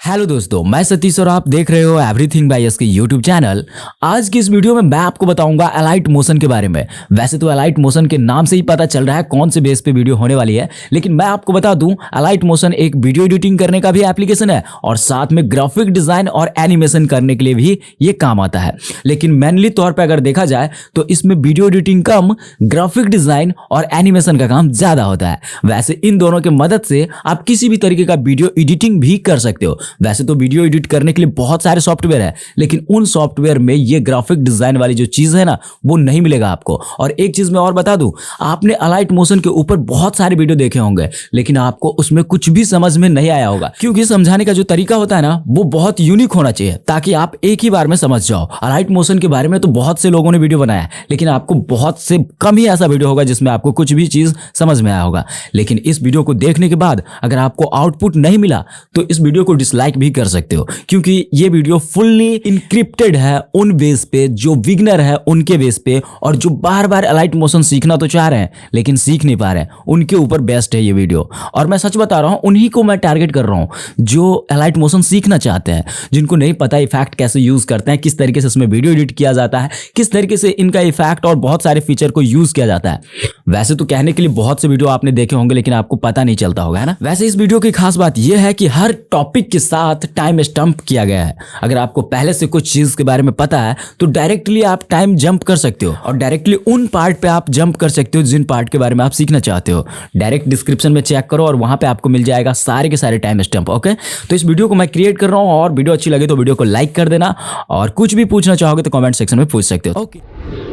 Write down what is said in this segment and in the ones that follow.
Hello दोस्तों, मैं सतीश और आप देख रहे हो एवरीथिंग बाय एस के यूट्यूब चैनल। आज की इस वीडियो में मैं आपको बताऊंगा अलाइट मोशन के बारे में। वैसे तो अलाइट मोशन के नाम से ही पता चल रहा है कौन से बेस पे वीडियो होने वाली है, लेकिन मैं आपको बता दूं अलाइट मोशन एक वीडियो एडिटिंग करने का भी एप्लीकेशन है और साथ में ग्राफिक डिजाइन और एनिमेशन करने के लिए भी ये काम आता है। लेकिन मेनली तौर पर अगर देखा जाए तो इसमें वीडियो एडिटिंग कम, ग्राफिक डिजाइन और एनिमेशन का काम ज्यादा होता है। वैसे इन दोनों की मदद से आप किसी भी तरीके का वीडियो एडिटिंग भी कर सकते हो। वैसे तो वीडियो एडिट करने के लिए बहुत सारे सॉफ्टवेयर है, लेकिन उन सॉफ्टवेयर में ये ग्राफिक डिजाइन वाली जो चीज है ना, वो नहीं मिलेगा आपको। और एक चीज मैं और बता दूं, आपने अलाइट मोशन के ऊपर बहुत सारे वीडियो देखे होंगे, लेकिन आपको उसमें कुछ भी समझ में नहीं आया होगा, क्योंकि समझाने का जो तरीका होता है ना, वो बहुत यूनिक होना चाहिए ताकि आप एक ही बार में समझ जाओ। अलाइट मोशन के बारे में तो बहुत से लोगों ने वीडियो बनाया है, लेकिन आपको बहुत से कम ही ऐसा वीडियो होगा जिसमें आपको कुछ भी चीज समझ में आया होगा। लेकिन इस वीडियो को देखने के बाद अगर आपको आउटपुट नहीं मिला तो इस वीडियो को डिसलाइक भी कर सकते हो, क्योंकि ये वीडियो फुल्ली इनक्रिप्टेड है उन बेस पे जो बिगनर है उनके बेस पे, और जो बार बार अलाइट मोशन सीखना तो चाह रहे हैं लेकिन सीख नहीं पा रहे हैं, उनके ऊपर बेस्ट है ये वीडियो। और मैं सच बता रहा हूं, उन्हीं को मैं टारगेट कर रहा हूं जो अलाइट मोशन सीखना चाहते हैं, जिनको नहीं पता इफेक्ट कैसे यूज करते हैं, किस तरीके से इसमें वीडियो एडिट किया जाता है, किस तरीके से इनका इफेक्ट और बहुत सारे फीचर को यूज किया जाता है। वैसे तो कहने के लिए बहुत से वीडियो आपने देखे होंगे, लेकिन आपको पता नहीं चलता होगा, है ना। वैसे इस वीडियो की खास बात यह है कि हर टॉपिक के साथ टाइम स्टंप किया गया है। अगर आपको पहले से कुछ चीज के बारे में पता है तो डायरेक्टली आप टाइम जंप कर सकते हो, और डायरेक्टली उन पार्ट पे आप जंप कर सकते हो जिन पार्ट के बारे में आप सीखना चाहते हो। डायरेक्ट डिस्क्रिप्शन में चेक करो और वहां पे आपको मिल जाएगा सारे के सारे टाइम स्टंप। ओके, तो इस वीडियो को मैं क्रिएट कर रहा हूं, और वीडियो अच्छी लगे तो वीडियो को लाइक कर देना, और कुछ भी पूछना चाहोगे तो कमेंट सेक्शन में पूछ सकते हो। ओके,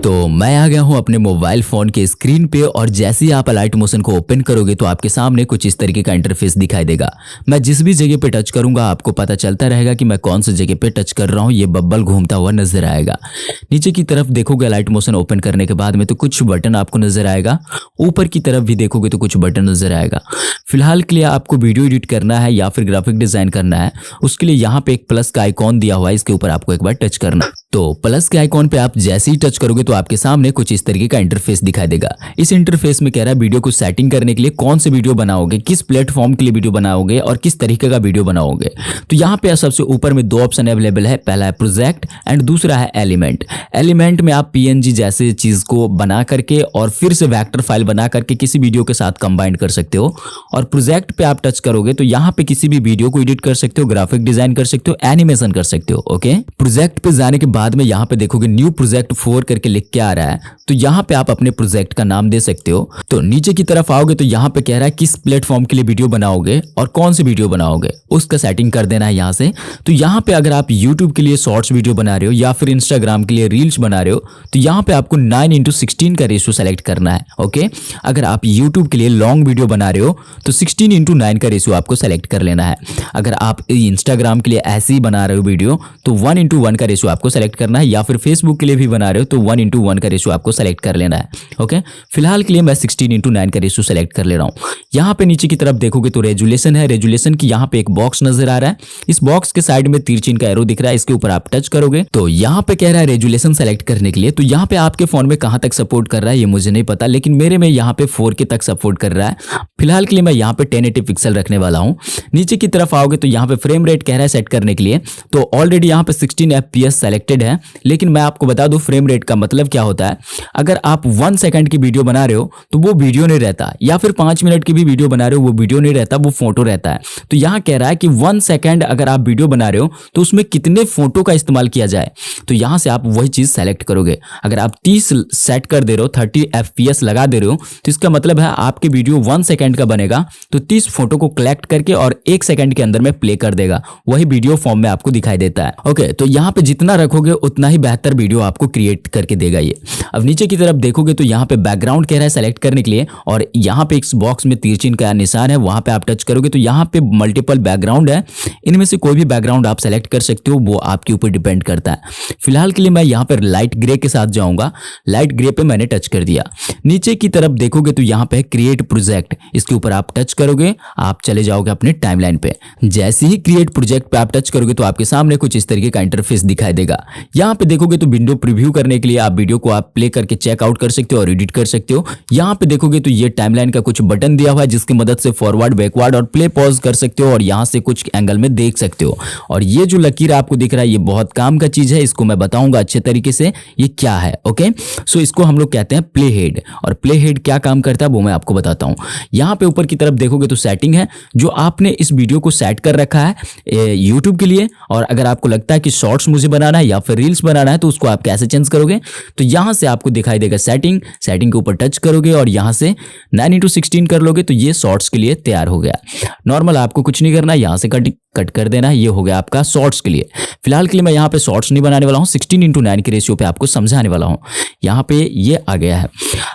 तो मैं आ गया हूं अपने मोबाइल फोन के स्क्रीन पे, और जैसे ही आप अलाइट मोशन को ओपन करोगे तो आपके सामने कुछ इस तरीके का इंटरफेस दिखाई देगा। मैं जिस भी जगह पे टच करूंगा आपको पता चलता रहेगा कि मैं कौन सी जगह पे टच कर रहा हूं। ये बब्बल घूमता हुआ नजर आएगा। नीचे की तरफ देखोगे अलाइट मोशन ओपन करने के बाद में तो कुछ बटन आपको नजर आएगा। ऊपर की तरफ भी देखोगे तो कुछ बटन नजर आएगा। फिलहाल के लिए आपको वीडियो एडिट करना है या फिर ग्राफिक डिजाइन करना है, उसके लिए यहाँ पे एक प्लस का आइकॉन दिया हुआ है, इसके ऊपर आपको एक बार टच करना है। तो प्लस के आइकॉन पे आप जैसे ही टच करोगे तो आपके सामने कुछ इस तरीके का इंटरफेस दिखाई देगा। इस इंटरफेस में कह रहा है वीडियो को सेटिंग करने के लिए कौन से वीडियो बनाओगे, किस प्लेटफॉर्म के लिए वीडियो बनाओगे और किस तरीके का वीडियो बनाओगे। तो यहाँ पे सबसे ऊपर में दो ऑप्शन अवेलेबल है, पहला है प्रोजेक्ट एंड दूसरा है एलिमेंट। एलिमेंट में आप PNG जैसे चीज को बना करके और फिर से वेक्टर फाइल बना करके किसी वीडियो के साथ कंबाइन कर सकते हो, और प्रोजेक्ट पे आप टच करोगे तो यहाँ पे किसी भी वीडियो को एडिट कर सकते हो, ग्राफिक डिजाइन कर सकते हो, एनिमेशन कर सकते हो। ओके, प्रोजेक्ट पे जाने के बाद में यहाँ पे देखोगे न्यू प्रोजेक्ट 4 करके लिख के आ रहा है, तो यहाँ पे आप अपने प्रोजेक्ट का नाम दे सकते हो। तो नीचे की तरफ आओगे तो यहाँ पे कह रहा है किस प्लेटफॉर्म के लिए वीडियो बनाओगे और कौन सी वीडियो बनाओगे, उसका सेटिंग कर देना है यहाँ से। तो यहाँ पे अगर आप YouTube के लिए शॉर्ट्स वीडियो बना रहे हो या फिर Instagram के लिए रील्स बना रहे हो तो यहाँ पे आपको 9:16 का रेशियो सेलेक्ट करना है। ओके, अगर आप YouTube के लिए लॉन्ग वीडियो बना रहे हो तो 16:9 का रेशियो आपको सेलेक्ट कर लेना है। अगर आप Instagram के लिए ऐसे ही बना रहे हो वीडियो तो 1:1 का रेशियो आपको सेलेक्ट करना है, या फिर Facebook के लिए भी बना रहे हो तो 1:1 का रेशियो आपको सेलेक्ट कर लेना है। ओके, फिलहाल के लिए मैं 16:9 का रेशियो सेलेक्ट कर ले रहा हूँ। यहाँ पे नीचे की तरफ देखोगे तो रेजुलेशन है। रेजुलेशन की यहाँ पे एक बॉक्स नजर आ रहा है, इस बॉक्स के साइड में तीर चिन्ह का एरो दिख रहा है, इसके ऊपर आप टच करोगे तो यहाँ पे कह रहा है रेजुलेशन सेलेक्ट करने के लिए। तो यहाँ पे आपके फोन में कहाँ तक सपोर्ट कर रहा है ये मुझे नहीं पता, लेकिन मेरे में यहाँ पे 4K तक सपोर्ट कर रहा है। फिलहाल के लिए मैं यहाँ पे 1080 पिक्सल रखने वाला हूँ। नीचे की तरफ आओगे तो यहाँ पे फ्रेम रेट कह रहा है सेट करने के लिए, तो ऑलरेडी यहाँ पे 16 FPS सेलेक्टेड है। लेकिन मैं आपको बता दूं फ्रेम रेट का मतलब क्या होता है। अगर आप 1 सेकंड की वीडियो बना रहे हो तो वो वीडियो नहीं रहता, या फिर 5 मिनट की भी वीडियो बना रहे हो वो वीडियो नहीं रहता, वो फोटो रहता है। तो यहाँ कह रहा है कि 1 सेकंड अगर आप वीडियो बना रहे हो तो उसमें कितने फोटो का इस्तेमाल किया जाए, तो यहाँ से आप वही चीज सेलेक्ट करोगे। अगर आप 30 सेट कर दे रहे हो, 30 FPS लगा दे रहे हो, तो इसका मतलब है आपके वीडियो 1 सेकंड का बनेगा तो 30 फोटो को कलेक्ट करके और 1 सेकंड के अंदर में प्ले कर देगा, वही वीडियो फॉर्म में आपको दिखाई देता है। ओके, तो यहाँ पे जितना रखोगे उतना ही बेहतर वीडियो आपको क्रिएट करके देगा ये। अब नीचे की तरफ देखोगे तो यहाँ पे बैकग्राउंड कह रहा है सेलेक्ट करने के लिए, और यहाँ पे इस बॉक्स में तीर चिन्ह का निशान है, वहां पे आप टच करोगे तो यहाँ पे मल्टीपल बैकग्राउंड है। इनमें से कोई भी बैकग्राउंड आप सेलेक्ट कर सकते हो, वो आपके ऊपर डिपेंड करता है। फिलहाल के लिए मैं यहाँ पर लाइट ग्रे के साथ जाऊंगा। लाइट ग्रे पे मैंने टच कर दिया। नीचे की तरफ देखोगे तो यहाँ पे क्रिएट प्रोजेक्ट, इसके ऊपर आप टच करोगे, आप चले जाओगे अपने टाइमलाइन पे। जैसे ही क्रिएट प्रोजेक्ट पे आप टच करोगे तो आपके सामने कुछ इस तरीके का इंटरफेस दिखाई देगा। यहाँ पे देखोगे तो विंडो प्रीव्यू करने के लिए आप वीडियो को आप प्ले करके चेकआउट कर सकते हो और एडिट कर सकते हो। यहाँ पे देखोगे तो ये टाइमलाइन का कुछ बटन दिया हुआ है जिसकी मदद से फॉरवर्ड, बैकवर्ड और प्ले पॉज कर सकते हो और यहाँ से कुछ एंगल में देख सकते हो। और ये जो लकीर आपको दिख रहा है ये बहुत काम का चीज है, इसको मैं बताऊंगा अच्छे तरीके से ये क्या है। ओके, सो इसको हम लोग कहते हैं प्ले हेड। और प्ले हेड क्या काम करता है वो मैं आपको बताता हूँ। यहाँ पे ऊपर की तरफ देखोगे तो सेटिंग है, जो आपने इस वीडियो को सेट कर रखा है यूट्यूब के लिए। और अगर आपको लगता है कि शॉर्ट्स मुझे बनाना है या फिर रील्स बनाना है तो उसको आप कैसे चेंज करोगे, तो यहाँ से आपको दिखाई देगा सेटिंग के ऊपर टच करोगे और यहाँ से 9:16 कर लोगे तो ये शॉर्ट्स के लिए तैयार हो गया। नॉर्मल आपको कुछ नहीं करना, यहाँ से कट कर देना है, ये हो गया आपका शॉर्ट्स के लिए। फिलहाल के लिए मैं यहाँ पे शॉर्ट्स नहीं बनाने वाला हूँ, 16:9 के रेशियो पे आपको समझाने वाला हूँ। यहाँ पे ये आ गया है।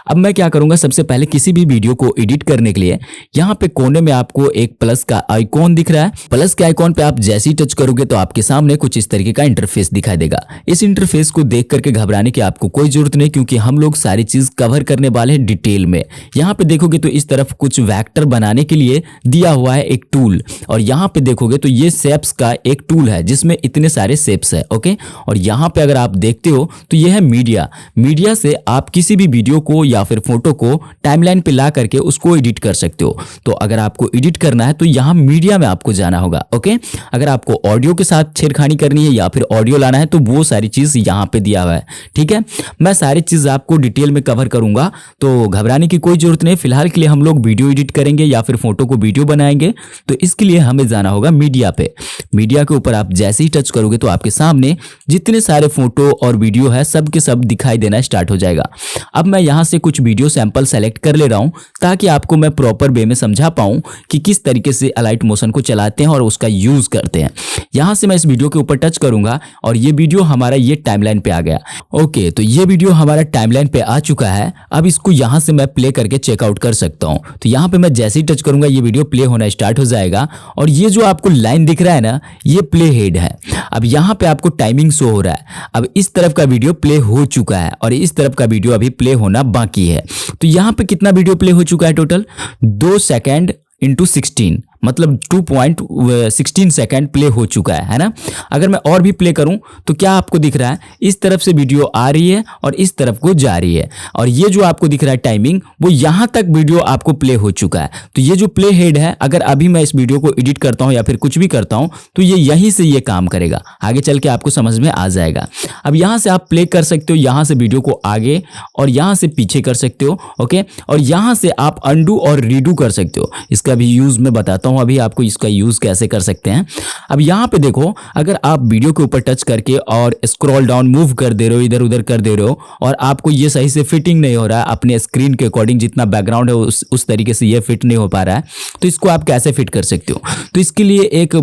अब मैं क्या करूंगा, सबसे पहले किसी भी वीडियो को एडिट करने के लिए यहाँ पे कोने में आपको एक प्लस का आइकॉन दिख रहा है। प्लस के आइकॉन पे आप जैसे ही टच करोगे तो आपके सामने कुछ इस तरीके का इंटरफेस दिखाई देगा। इस इंटरफेस को देख करके घबराने की आपको कोई जरूरत नहीं, क्योंकि हम लोग सारी चीज कवर करने वाले हैं डिटेल में। यहाँ पे देखोगे तो इस तरफ कुछ वेक्टर बनाने के लिए दिया हुआ है एक टूल, और यहाँ पे देखोगे तो ये शेप्स का एक टूल है जिसमें इतने सारे शेप्स है। ओके, और यहाँ पे अगर आप देखते हो तो ये है मीडिया से आप किसी भी वीडियो को या फिर फोटो को टाइमलाइन पे ला करके उसको एडिट कर सकते हो। तो अगर आपको एडिट करना है तो यहाँ मीडिया में आपको जाना होगा। ओके, अगर आपको ऑडियो के साथ छेड़खानी करनी है या फिर ऑडियो लाना है तो वो सारी चीज यहाँ पे दिया हुआ है। ठीक है, मैं सारी चीज आपको डिटेल में कवर करूंगा, तो घबराने की कोई जरूरत नहीं। फिलहाल के लिए हम लोग वीडियो एडिट करेंगे या फिर फोटो को वीडियो बनाएंगे, तो इसके लिए हमें जाना होगा मीडिया पे। मीडिया के ऊपर आप जैसे ही टच करोगे तो आपके सामने जितने सारे फोटो और वीडियो है सब के सब दिखाई देना स्टार्ट हो जाएगा। अब मैं यहाँ से कुछ वीडियो सैंपल सेलेक्ट कर ले रहा हूँ ताकि आपको मैं प्रॉपर वे में समझा पाऊँ कि किस तरीके से अलाइट मोशन को चलाते हैं और उसका यूज करते हैं। यहाँ से मैं इस वीडियो के ऊपर टच करूंगा और ये वीडियो हमारा ये टाइमलाइन पे आ गया। ओके, तो ये वीडियो हमारा टाइमलाइन पे आ चुका है। अब इसको यहाँ से मैं प्ले करके चेकआउट कर सकता हूँ। तो यहाँ पे मैं जैसे ही टच करूंगा ये वीडियो प्ले होना स्टार्ट हो जाएगा, और ये जो आपको लाइन दिख रहा है ना, ये प्ले हेड है। अब यहाँ पे आपको टाइमिंग शो हो रहा है। अब इस तरफ का वीडियो प्ले हो चुका है और इस तरफ का वीडियो अभी प्ले होना बाकी है। तो यहाँ पे कितना वीडियो प्ले हो चुका है टोटल, 2 सेकेंड इंटू 16, मतलब 2.16 सेकेंड प्ले हो चुका है ना। अगर मैं और भी प्ले करूं तो क्या आपको दिख रहा है, इस तरफ से वीडियो आ रही है और इस तरफ को जा रही है, और ये जो आपको दिख रहा है टाइमिंग, वो यहां तक वीडियो आपको प्ले हो चुका है। तो ये जो प्ले हेड है, अगर अभी मैं इस वीडियो को एडिट करता हूं या फिर कुछ भी करता हूं तो ये यहीं से ये काम करेगा। आगे चल के आपको समझ में आ जाएगा। अब यहां से आप प्ले कर सकते हो, यहां से वीडियो को आगे और यहां से पीछे कर सकते हो। ओके, और यहां से आप अंडू और रीडू कर सकते हो। इसका भी यूज मैं बताता हूं अभी आपको, इसका यूज कैसे कर सकते हैं। अब यहाँ पे देखो, अगर आप वीडियो के ऊपर टच करके और स्क्रॉल डाउन मूव कर दे रहे हो, इधर उधर कर दे रहे हो, और आपको ये सही से फिटिंग नहीं हो रहा है, अपने स्क्रीन के अकॉर्डिंग जितना बैकग्राउंड है उस तरीके से ये फिट नहीं हो पा रहा है, तो इसको आप कैसे फिट कर सकते हो। तो इसके लिए एक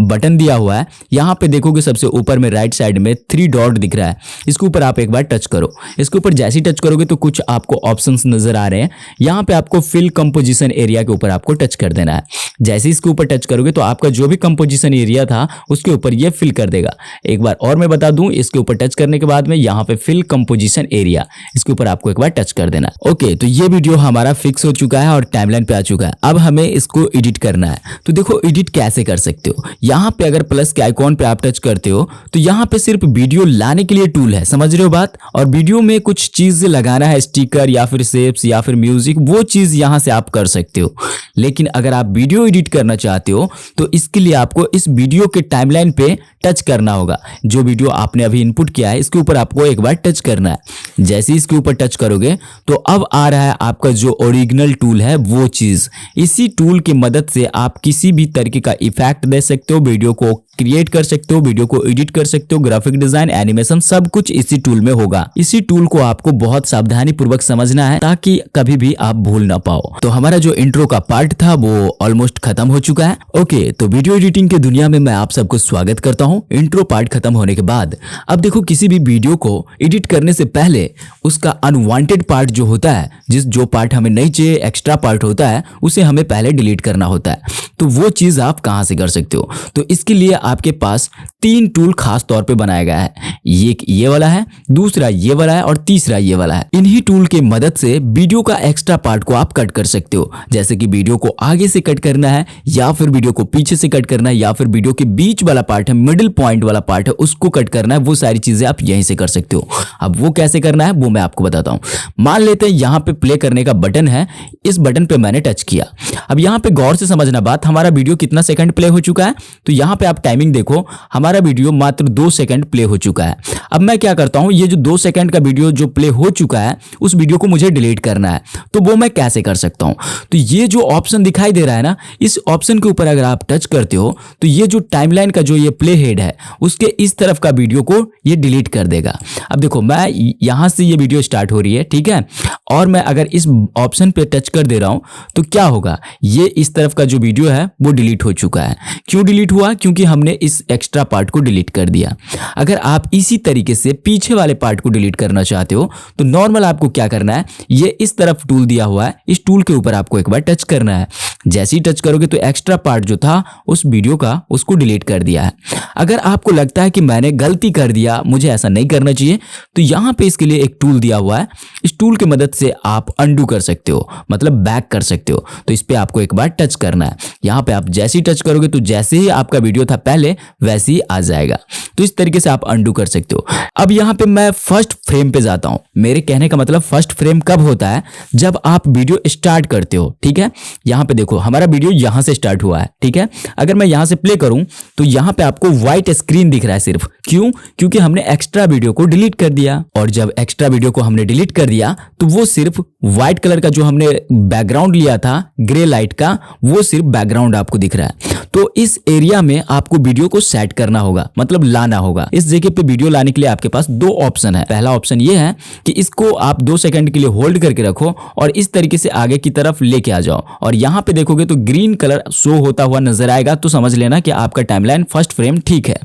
बटन दिया हुआ है। यहाँ पे देखोगे सबसे ऊपर में राइट साइड में 3 डॉट दिख रहा है, इसके ऊपर आप एक बार टच करो। इसके ऊपर जैसे ही टच करोगे तो कुछ आपको ऑप्शंस नजर आ रहे हैं। यहाँ पे आपको फिल कंपोजिशन एरिया के ऊपर आपको टच कर देना है। जैसे ही इसके ऊपर टच करोगे तो आपका जो भी कंपोजिशन एरिया था उसके ऊपर ये फिल कर देगा। एक बार और मैं बता दूं, इसके ऊपर टच करने के बाद में यहाँ पे फिल कंपोजिशन एरिया, इसके ऊपर आपको एक बार टच कर देना। ओके, तो ये वीडियो हमारा फिक्स हो चुका है और टाइमलाइन पे आ चुका है। अब हमें इसको एडिट करना है। तो देखो एडिट कैसे कर सकते हो। यहाँ पे अगर प्लस के आइकॉन पे आप टच करते हो तो यहाँ पे सिर्फ वीडियो लाने के लिए टूल है, समझ रहे हो बात। और वीडियो में कुछ चीज लगाना है, स्टिकर या फिर शेप्स या फिर म्यूजिक, वो चीज यहाँ से आप कर सकते हो। लेकिन अगर आप वीडियो एडिट करना चाहते हो तो इसके लिए आपको इस वीडियो के टाइमलाइन पे टच करना होगा। जो वीडियो आपने अभी इनपुट किया है इसके ऊपर आपको एक बार टच करना है। जैसे ही इसके ऊपर टच करोगे तो अब आ रहा है आपका जो ओरिजिनल टूल है वो चीज। इसी टूल की मदद से आप किसी भी तरीके का इफेक्ट दे सकते हो, वीडियो को क्रिएट कर सकते हो, वीडियो को एडिट कर सकते हो, ग्राफिक डिजाइन, एनिमेशन सब कुछ इसी टूल में होगा। इसी टूल को आपको बहुत सावधानी पूर्वक समझना है ताकि कभी भी आप भूल ना पाओ। तो हमारा जो इंट्रो का पार्ट था वो ऑलमोस्ट खत्म हो चुका है। ओके, तो वीडियो एडिटिंग की दुनिया में मैं आप सबको स्वागत करता हूं। इंट्रो पार्ट खत्म होने के बाद अब देखो, किसी भी वीडियो को एडिट करने से पहले उसका अनवांटेड पार्ट जो होता है, जो पार्ट हमें नहीं चाहिए, एक्स्ट्रा पार्ट होता है, उसे हमें पहले डिलीट करना होता है। तो वो चीज आप कहां से कर सकते हो, तो इसके लिए आपके पास 3 टूल खास तौर पे बनाया गया है। एक ये वाला है, दूसरा ये वाला है और तीसरा ये वाला है। इन्हीं टूल की मदद से वीडियो का एक्स्ट्रा पार्ट को आप कट कर सकते हो, जैसे कि वीडियो को आगे से कट करना है या फिर वीडियो को पीछे से कट करना है या फिर वीडियो के बीच वाला पार्ट है, मिडिल पॉइंट वाला पार्ट है, उसको कट करना है। वो सारी चीजें आप यहीं से कर सकते हो। अब वो कैसे करना है वो मैं आपको बताता हूँ। मान लेते हैं यहाँ पे प्ले करने का बटन है, इस बटन पे मैंने टच किया। अब यहाँ पे गौर से समझना बात, हमारा वीडियो कितना सेकंड प्ले हो चुका है, तो यहाँ पे आप टाइमिंग देखो, हमारा वीडियो मात्र 2 सेकंड प्ले हो चुका है। अब मैं क्या करता हूँ, ये जो 2 सेकंड का वीडियो जो प्ले हो चुका है उस वीडियो को मुझे डिलीट करना है। तो वो मैं कैसे कर सकता हूँ, तो ये जो ऑप्शन दिखाई दे रहा है ना, इस ऑप्शन के ऊपर अगर आप टच करते हो तो ये जो टाइमलाइन का जो ये प्ले हेड है उसके इस तरफ का वीडियो को ये डिलीट कर देगा। अब देखो मैं यहाँ से ये वीडियो स्टार्ट हो रही है, ठीक है, और मैं अगर इस ऑप्शन पे टच कर दे रहा हूँ तो क्या होगा, ये इस तरफ का जो वीडियो है वो डिलीट हो चुका है। क्यों डिलीट हुआ, क्योंकि हमने इस एक्स्ट्रा पार्ट को डिलीट कर दिया। अगर आप इसी तरीके से पीछे वाले पार्ट को डिलीट करना चाहते हो तो नॉर्मल आपको क्या करना है, ये इस तरफ टूल दिया हुआ है, इस टूल के ऊपर आपको एक बार टच करना है। जैसे ही टच करोगे तो एक्स्ट्रा पार्ट जो था उस वीडियो का उसको डिलीट कर दिया है। अगर आपको लगता है कि मैंने गलती कर दिया, मुझे ऐसा नहीं करना चाहिए, तो यहाँ पे इसके लिए एक टूल दिया हुआ है। इस टूल की मदद से आप अंडू कर सकते हो, मतलब बैक कर सकते हो। तो इस पे आपको एक बार टच करना है। यहाँ पे आप जैसे ही टच करोगे तो जैसे ही आपका वीडियो था पहले वैसे ही आ जाएगा। तो इस तरीके से आप अंडू कर सकते हो। अब यहाँ पे मैं फर्स्ट फ्रेम पे जाता हूँ। मेरे कहने का मतलब फर्स्ट फ्रेम कब होता है, जब आप वीडियो स्टार्ट करते हो, ठीक है। यहाँ पे देखो हमारा वीडियो यहाँ से स्टार्ट हुआ है, ठीक है। अगर मैं यहाँ से प्ले करूँ तो यहाँ पे आपको व्हाइट स्क्रीन दिख रहा है सिर्फ। क्यों, क्योंकि हमने एक्स्ट्रा वीडियो को डिलीट कर दिया। और जब एक्स्ट्रा वीडियो को हमने डिलीट कर दिया तो वो सिर्फ व्हाइट कलर का जो हमने बैकग्राउंड लिया था ग्रे लाइट का, वो सिर्फ बैकग्राउंड आपको दिख रहा है। तो इस एरिया में आपको वीडियो को सेट करना होगा, मतलब लाना होगा। इस जगह पे वीडियो लाने के लिए आपके पास 2 ऑप्शन है। पहला ऑप्शन ये है कि इसको आप 2 सेकंड के लिए होल्ड करके रखो और इस तरीके से आगे की तरफ लेके आ जाओ, और यहाँ पे देखोगे तो ग्रीन कलर शो होता हुआ नजर आएगा, तो समझ लेना कि आपका टाइमलाइन फर्स्ट फ्रेम ठीक है।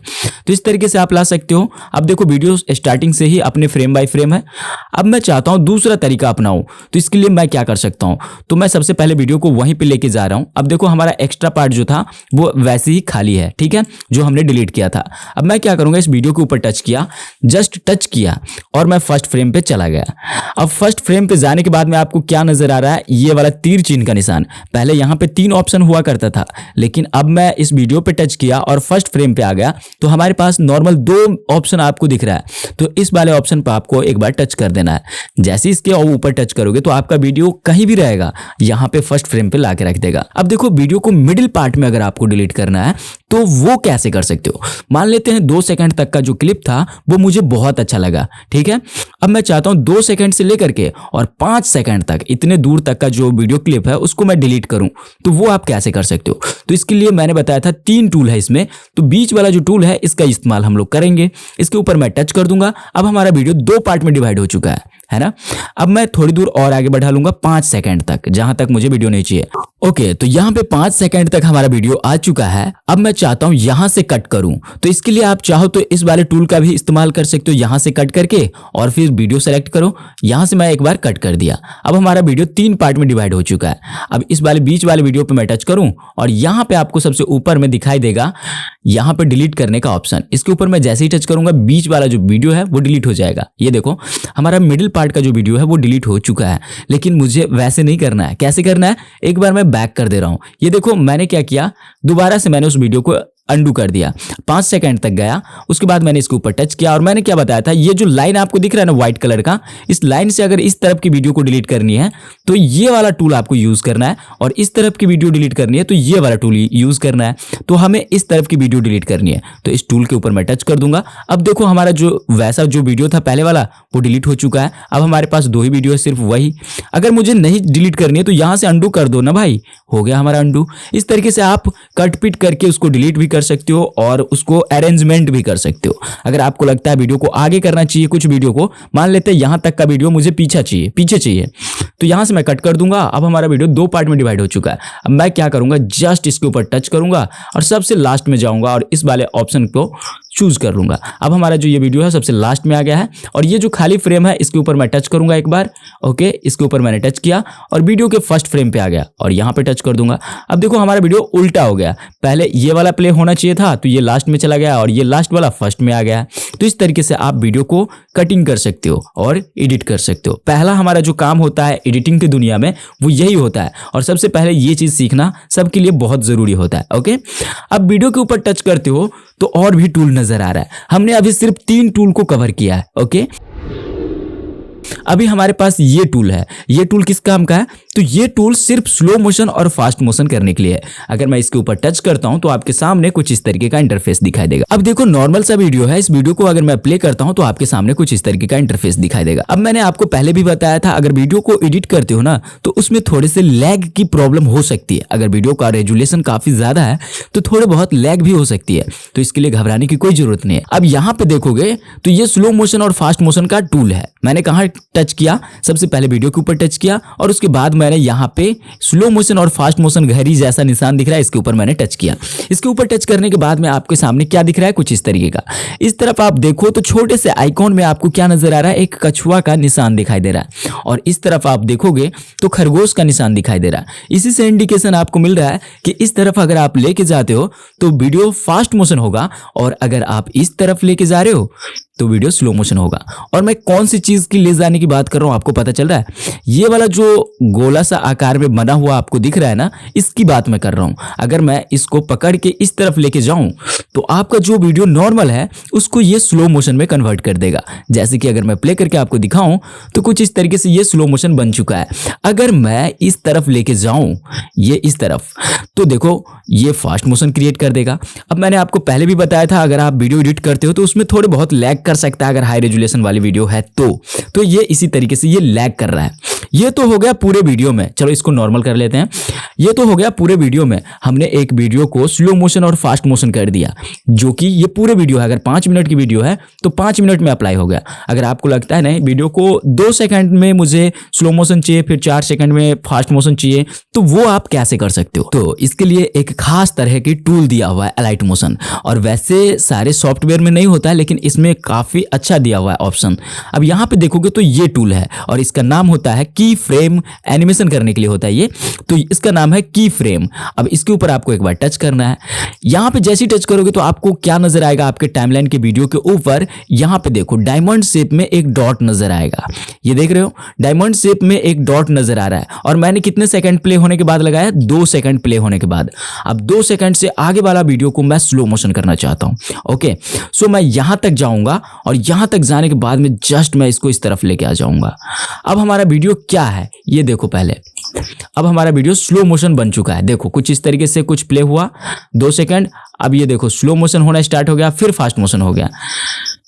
तो इस तरीके से आप ला सकते हो। अब देखो वीडियो स्टार्टिंग से ही अपने फ्रेम बाय फ्रेम है। अब मैं चाहता हूं दूसरा तरीका अपनाऊं, तो इसके लिए मैं क्या कर सकता हूं, तो मैं सबसे पहले वीडियो को वहीं पे लेके जा रहा हूं। अब देखो हमारा एक्स्ट्रा पार्ट जो था वो वैसे ही खाली है, ठीक है, जो हमने डिलीट किया था। अब मैं क्या करूंगा, इस वीडियो के ऊपर टच किया, जस्ट टच किया और मैं फर्स्ट फ्रेम पे चला गया। अब फर्स्ट फ्रेम पे जाने के बाद में आपको क्या नजर आ रहा है, ये वाला तीर चिन्ह का निशान। पहले यहाँ पे 3 ऑप्शन हुआ करता था, लेकिन अब मैं इस वीडियो पे टच किया और फर्स्ट फ्रेम पे आ गया तो हमारे पास नॉर्मल 2 ऑप्शन आपको दिख रहा है। तो इस वाले ऑप्शन पर आपको एक बार टच कर देना है। जैसे इसके ऊपर टच करोगे तो आपका वीडियो कहीं भी रहेगा, यहाँ पे फर्स्ट फ्रेम पे ला के रख देगा। अब देखो वीडियो को मिडिल पार्ट में अगर आपको डिलीट करना है तो वो कैसे कर सकते हो। मान लेते हैं 2 सेकंड तक का जो क्लिप था वो मुझे बहुत अच्छा लगा, ठीक है। अब मैं चाहता हूं 2 सेकंड से लेकर के और 5 सेकंड तक, इतने दूर तक का जो वीडियो क्लिप है उसको मैं डिलीट करूं, तो वो आप कैसे कर सकते हो। तो इसके लिए मैंने बताया था 3 टूल है इसमें, तो बीच वाला जो टूल है इसका इस्तेमाल हम लोग करेंगे। इसके ऊपर मैं टच कर दूंगा। अब हमारा वीडियो 2 पार्ट में डिवाइड हो चुका है ना। अब मैं थोड़ी दूर और आगे बढ़ा लूंगा 5 सेकंड तक, जहां तक मुझे वीडियो नहीं चाहिए। ओके, तो यहाँ पे 5 सेकंड तक हमारा वीडियो आ चुका है। अब मैं चाहता हूं यहां से कट करूं, तो इसके लिए आप चाहो तो इस वाले टूल का भी इस्तेमाल कर सकते हो। यहां से कट करके और फिर वीडियो सेलेक्ट करो। यहां से मैं एक बार कट कर दिया। अब हमारा वीडियो 3 पार्ट में डिवाइड हो चुका है। अब इस वाले बीच वाले वीडियो पे मैं टच करूं और यहाँ पे आपको सबसे ऊपर में दिखाई देगा यहाँ पे डिलीट करने का ऑप्शन। इसके ऊपर मैं जैसे ही टच करूंगा बीच वाला जो वीडियो है वो डिलीट हो जाएगा। ये देखो हमारा मिडिल पार्ट का जो वीडियो है वो डिलीट हो चुका है, लेकिन मुझे वैसे नहीं करना है। कैसे करना है, एक बार मैं बैक कर दे रहा हूं। ये देखो मैंने क्या किया, दोबारा से मैंने उस वीडियो को अंडू कर दिया। 5 सेकंड तक गया, उसके बाद मैंने इसके ऊपर टच किया और मैंने क्या बताया था, ये जो लाइन आपको दिख रहा है ना व्हाइट कलर का, इस लाइन से अगर इस तरफ की वीडियो को डिलीट करनी है तो ये वाला टूल आपको यूज करना है, और इस तरफ की वीडियो डिलीट करनी है तो ये वाला टूल यूज करना है। तो हमें इस तरफ की वीडियो डिलीट करनी है, तो इस टूल के ऊपर मैं टच कर दूंगा। अब देखो हमारा जो वैसा जो वीडियो था पहले वाला वो डिलीट हो चुका है। अब हमारे पास 2 ही वीडियो है, सिर्फ वही। अगर मुझे नहीं डिलीट करनी है तो यहां से अंडू कर दो ना भाई, हो गया हमारा अंडू। इस तरीके से आप कट पिट करके उसको डिलीट भी कर सकते हो और उसको अरेंजमेंट भी कर सकते हो। अगर आपको लगता है वीडियो को आगे करना चाहिए, कुछ वीडियो को मान लेते हैं यहां तक का वीडियो मुझे पीछे चाहिए, तो यहां से मैं कट कर दूंगा। अब हमारा वीडियो 2 पार्ट में डिवाइड हो चुका है। अब मैं क्या करूंगा, जस्ट इसके ऊपर टच करूंगा और सबसे लास्ट में जाऊंगा और इस वाले ऑप्शन को चूज कर लूंगा। अब हमारा जो ये वीडियो है सबसे लास्ट में आ गया है और ये जो खाली फ्रेम है इसके ऊपर मैं टच करूंगा एक बार। ओके, इसके ऊपर मैंने टच किया और वीडियो के फर्स्ट फ्रेम पे आ गया और यहाँ पे टच कर दूंगा। अब देखो हमारा वीडियो उल्टा हो गया, पहले ये वाला प्ले होना चाहिए था तो ये लास्ट में चला गया और ये लास्ट वाला फर्स्ट में आ गया। तो इस तरीके से आप वीडियो को कटिंग कर सकते हो और एडिट कर सकते हो। पहला हमारा जो काम होता है एडिटिंग की दुनिया में वो यही होता है और सबसे पहले ये चीज सीखना सबके लिए बहुत जरूरी होता है। ओके, अब वीडियो के ऊपर टच करते हो तो और भी टूल नजर आ रहा है। हमने अभी सिर्फ 3 टूल को कवर किया है। ओके, अभी हमारे पास ये टूल है। ये टूल किस काम का है? तो ये टूल सिर्फ स्लो मोशन और फास्ट मोशन करने के लिए है। अगर मैं इसके ऊपर टच करता हूं तो आपके सामने कुछ इस तरीके का इंटरफेस दिखाई देगा। अब देखो नॉर्मल सा वीडियो है, इस वीडियो को अगर मैं प्ले करता हूं तो आपके सामने कुछ इस तरीके का इंटरफेस दिखाई देगा। अब मैंने आपको पहले भी बताया था अगर वीडियो को एडिट करते हो ना तो उसमें थोड़े से लैग की प्रॉब्लम हो सकती है। अगर वीडियो का रेजुलेशन काफी ज्यादा है तो थोड़े बहुत लैग भी हो सकती है, तो इसके लिए घबराने की कोई जरूरत नहीं है। अब यहाँ पे देखोगे तो ये स्लो मोशन और फास्ट मोशन का टूल है। मैंने कहा टच किया, सबसे पहले वीडियो के ऊपर टच किया और उसके बाद मैंने यहाँ पे स्लो मोशन और फास्ट मोशन घड़ी जैसा निशान दिख रहा है इसके ऊपर मैंने टच किया। इसके ऊपर टच करने के बाद में आपके सामने क्या दिख रहा है? कुछ इस तरीके का। इस तरफ आप देखो तो छोटे से आइकॉन में आपको क्या नजर आ रहा है? एक कछुआ का निशान दिखाई दे रहा है और इस तरफ आप देखोगे तो खरगोश का निशान दिखाई दे रहा है। इसी से इंडिकेशन आपको मिल रहा है कि इस तरफ अगर आप लेके जाते हो तो वीडियो फास्ट मोशन होगा और अगर आप इस तरफ लेके जा रहे हो तो वीडियो स्लो मोशन होगा। और मैं कौन सी चीज की ले जाने की बात कर रहा हूं आपको पता चल रहा है? ये वाला जो गोला सा आकार में बना हुआ आपको दिख रहा है ना, इसकी बात मैं कर रहा हूं। अगर मैं इसको पकड़ के इस तरफ लेके जाऊं तो आपका जो वीडियो नॉर्मल है उसको ये स्लो मोशन में कन्वर्ट कर देगा। जैसे कि अगर मैं प्ले करके आपको दिखाऊं तो कुछ इस तरीके से ये स्लो मोशन बन चुका है। अगर मैं इस तरफ लेके जाऊं, ये इस तरफ, तो देखो ये फास्ट मोशन क्रिएट कर देगा। अब मैंने आपको पहले भी बताया था अगर आप वीडियो एडिट करते हो तो उसमें थोड़े बहुत लैग कर सकता है अगर हाई रेजुलेशन वाली वीडियो है तो ये इसी तरीके से ये लैग कर रहा है। ये तो हो गया पूरे वीडियो में, चलो इसको नॉर्मल कर लेते हैं। ये तो हो गया पूरे वीडियो में, हमने एक वीडियो को स्लो मोशन और फास्ट मोशन कर दिया जो कि ये पूरे वीडियो है। अगर 5 मिनट की वीडियो है तो 5 मिनट में अप्लाई हो गया। अगर आपको लगता है नहीं वीडियो को 2 सेकंड में मुझे स्लो मोशन चाहिए फिर 4 सेकंड में फास्ट मोशन चाहिए तो वो आप कैसे कर सकते हो? तो इसके लिए एक खास तरह की टूल दिया हुआ है अलाइट मोशन, और वैसे सारे सॉफ्टवेयर में नहीं होता है लेकिन इसमें काफी अच्छा दिया हुआ है ऑप्शन। अब यहाँ पे देखोगे तो ये टूल है और इसका नाम होता है की फ्रेम। एनिमेशन करने के लिए होता है ये, तो इसका नाम है की फ्रेम। अब इसके ऊपर आपको एक बार टच करना है। यहाँ पे जैसे ही टच करोगे तो आपको क्या नजर आएगा? आपके टाइमलाइन के वीडियो के ऊपर यहाँ पे देखो डायमंड शेप में एक डॉट नजर आएगा। ये देख रहे हो डायमंड शेप में एक डॉट नजर आ रहा है और मैंने कितने सेकंड प्ले होने के बाद लगाया? 2 सेकंड प्ले होने के बाद। अब 2 सेकंड से आगे वाला वीडियो को मैं स्लो मोशन करना चाहता हूं। ओके, सो मैं यहां तक जाऊंगा और यहां तक जाने के बाद में जस्ट मैं इसको इस तरफ लेके आ जाऊंगा। अब हमारा वीडियो क्या है ये देखो पहले। अब हमारा वीडियो स्लो मोशन बन चुका है। देखो कुछ इस तरीके से कुछ प्ले हुआ 2 सेकंड, अब ये देखो स्लो मोशन होना स्टार्ट हो गया, फिर फास्ट मोशन हो गया।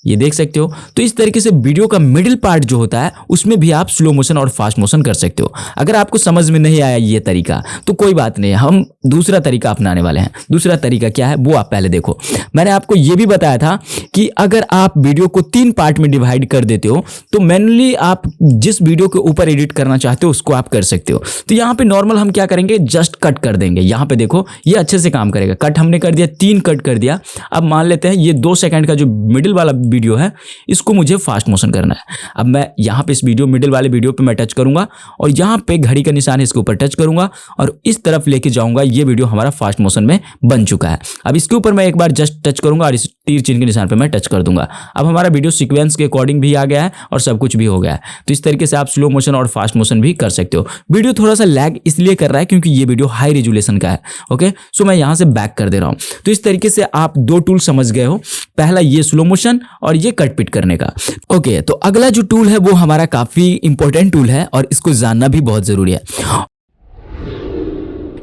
ये देख सकते हो। तो इस तरीके से वीडियो का मिडिल पार्ट जो होता है उसमें भी आप स्लो मोशन और फास्ट मोशन कर सकते हो। अगर आपको समझ में नहीं आया ये तरीका तो कोई बात नहीं, हम दूसरा तरीका अपनाने वाले हैं। दूसरा तरीका क्या है वो आप पहले देखो। मैंने आपको ये भी बताया था कि अगर आप वीडियो को 3 पार्ट में डिवाइड कर देते हो तो मैनुअली आप जिस वीडियो के ऊपर एडिट करना चाहते हो उसको आप कर सकते हो। तो यहाँ पे नॉर्मल हम क्या करेंगे, जस्ट कट कर देंगे। यहाँ पे देखो ये अच्छे से काम करेगा। कट हमने कर दिया, 3 कट कर दिया। अब मान लेते हैं ये 2 सेकंड का जो मिडिल वाला वीडियो है इसको मुझे फास्ट मोशन करना है। अब मैं यहाँ पे इस वीडियो मिडिल वाले वीडियो पे मैं टच करूंगा और यहाँ पे घड़ी का निशान है इसके ऊपर टच करूंगा और इस तरफ लेके जाऊंगा। ये वीडियो हमारा फास्ट मोशन में बन चुका है। अब इसके ऊपर मैं एक बार जस्ट टच करूंगा और इस तीर चिन्ह के निशान पे मैं टच कर दूंगा। अब हमारा वीडियो सीक्वेंस के अकॉर्डिंग भी आ गया है और सब कुछ भी हो गया है। तो इस तरीके से आप स्लो मोशन और फास्ट मोशन भी कर सकते हो। वीडियो थोड़ा सा लैग इसलिए कर रहा है क्योंकि ये वीडियो हाई रेजुलेशन का है। ओके, सो मैं यहाँ से बैक कर दे रहा हूँ। तो इस तरीके से आप 2 टूल समझ गए हो, पहला ये स्लो मोशन और ये कट पिट करने का। ओके, तो अगला जो टूल है वो हमारा काफी इंपॉर्टेंट टूल है और इसको जानना भी बहुत जरूरी है।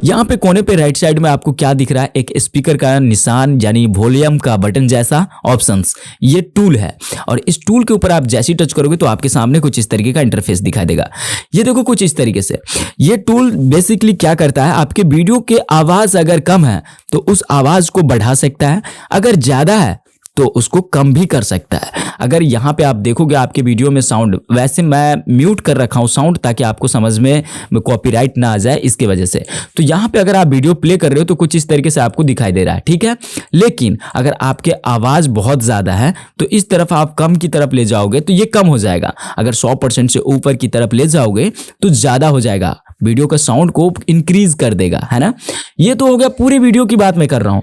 यहाँ पे कोने पे राइट साइड में आपको क्या दिख रहा है? एक स्पीकर का निशान यानी वॉल्यूम का बटन जैसा ऑप्शंस, ये टूल है। और इस टूल के ऊपर आप जैसे ही टच करोगे तो आपके सामने कुछ इस तरीके का इंटरफेस दिखाई देगा। ये देखो कुछ इस तरीके से। ये टूल बेसिकली क्या करता है, आपके वीडियो के आवाज अगर कम है तो उस आवाज को बढ़ा सकता है, अगर ज्यादा है तो उसको कम भी कर सकता है। अगर यहाँ पे आप देखोगे आपके वीडियो में साउंड, वैसे मैं म्यूट कर रखा हूँ साउंड ताकि आपको समझ में कॉपीराइट ना आ जाए इसकी वजह से। तो यहाँ पे अगर आप वीडियो प्ले कर रहे हो तो कुछ इस तरीके से आपको दिखाई दे रहा है, ठीक है। लेकिन अगर आपके आवाज बहुत ज्यादा है तो इस तरफ आप कम की तरफ ले जाओगे तो ये कम हो जाएगा। अगर 100% से ऊपर की तरफ ले जाओगे तो ज्यादा हो जाएगा, वीडियो का साउंड को इंक्रीज कर देगा, है ना। ये तो हो गया पूरी वीडियो की बात मैं कर रहा हूं।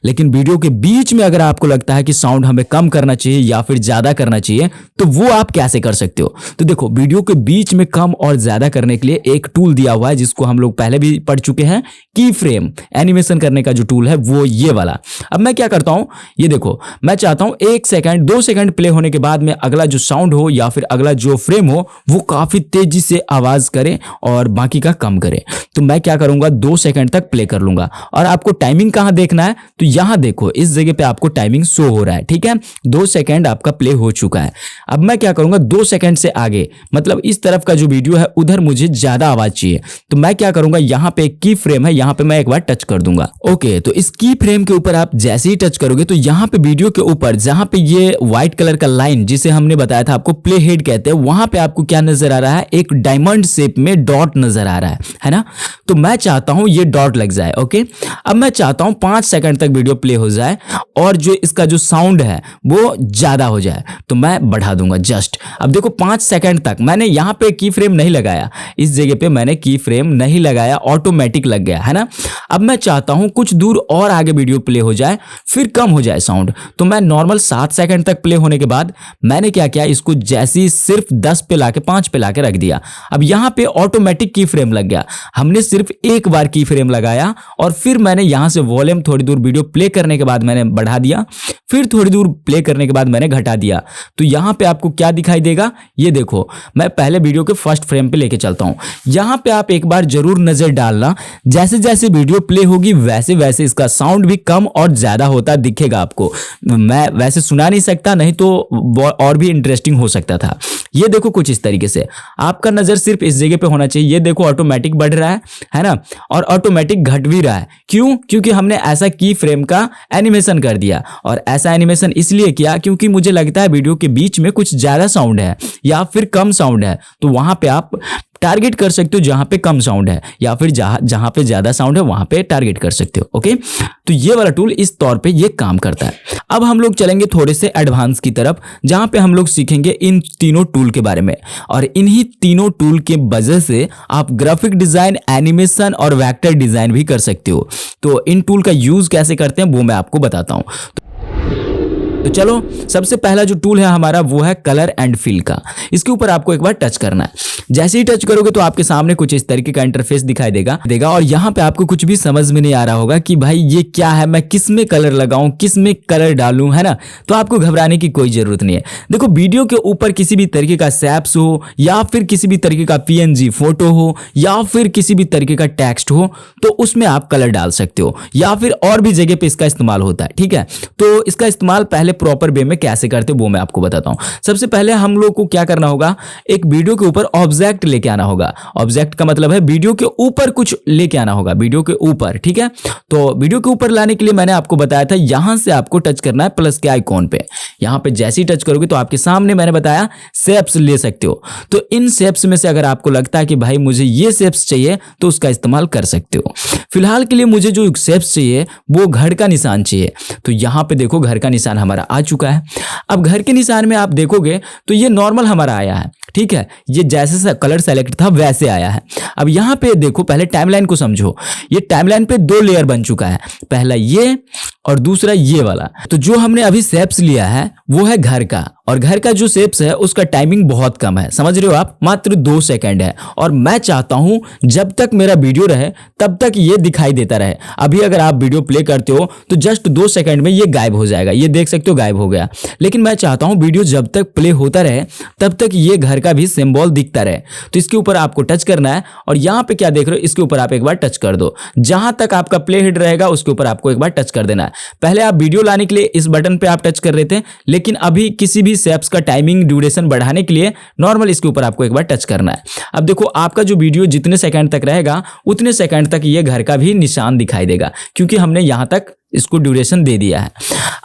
लेकिन वीडियो के बीच में अगर आपको लगता है कि साउंड हमें कम करना चाहिए या फिर ज्यादा करना चाहिए तो वो आप कैसे कर सकते हो। तो देखो, वीडियो के बीच में कम और ज्यादा करने के लिए एक टूल दिया हुआ है जिसको हम लोग पहले भी पढ़ चुके हैं, की फ्रेम एनिमेशन करने का जो टूल है वो ये वाला। अब मैं क्या करता हूं, ये देखो, मैं चाहता हूं 1 सेकंड 2 सेकंड प्ले होने के बाद में अगला जो साउंड हो या फिर अगला जो फ्रेम हो वो काफी तेजी से आवाज करे और बाकी का कम करे। तो मैं क्या करूंगा, 2 सेकंड तक प्ले कर लूंगा। और आपको टाइमिंग कहां देखना है, तो यहां देखो, इस जगह पे आपको टाइमिंग शो हो रहा है, ठीक है। 2 सेकंड आपका प्ले हो चुका है। अब मैं क्या करूंगा, 2 सेकंड से आगे, मतलब इस तरफ का जो वीडियो है उधर मुझे ज्यादा आवाज चाहिए। तो मैं क्या करूंगा, यहां पे एक की फ्रेम है, यहां पे मैं एक बार टच कर दूंगा। ओके, तो इस की फ्रेम के ऊपर आप जैसे ही टच करोगे तो यहां पे वीडियो के ऊपर जहां पे ये व्हाइट कलर का लाइन जिसे हमने बताया था आपको प्ले हेड कहते हैं, वहां पे आपको क्या नजर आ रहा है, एक डायमंड शेप में डॉट नजर आ रहा है ना। तो मैं चाहता हूं ये डॉट लग जाए। ओके, अब मैं चाहता हूं 5 सेकंड तक वीडियो प्ले हो जाए और जो इसका जो साउंड है वो ज्यादा हो जाए। तो मैं बढ़ा दूंगा जस्ट। अब देखो 5 सेकंड तक मैंने यहां पे की फ्रेम नहीं लगाया, इस जगह पे मैंने की फ्रेम नहीं लगाया, ऑटोमेटिक लग गया, है ना। अब मैं चाहता हूं कुछ दूर और आगे वीडियो प्ले हो जाए फिर कम हो जाए साउंड। तो मैं नॉर्मल 7 सेकंड तक प्ले होने के बाद मैंने क्या किया, इसको जैसी सिर्फ 10 पे लाके 5 पे लाके रख दिया। अब यहां पे ऑटोमेटिक की फ्रेम लग गया। हमने सिर्फ एक बार की फ्रेम लगाया और फिर मैंने यहां से वॉल्यूम थोड़ी दूर वीडियो प्ले करने के बाद मैंने बढ़ा दिया, फिर थोड़ी दूर प्ले करने के बाद मैंने घटा दिया। तो यहां पे आपको क्या दिखाई देगा, ये देखो, मैं पहले वीडियो के फर्स्ट फ्रेम पे लेके चलता हूं। यहां पे आप एक बार जरूर नजर डालना, जैसे जैसे वीडियो प्ले होगी वैसे वैसे इसका साउंड भी कम और ज्यादा होता दिखेगा आपको। मैं वैसे सुना नहीं सकता, नहीं तो और भी इंटरेस्टिंग हो सकता था। ये देखो कुछ इस तरीके से, आपका नजर सिर्फ इस जगह पे होना चाहिए। ये देखो ऑटोमेटिक बढ़ रहा है ना, और ऑटोमेटिक घट भी रहा है। क्यों? क्योंकि हमने ऐसा की फ्रेम का एनिमेशन कर दिया। और ऐसा एनिमेशन इसलिए किया क्योंकि मुझे लगता है वीडियो के बीच में कुछ ज्यादा साउंड है या फिर कम साउंड है, तो वहां पे आप टारगेट कर सकते हो जहां पे कम साउंड है, या फिर जहां पे ज्यादा साउंड है वहां पे टारगेट कर सकते हो। ओके, तो ये वाला टूल इस तौर पे ये काम करता है। अब हम लोग चलेंगे थोड़े से एडवांस की तरफ, जहां पे हम लोग सीखेंगे इन तीनों टूल के बारे में। और इन्हीं तीनों टूल के वजह से आप ग्राफिक डिजाइन, एनिमेशन और वेक्टर डिजाइन भी कर सकते हो। तो इन टूल का यूज कैसे करते हैं वो मैं आपको बताता हूं। तो चलो, सबसे पहला जो टूल है हमारा वो है कलर एंड फिल का। इसके ऊपर आपको एक बार टच करना है। जैसे ही टच करोगे तो आपके सामने कुछ इस तरीके का इंटरफेस दिखाई देगा और यहाँ पे आपको कुछ भी समझ में नहीं आ रहा होगा कि भाई ये क्या है, मैं किस में कलर लगाऊं, किस में कलर डालूं, है ना। तो आपको घबराने की कोई जरूरत नहीं है। देखो, वीडियो के ऊपर किसी भी तरीके का शैप्स हो या फिर किसी भी तरीके का PNG फोटो हो या फिर किसी भी तरीके का टेक्स्ट हो तो उसमें आप कलर डाल सकते हो, या फिर और भी जगह पे इसका इस्तेमाल होता है, ठीक है। तो इसका इस्तेमाल पहले प्रॉपर वे में कैसे करते हो वो मैं आपको बताता हूं। सबसे पहले हम लोग को क्या करना होगा, एक वीडियो के ऊपर ऑब्जेक्ट लेके आना होगा। ऑब्जेक्ट का मतलब है वीडियो के ऊपर कुछ लेके आना होगा, वीडियो के ऊपर, ठीक है। तो वीडियो के ऊपर लाने के लिए मैंने आपको बताया था यहां से आपको टच करना है प्लस के आइकॉन पे। यहां पे जैसे ही टच करोगे तो आपके सामने मैंने बताया शेप्स ले सकते हो। तो इन शेप्स में से अगर आपको लगता है कि भाई मुझे ये शेप्स चाहिए तो उसका इस्तेमाल कर सकते हो। फिलहाल के लिए मुझे जो शेप्स चाहिए वो घर का निशान चाहिए। तो यहां पे देखो घर का निशान हमारा आ चुका है। अब घर के निशान में आप देखोगे तो ये नॉर्मल हमारा आया है, ठीक है। ये जैसे कलर सेलेक्ट था वैसे आया है। अब यहां पे देखो, पहले टाइमलाइन को समझो। ये टाइमलाइन पे 2 लेयर बन चुका है, पहला ये और दूसरा ये वाला। तो जो हमने अभी शेप्स लिया है वो है घर का, और घर का जो शेप्स है उसका टाइमिंग बहुत कम है, समझ रहे हो आप, मात्र 2 सेकंड है। और मैं चाहता हूं जब तक मेरा वीडियो रहे तब तक ये दिखाई देता रहे। अभी अगर आप वीडियो प्ले करते हो तो जस्ट 2 सेकंड में ये गायब हो जाएगा, ये देख सकते हो गायब हो गया। लेकिन मैं चाहता हूं वीडियो जब तक प्ले होता रहे तब तक ये घर का भी सिंबल दिखता रहे। तो इसके ऊपर आपको टच करना है और यहां पे क्या देख रहे हो, इसके ऊपर आप एक बार टच कर दो। जहां तक आपका प्ले हेड रहेगा उसके ऊपर आपको एक बार टच कर देना है। पहले आप वीडियो लाने के लिए इस बटन पे आप टच कर रहे थे, लेकिन अभी किसी भी शेप्स का टाइमिंग ड्यूरेशन बढ़ाने के लिए नॉर्मल इसके ऊपर आपको एक बार टच करना है। अब देखो आपका जो वीडियो जितने सेकंड तक रहेगा उतने सेकंड तक ये घर का भी निशान दिखाई देगा, क्योंकि हमने यहां तक इसको ड्यूरेशन दे दिया है।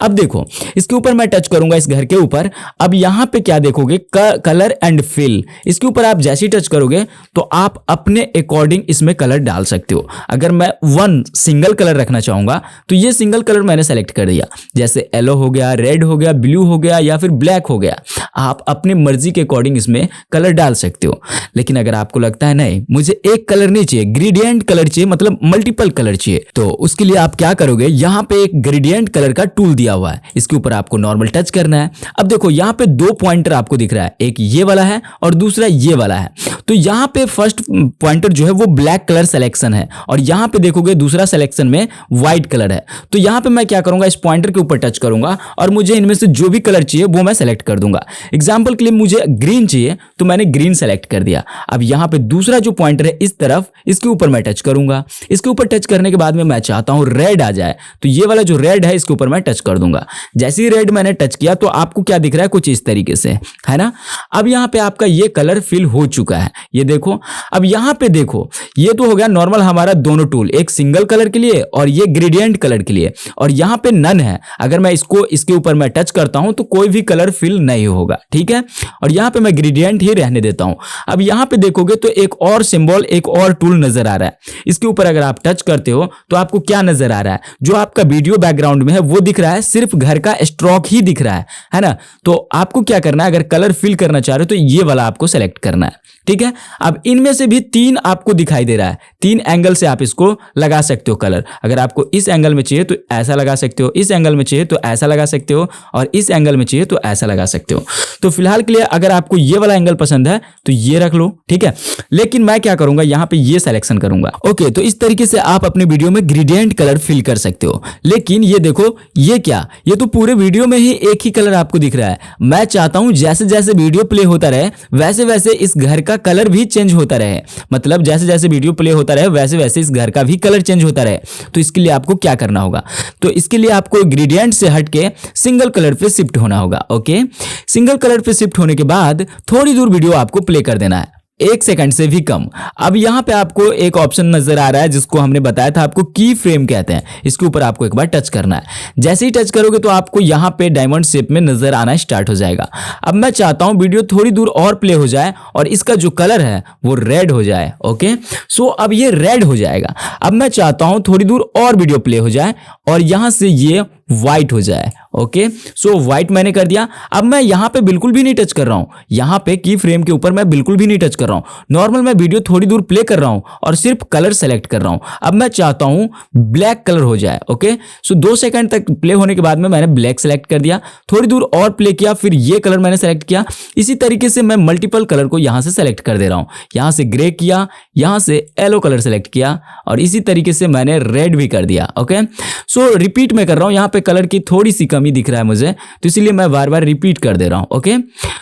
अब देखो इसके ऊपर मैं टच करूंगा इस घर के ऊपर। अब यहाँ पे क्या देखोगे, कलर एंड फिल, इसके ऊपर आप जैसे ही टच करोगे तो आप अपने अकॉर्डिंग इसमें कलर डाल सकते हो। अगर मैं वन सिंगल कलर रखना चाहूंगा तो ये सिंगल कलर मैंने सेलेक्ट कर दिया, जैसे येलो हो गया, रेड हो गया, ब्लू हो गया या फिर ब्लैक हो गया। आप अपनी मर्जी के अकॉर्डिंग इसमें कलर डाल सकते हो। लेकिन अगर आपको लगता है नहीं मुझे एक कलर नहीं चाहिए, ग्रेडियंट कलर चाहिए, मतलब मल्टीपल कलर चाहिए, तो उसके लिए आप क्या करोगे, यहाँ पे एक ग्रेडियंट कलर का टूल दिया हुआ है, इसके ऊपर आपको नॉर्मल टच करना है। अब देखो यहाँ पे दो पॉइंटर आपको दिख रहा है, एक ये वाला है और दूसरा ये वाला है। तो यहाँ पे फर्स्ट पॉइंटर जो है वो ब्लैक कलर सिलेक्शन है और यहाँ पे देखोगे दूसरा सिलेक्शन में व्हाइट कलर है। तो यहाँ पे मैं क्या करूंगा, इस पॉइंटर के ऊपर टच करूंगा और मुझे इनमें से जो भी कलर चाहिए वो मैं सेलेक्ट कर दूंगा। एग्जाम्पल के लिए मुझे ग्रीन चाहिए तो मैंने ग्रीन सेलेक्ट कर दिया। अब यहाँ पे दूसरा जो पॉइंटर है इस तरफ, इसके ऊपर मैं टच करूंगा। इसके ऊपर टच करने के बाद में मैं चाहता हूं रेड आ जाए, तो ये वाला जो रेड है इसके ऊपर मैं टच कर दूंगा। जैसे ही रेड मैंने टच किया तो आपको क्या दिख रहा है, कुछ इस तरीके से, है ना। अब यहाँ पे आपका ये कलर फिल हो चुका है, ये देखो। अब यहाँ पे देखो ये तो हो गया नॉर्मल हमारा दोनों टूल, एक सिंगल कलर के लिए और ये ग्रेडियंट कलर के लिए, और यहाँ पे नन है। अगर मैं इसको इसके ऊपर मैं टच करता हूं तो कोई भी कलर फिल नहीं होगा, ठीक है। और यहाँ पे मैं ग्रेडियंट ही रहने देता हूं। अब यहाँ पे देखोगे तो एक और सिंबल, एक और टूल नजर आ रहा है। इसके ऊपर अगर आप टच करते हो तो आपको क्या नजर आ रहा है, जो आपका वीडियो बैकग्राउंड में है वो दिख रहा है, सिर्फ घर का स्ट्रोक ही दिख रहा है ना। तो आपको क्या करना है, अगर कलर फिल करना चाह रहे हो तो ये वाला आपको सेलेक्ट करना है, ठीक है। अब इनमें से भी तीन आपको दिखाई दे रहा है, तीन एंगल से आप इसको लगा सकते हो कलर। अगर आपको इस एंगल में चाहिए तो ऐसा लगा सकते हो, इस एंगल में चाहिए तो ऐसा लगा सकते हो, और इस एंगल में चाहिए तो ऐसा लगा सकते हो। तो फिलहाल के लिए अगर आपको ये वाला एंगल पसंद है तो ये रख लो, ठीक है। लेकिन मैं क्या करूंगा, यहाँ पे ये सिलेक्शन करूंगा। ओके, तो इस तरीके से आप अपने वीडियो में ग्रेडियंट कलर फिल कर सकते हो। लेकिन ये देखो, ये क्या, ये तो पूरे वीडियो में ही एक ही कलर आपको दिख रहा है। मैं चाहता हूं जैसे जैसे वीडियो प्ले होता रहे वैसे वैसे इस घर का कलर भी चेंज होता रहे, मतलब जैसे जैसे वीडियो प्ले होता रहे वैसे वैसे इस घर का भी कलर चेंज होता रहे। तो इसके लिए आपको क्या करना होगा, तो इसके लिए आपको ग्रेडियंट से हटके सिंगल कलर पे शिफ्ट होना होगा। ओके, सिंगल कलर पे शिफ्ट होने के बाद थोड़ी दूर वीडियो आपको प्ले कर देना है, 1 सेकंड से भी कम। अब यहाँ पे आपको एक ऑप्शन नजर आ रहा है जिसको हमने बताया था आपको की फ्रेम कहते हैं, इसके ऊपर आपको एक बार टच करना है। जैसे ही टच करोगे तो आपको यहाँ पे डायमंड शेप में नजर आना स्टार्ट हो जाएगा। अब मैं चाहता हूँ वीडियो थोड़ी दूर और प्ले हो जाए और इसका जो कलर है वो रेड हो जाए। ओके, सो अब ये रेड हो जाएगा। अब मैं चाहता हूँ थोड़ी दूर और वीडियो प्ले हो जाए और यहाँ से ये व्हाइट हो जाए। ओके, सो व्हाइट मैंने कर दिया। अब मैं यहाँ पे बिल्कुल भी नहीं टच कर रहा हूँ, यहाँ पे की फ्रेम के ऊपर मैं बिल्कुल भी नहीं टच कर रहा हूँ। नॉर्मल मैं वीडियो थोड़ी दूर प्ले कर रहा हूँ और सिर्फ कलर सेलेक्ट कर रहा हूँ। अब मैं चाहता हूँ ब्लैक कलर हो जाए। ओके, सो 2 सेकंड तक प्ले होने के बाद में मैंने ब्लैक सेलेक्ट कर दिया, थोड़ी दूर और प्ले किया, फिर ये कलर मैंने सेलेक्ट किया। इसी तरीके से मैं मल्टीपल कलर को यहाँ से सेलेक्ट कर दे रहा हूँ। यहाँ से ग्रे किया, यहाँ से येलो कलर सेलेक्ट किया और इसी तरीके से मैंने रेड भी कर दिया। ओके, सो रिपीट में कर रहा हूँ, यहाँ पे कलर की थोड़ी सी कमी दिख रहा है मुझे, तो इसीलिए मैं बार बार रिपीट कर दे रहा हूं। ओके,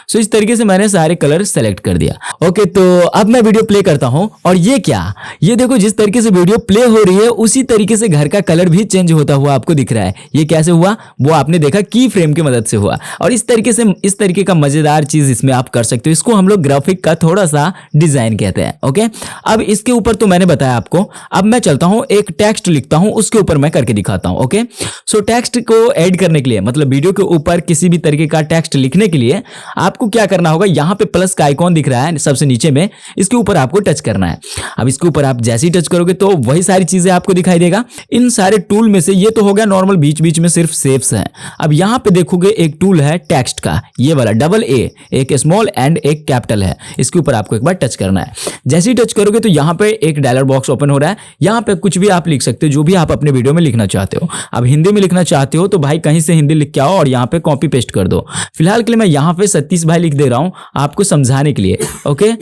सो इस तरीके से मैंने सारे कलर सेलेक्ट कर दिया। ओके, तो अब मैं वीडियो प्ले करता हूं और ये क्या, ये देखो जिस तरीके से वीडियो प्ले हो रही है उसी तरीके से घर का कलर भी चेंज होता हुआ आपको दिख रहा है। ये कैसे हुआ वो आपने देखा, की फ्रेम की मदद से हुआ। और इस तरीके से, इस तरीके का मजेदार चीज इसमें आप कर सकते हो। इसको हम लोग ग्राफिक का थोड़ा सा डिजाइन कहते हैं। ओके, अब इसके ऊपर तो मैंने बताया आपको। अब मैं चलता हूं एक टेक्स्ट लिखता हूं, उसके ऊपर मैं करके दिखाता हूं। ओके, सो टेक्स्ट को ऐड करने के लिए, मतलब वीडियो के ऊपर किसी भी तरीके का टेक्स्ट लिखने के लिए आपको क्या करना होगा, यहाँ पे प्लस का आइकॉन दिख रहा है सबसे नीचे में, इसके ऊपर आपको टच करना है। अब इसके ऊपर आप जैसे ही टच करोगे तो वही सारी चीजें आपको दिखाई देगा। इन सारे टूल में से ये तो हो गया नॉर्मल, बीच बीच में सिर्फ शेप्स हैं। अब यहाँ पे देखोगे एक टूल है टेक्स्ट का, ये वाला डबल ए, एक स्मॉल एंड एक कैपिटल है, इसके ऊपर आपको एक बार टच करना है। जैसे ही टच करोगे तो यहाँ पे एक डायलॉग बॉक्स ओपन हो रहा है। यहाँ पे कुछ भी आप लिख सकते हो, जो भी आप अपने वीडियो में लिखना चाहते हो। अब हिंदी में लिखना चाहते हो तो भाई कहीं से हिंदी लिख के आओ और यहाँ पे कॉपी पेस्ट कर दो। फिलहाल के लिए मैं यहाँ पे सतीश भाई लिख दे रहा हूँ आपको समझाने के लिए। ओके,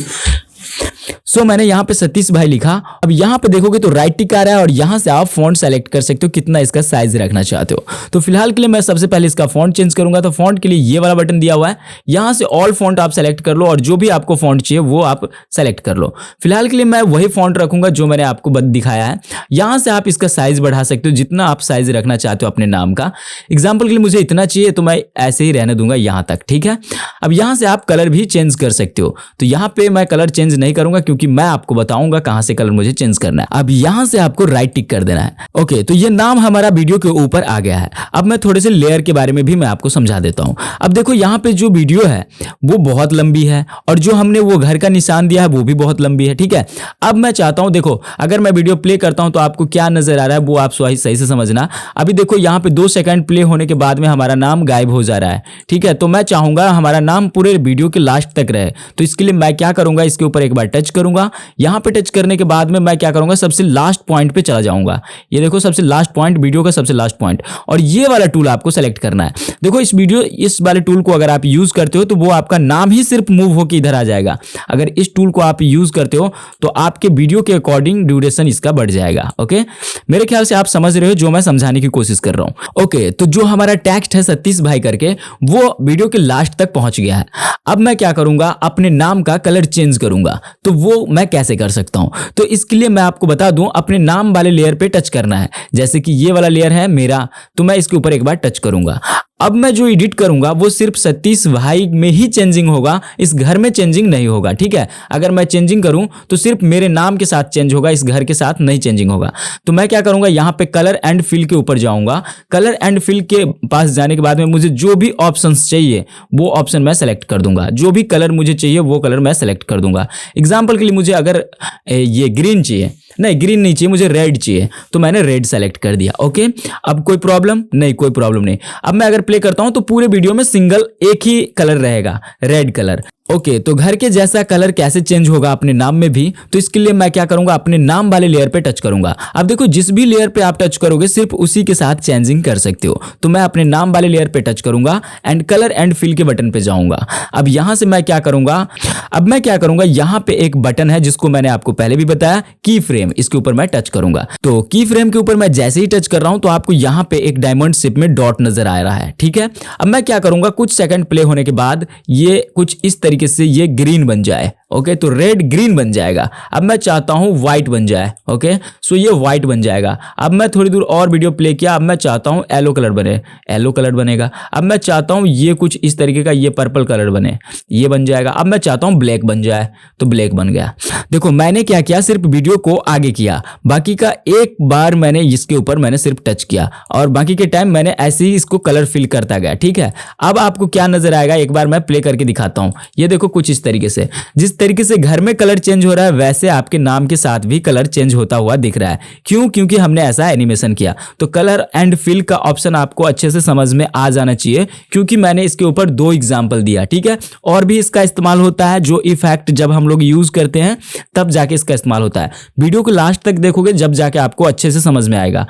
सो मैंने यहाँ पे सतीश भाई लिखा। अब यहाँ पे देखोगे तो राइट टिक आ रहा है और यहाँ से आप फॉन्ट सेलेक्ट कर सकते हो कितना इसका साइज रखना चाहते हो। तो फिलहाल के लिए मैं सबसे पहले इसका फॉन्ट चेंज करूंगा। तो फॉन्ट के लिए ये वाला बटन दिया हुआ है, यहाँ से ऑल फॉन्ट आप सेलेक्ट कर लो और जो भी आपको फॉन्ट चाहिए वो आप सेलेक्ट कर लो। फिलहाल के लिए मैं वही फॉन्ट रखूंगा जो मैंने आपको दिखाया है। यहाँ से आप इसका साइज बढ़ा सकते हो जितना आप साइज रखना चाहते हो अपने नाम का। एग्जाम्पल के लिए मुझे इतना चाहिए तो मैं ऐसे ही रहने दूंगा यहाँ तक, ठीक है। अब यहाँ से आप कलर भी चेंज कर सकते हो। तो यहाँ पे मैं कलर चेंज नहीं करूंगा, बताऊंगा, क्योंकि मैं आपको बताऊंगा कहां से कलर मुझे चेंज करना है। अब यहां से आपको राइट टिक कर देना है। ओके, तो ये नाम हमारा वीडियो के ऊपर आ गया है। अब मैं थोड़े से लेयर के बारे में भी मैं आपको समझा देता हूं। अब देखो यहाँ पे जो वीडियो है वो बहुत लंबी है, और जो हमने वो घर का निशान दिया है वो भी बहुत लंबी है, ठीक है। अब मैं चाहता हूं, देखो अगर मैं वीडियो प्ले करता हूं तो आपको क्या नजर आ रहा है वो आप सही से समझना। अभी देखो यहाँ पे 2 सेकंड प्ले होने के बाद में हमारा नाम गायब हो जा रहा है, ठीक है। तो मैं चाहूंगा हमारा नाम पूरे वीडियो के लास्ट तक रहे, तो इसके लिए मैं क्या करूंगा, इसके ऊपर एक बार टच करूंगा। यहां पे टच करने के बाद में मैं क्या करूंगा, सबसे लास्ट पॉइंट पे चला जाऊंगा। ये देखो सबसे लास्ट पॉइंट, वीडियो का सबसे लास्ट पॉइंट, और ये वाला टूल आपको सेलेक्ट करना है। देखो इस वाले टूल को अगर आप यूज करते हो तो वो आपका नाम ही सिर्फ मूव होकर इधर आ जाएगा। अगर इस टूल को आप यूज करते हो तो आपके वीडियो के अकॉर्डिंग ड्यूरेशन इसका बढ़ जाएगा। ओके, मेरे ख्याल से आप समझ रहे हो जो मैं समझाने की कोशिश कर रहा हूं। ओके, तो जो हमारा टेक्स्ट है सतीश भाई करके, वो वीडियो के लास्ट तक पहुंच गया है। अब मैं क्या करूंगा, अपने नाम का कलर चेंज करूंगा। तो वो मैं कैसे कर सकता हूं, तो इसके लिए मैं आपको बता दूं, अपने नाम वाले लेयर पे टच करना है। जैसे कि ये वाला लेयर है मेरा, तो मैं इसके ऊपर एक बार टच करूंगा। अब मैं जो एडिट करूंगा वो सिर्फ सतीश भाई में ही चेंजिंग होगा, इस घर में चेंजिंग नहीं होगा, ठीक है। अगर मैं चेंजिंग करूं तो सिर्फ मेरे नाम के साथ चेंज होगा, इस घर के साथ नहीं चेंजिंग होगा। तो मैं क्या करूंगा, यहां पे कलर एंड फिल के ऊपर जाऊंगा। कलर एंड फिल के पास जाने के बाद में मुझे जो भी ऑप्शंस चाहिए वो ऑप्शन मैं सेलेक्ट कर दूंगा। जो भी कलर मुझे चाहिए वो कलर मैं सेलेक्ट कर दूंगा। एग्जाम्पल के लिए मुझे अगर ये ग्रीन चाहिए, नहीं ग्रीन नहीं चाहिए, मुझे रेड चाहिए, तो मैंने रेड सेलेक्ट कर दिया। ओके, अब कोई प्रॉब्लम नहीं, कोई प्रॉब्लम नहीं। अब मैं अगर प्ले करता हूं तो पूरे वीडियो में सिंगल एक ही कलर रहेगा, रेड कलर। ओके, तो घर के जैसा कलर कैसे चेंज होगा अपने नाम में भी, तो इसके लिए मैं क्या करूंगा, अपने नाम वाले लेयर पे टच करूंगा। अब देखो जिस भी लेयर पे आप टच करोगे सिर्फ उसी के साथ चेंजिंग कर सकते हो। तो मैं अपने नाम वाले लेयर पे टच करूंगा एंड कलर एंड फिल के बटन पे जाऊंगा। अब यहां से मैं क्या करूंगा, यहां पे एक बटन है जिसको मैंने आपको पहले भी बताया, की फ्रेम, इसके ऊपर मैं टच करूंगा। तो की फ्रेम के ऊपर मैं जैसे ही टच कर रहा हूं तो आपको यहां पे एक डायमंड शेप में डॉट नजर आ रहा है, ठीक है। अब मैं क्या करूंगा, कुछ सेकंड प्ले होने के बाद ये कुछ इस तरीके से ये ग्रीन बन जाए। ओके, तो रेड ग्रीन बन जाएगा। अब मैं चाहता हूं व्हाइट बन जाए। ओके, सो ये व्हाइट बन जाएगा। अब मैं थोड़ी दूर और वीडियो प्ले किया, अब मैं चाहता हूं येलो कलर बने, येलो कलर बनेगा। अब मैं चाहता हूं ये कुछ इस तरीके का ये पर्पल कलर बने, ये बन जाएगा। अब मैं चाहता हूं ब्लैक बन जाए, तो ब्लैक बन गया। देखो मैंने क्या किया, सिर्फ वीडियो को आगे किया, बाकी का एक बार मैंने इसके ऊपर मैंने सिर्फ टच किया और बाकी के टाइम मैंने ऐसे ही इसको कलर फिल करता गया, ठीक है। अब आपको क्या नजर आएगा, एक बार मैं प्ले करके दिखाता हूं। ये देखो कुछ इस तरीके से, जिस तरीके से घर में कलर चेंज हो रहा है वैसे आपके नाम के साथ भी कलर चेंज होता हुआ दिख रहा है। क्यों? क्योंकि हमने ऐसा एनिमेशन किया। तो कलर एंड फिल का ऑप्शन आपको अच्छे से समझ में आ जाना चाहिए, क्योंकि मैंने इसके ऊपर 2 एग्जांपल दिया, ठीक है। और भी इसका इस्तेमाल होता है, जो इफेक्ट जब हम लोग यूज करते हैं तब जाके इसका इस्तेमाल होता है। वीडियो को लास्ट तक देखोगे जब जाके आपको अच्छे से समझ में आएगा।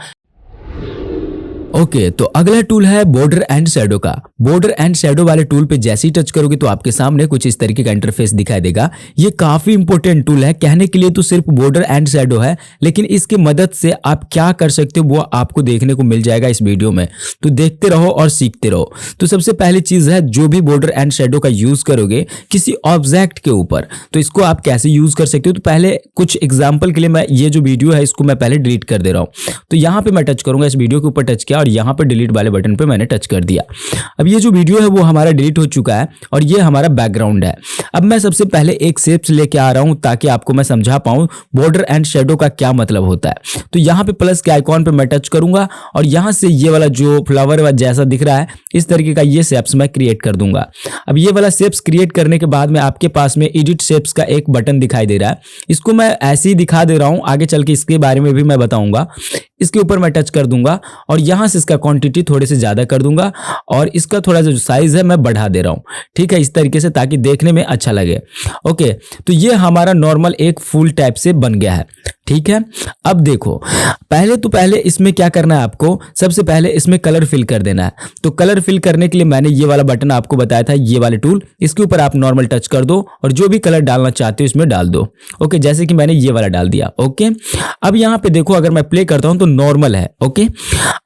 ओके, तो अगला टूल है बॉर्डर एंड शैडो का। बॉर्डर एंड शैडो वाले टूल पे जैसे ही टच करोगे तो आपके सामने कुछ इस तरीके का इंटरफेस दिखाई देगा। ये काफी इंपॉर्टेंट टूल है, कहने के लिए तो सिर्फ बॉर्डर एंड शैडो है, लेकिन इसकी मदद से आप क्या कर सकते हो वो आपको देखने को मिल जाएगा इस वीडियो में। तो देखते रहो और सीखते रहो। तो सबसे पहली चीज है, जो भी बॉर्डर एंड शैडो का यूज करोगे किसी ऑब्जेक्ट के ऊपर, तो इसको आप कैसे यूज कर सकते हो। तो पहले कुछ एग्जाम्पल के लिए मैं ये जो वीडियो है इसको मैं पहले डिलीट कर दे रहा हूँ। तो यहाँ पे मैं टच करूंगा, इस वीडियो के ऊपर टच किया और यहाँ पर डिलीट वाले बटन पे मैंने टच कर दिया। अब ये जो वीडियो है वो हमारा डिलीट हो चुका है और ये हमारा बैकग्राउंड है। अब मैं सबसे पहले एक शेप्स लेके आ रहा हूं ताकि आपको मैं समझा पाऊं बॉर्डर एंड शैडो का क्या मतलब होता है। तो यहाँ पे प्लस के आइकॉन पे मैं टच करूंगा और यहाँ से ये वाला जो फ्लावर जैसा दिख रहा है इस तरीके का ये शेप्स मैं क्रिएट कर दूंगा। अब ये वाला शेप्स क्रिएट करने के बाद में आपके पास में एडिट शेप्स का एक बटन दिखाई दे रहा है। इसको मैं ऐसे ही दिखा दे रहा हूं, आगे चल के इसके बारे में भी मैं बताऊंगा। इसके ऊपर मैं टच कर दूंगा और यहां से इसका क्वांटिटी थोड़े से ज्यादा कर दूंगा और इसका थोड़ा सा जो साइज है मैं बढ़ा दे रहा हूं, ठीक है, इस तरीके से, ताकि देखने में अच्छा लगे। ओके, तो ये हमारा नॉर्मल एक फुल टाइप से बन गया है, ठीक है। अब देखो पहले इसमें क्या करना है, आपको सबसे पहले इसमें कलर फिल कर देना है। तो कलर फिल करने के लिए मैंने ये वाला बटन आपको बताया था, ये वाले टूल, इसके ऊपर आप नॉर्मल टच कर दो और जो भी कलर डालना चाहते हो इसमें डाल दो। ओके, जैसे कि मैंने ये वाला डाल दिया। ओके, अब यहाँ पे देखो अगर मैं प्ले करता हूं तो नॉर्मल है। ओके,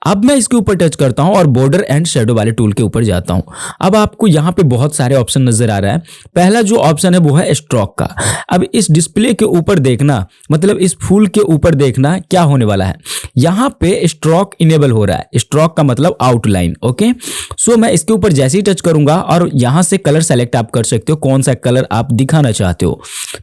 अब मैं इसके ऊपर टच करता हूं और बॉर्डर एंड शेडो वाले टूल के ऊपर जाता हूं। अब आपको यहां पे बहुत सारे ऑप्शन नजर आ रहा है। पहला जो ऑप्शन है वो है स्ट्रोक का। अब इस डिस्प्ले के ऊपर देखना, मतलब इस फूल के ऊपर देखना क्या होने वाला है। यहां पे स्ट्रोक इनेबल हो रहा है। स्ट्रोक का मतलब आउटलाइन। ओके, सो मैं इसके ऊपर जैसे ही टच करूंगा और यहां से कलर सेलेक्ट आप कर सकते हो, कौन सा कलर आप दिखाना चाहते हो।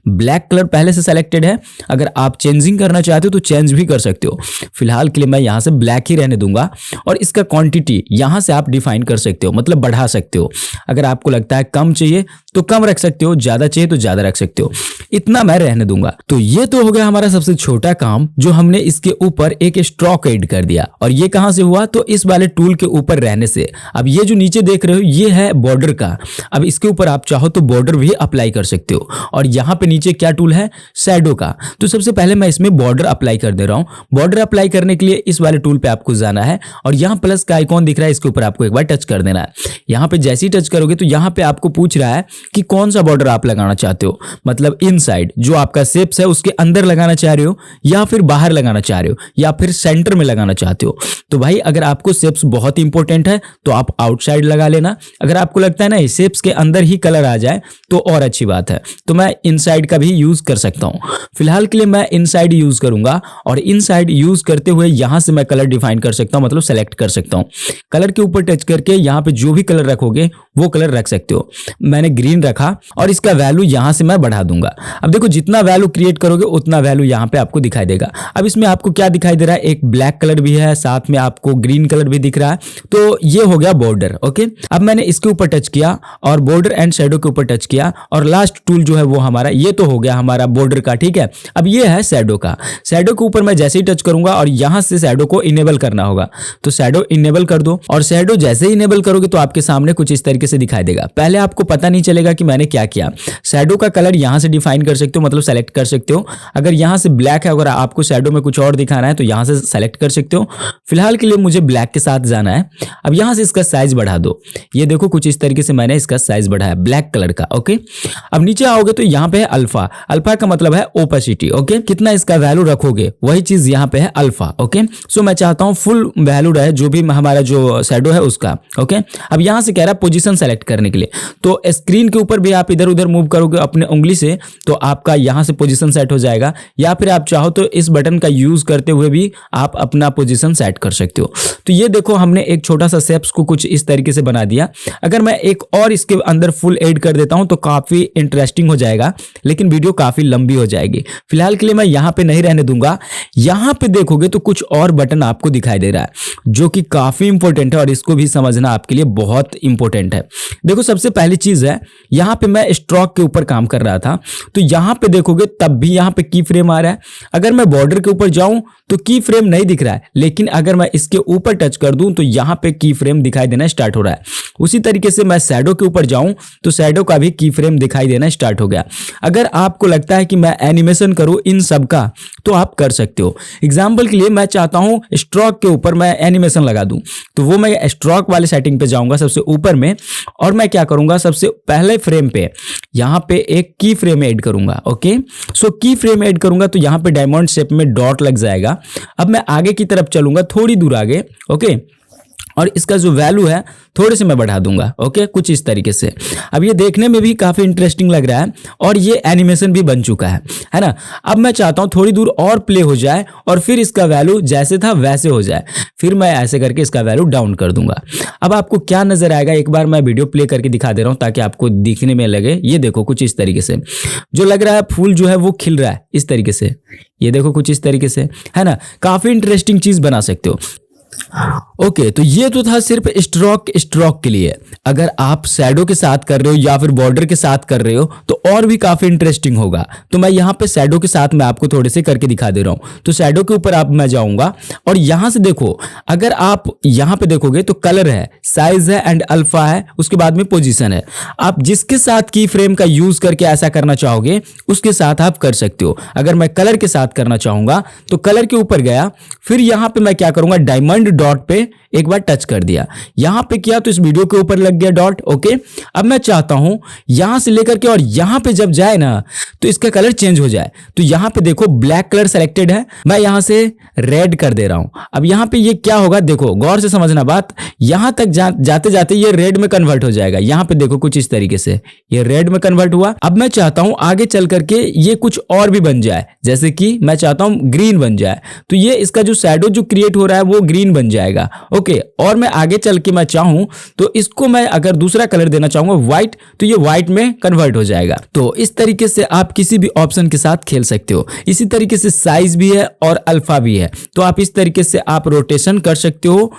ब्लैक कलर पहले से सेलेक्टेड है, अगर आप चेंजिंग करना चाहते हो तो चेंज भी कर सकते हो। फिलहाल के लिए मैं यहां से ब्लैक ही रहने दूंगा और इसका क्वांटिटी यहां से आप डिफाइन कर सकते हो, मतलब बढ़ा सकते हो। अगर आपको लगता है कम चाहिए तो कम रख सकते हो, ज्यादा चाहिए तो ज्यादा रख सकते हो। इतना मैं रहने दूंगा। तो ये तो हो गया हमारा सबसे छोटा काम, जो हमने इसके ऊपर एक स्ट्रोक ऐड कर दिया। और ये कहां से हुआ, तो इस वाले टूल के ऊपर रहने से। अब ये जो नीचे देख रहे हो ये है बॉर्डर का। अब इसके ऊपर आप चाहो तो बॉर्डर भी अप्लाई कर सकते हो। और यहां पे नीचे क्या टूल है, शैडो का। तो सबसे पहले मैं इसमें बॉर्डर अप्लाई कर दे रहा हूं। बॉर्डर अप्लाई करने के लिए इस वाले टूल पे आपको जाना है और यहां प्लस का आइकॉन दिख रहा है, इसके ऊपर आपको एक बार टच कर देना है। यहां पे जैसे ही टच करोगे तो यहां पे आपको पूछ रहा है कि कौन सा बॉर्डर आप लगाना चाहते हो, मतलब इनसाइड जो आपका शेप्स है उसके अंदर लगाना चाह रहे हो, या फिर बाहर लगाना चाह रहे हो, या फिर सेंटर में लगाना चाहते हो। तो भाई अगर आपको शेप्स बहुत इंपॉर्टेंट है तो आप आउटसाइड लगा लेना। अगर आपको लगता है ना शेप्स के अंदर ही कलर आ जाए तो और अच्छी बात है, तो मैं इनसाइड का भी यूज कर सकता हूं। फिलहाल के लिए मैं इनसाइड यूज करूंगा और इनसाइड यूज करते हुए यहां से मैं कलर डिफाइन कर सकता हूं, मतलब सेलेक्ट कर सकता हूं। कलर के ऊपर टच करके यहां पे जो भी कलर रखोगे वो कलर रख सकते हो। मैंने ग्रीन रखा और इसका वैल्यू यहां से मैं बढ़ा दूंगा। अब देखो जितना वैल्यू क्रिएट करोगे उतना वैल्यू यहां पे आपको दिखाई देगा। अब इसमें आपको क्या दिखाई दे रहा है, एक ब्लैक कलर भी है, साथ में आपको ग्रीन कलर भी दिख रहा है। तो ये हो गया बॉर्डर। ओके, अब मैंने इसके ऊपर टच किया और बॉर्डर एंड शैडो के ऊपर टच किया और लास्ट टूल जो है वो हमारा ये तो हो गया हमारा बॉर्डर का। ठीक है, अब ये है शैडो का। शैडो के ऊपर मैं जैसे ही टच करूंगा और यहां से शैडो को इनेबल करना होगा, तो शैडो इनेबल कर दो। और शैडो जैसे ही इनेबल करोगे तो आपके सामने कुछ इस तरीके से दिखाई देगा। पहले आपको पता नहीं चलेगा कि मैंने क्या किया। शैडो का कलर यहां से डिफाइन कर सकते हो, मतलब सेलेक्ट कर सकते हो। अगर यहां से ब्लैक है, अगर आपको शैडो में कुछ और दिखाना है तो यहां से सेलेक्ट कर सकते हो। फिलहाल के लिए मुझे ब्लैक के साथ जाना है। अब यहां से इसका साइज बढ़ा दो। ये देखो कुछ इस तरीके से मैंने इसका साइज बढ़ाया ब्लैक कलर का। ओके, अब नीचे आओगे तो यहाँ पे है अल्फा। अल्फा का मतलब है ओपेसिटी। ओके, कितना इसका वैल्यू रखोगे वही चीज यहाँ पे है अल्फा। ओके, सो मैं चाहता हूँ फुल वैल्यू रहे जो भी हमारा जो शैडो है उसका। ओके, अब यहाँ से कह रहा है पोजीशन सेलेक्ट करने के लिए, तो स्क्रीन के ऊपर भी आप इधर उधर मूव करोगे अपने उंगली से तो आपका यहाँ से पोजीशन सेट हो जाएगा, या फिर आप चाहो तो इस बटन का यूज करते हुए भी आप अपना पोजीशन सेट कर सकते हो। तो ये देखो हमने एक छोटा सा शेप्स को कुछ इस तरीके से बना दिया। अगर मैं एक और इसके अंदर फुल ऐड कर देता हूं तो काफी इंटरेस्टिंग हो जाएगा, लेकिन वीडियो काफी लंबी हो जाएगी। फिलहाल के लिए मैं यहां पे नहीं रहने दूंगा। यहां पे देखोगे तो कुछ और बटन आपको दिखाई दे रहा है जो कि काफी इंपॉर्टेंट है और इसको भी समझना आपके लिए बहुत इंपॉर्टेंट है। देखो सबसे पहली चीज है, यहां पे मैं स्ट्रोक के ऊपर काम कर रहा था तो यहां पे देखोगे तब भी यहां पे की फ्रेम आ रहा है। अगर मैं बॉर्डर के ऊपर जाऊं तो की फ्रेम नहीं दिख रहा है, लेकिन अगर मैं इसके ऊपर टच कर दूं तो यहां पे की फ्रेम दिखाई देना स्टार्ट हो रहा है। उसी तरीके से मैं शैडो के ऊपर जाऊं तो शैडो का भी की फ्रेम दिखाई देना स्टार्ट हो गया। अगर आपको लगता है कि मैं एनिमेशन करूं इन सब का तो आप कर सकते हो। एग्जाम्पल के लिए मैं चाहता हूं स्ट्रोक के ऊपर मैं एनिमेशन लगा दूं, तो वो मैं स्ट्रोक वाले सेटिंग पे जाऊंगा सबसे ऊपर में, और मैं क्या करूंगा सबसे पहले फ्रेम पे यहां पे एक की फ्रेम ऐड करूंगा। ओके, सो की फ्रेम ऐड करूंगा तो यहां पे डायमंड शेप में डॉट लग जाएगा। अब मैं आगे की तरफ चलूंगा थोड़ी दूर आगे। ओके, और इसका जो वैल्यू है थोड़े से मैं बढ़ा दूंगा। ओके, कुछ इस तरीके से। अब ये देखने में भी काफी इंटरेस्टिंग लग रहा है और ये एनिमेशन भी बन चुका है ना। अब मैं चाहता हूं थोड़ी दूर और प्ले हो जाए और फिर इसका वैल्यू जैसे था वैसे हो जाए, फिर मैं ऐसे करके इसका वैल्यू डाउन कर दूंगा। अब आपको क्या नजर आएगा, एक बार मैं वीडियो प्ले करके दिखा दे रहा हूं ताकि आपको दिखने में लगे। ये देखो कुछ इस तरीके से जो लग रहा है फूल जो है वो खिल रहा है इस तरीके से। ये देखो कुछ इस तरीके से, है ना। काफी इंटरेस्टिंग चीज बना सकते हो। ओके, तो ये तो था सिर्फ स्ट्रोक के लिए। अगर आप शैडो के साथ कर रहे हो या फिर बॉर्डर के साथ कर रहे हो तो और भी काफी इंटरेस्टिंग होगा। तो मैं यहाँ पे शैडो के साथ मैं आपको थोड़े से करके दिखा दे रहा हूँ। तो शैडो के ऊपर आप मैं जाऊंगा और यहां से देखो, अगर आप यहां पे देखोगे तो कलर है, साइज है एंड अल्फा है, उसके बाद में पोजीशन है। आप जिसके साथ की फ्रेम का यूज करके ऐसा करना चाहोगे उसके साथ आप कर सकते हो। अगर मैं कलर के साथ करना चाहूंगा तो कलर के ऊपर गया, फिर यहां पे मैं क्या करूंगा डायमंड एंड डॉट पे एक बार टच कर दिया, यहां पे किया तो इस वीडियो के ऊपर लग गया डॉट। ओके, अब मैं चाहता हूं यहां से लेकर के और यहां पे जब जाए ना तो इसका कलर चेंज हो जाए। तो यहां पे देखो ब्लैक कलर सेलेक्टेड है, मैं यहां से रेड कर दे रहा हूं। अब यहां पे ये क्या होगा, देखो गौर से समझना बात, यहां तक जाते जाते ये रेड में कन्वर्ट हो जाएगा। यहां पे देखो कुछ इस तरीके से ये रेड में कन्वर्ट हुआ। अब मैं चाहता हूं आगे चल करके ये कुछ और भी बन जाए, जैसे कि मैं चाहता हूं ग्रीन बन जाए, तो ये इसका जो शैडो जो क्रिएट हो रहा है वो ग्रीन बन जाएगा। ओके, और मैं आगे चल के मैं चाहूं तो इसको मैं अगर दूसरा कलर देना चाहूंगा व्हाइट, तो ये व्हाइट में कन्वर्ट हो जाएगा। तो इस तरीके से आप किसी भी ऑप्शन के साथ खेल सकते हो। इसी तरीके से साइज भी है और अल्फा भी है, तो आप इस तरीके से आप रोटेशन कर सकते हो,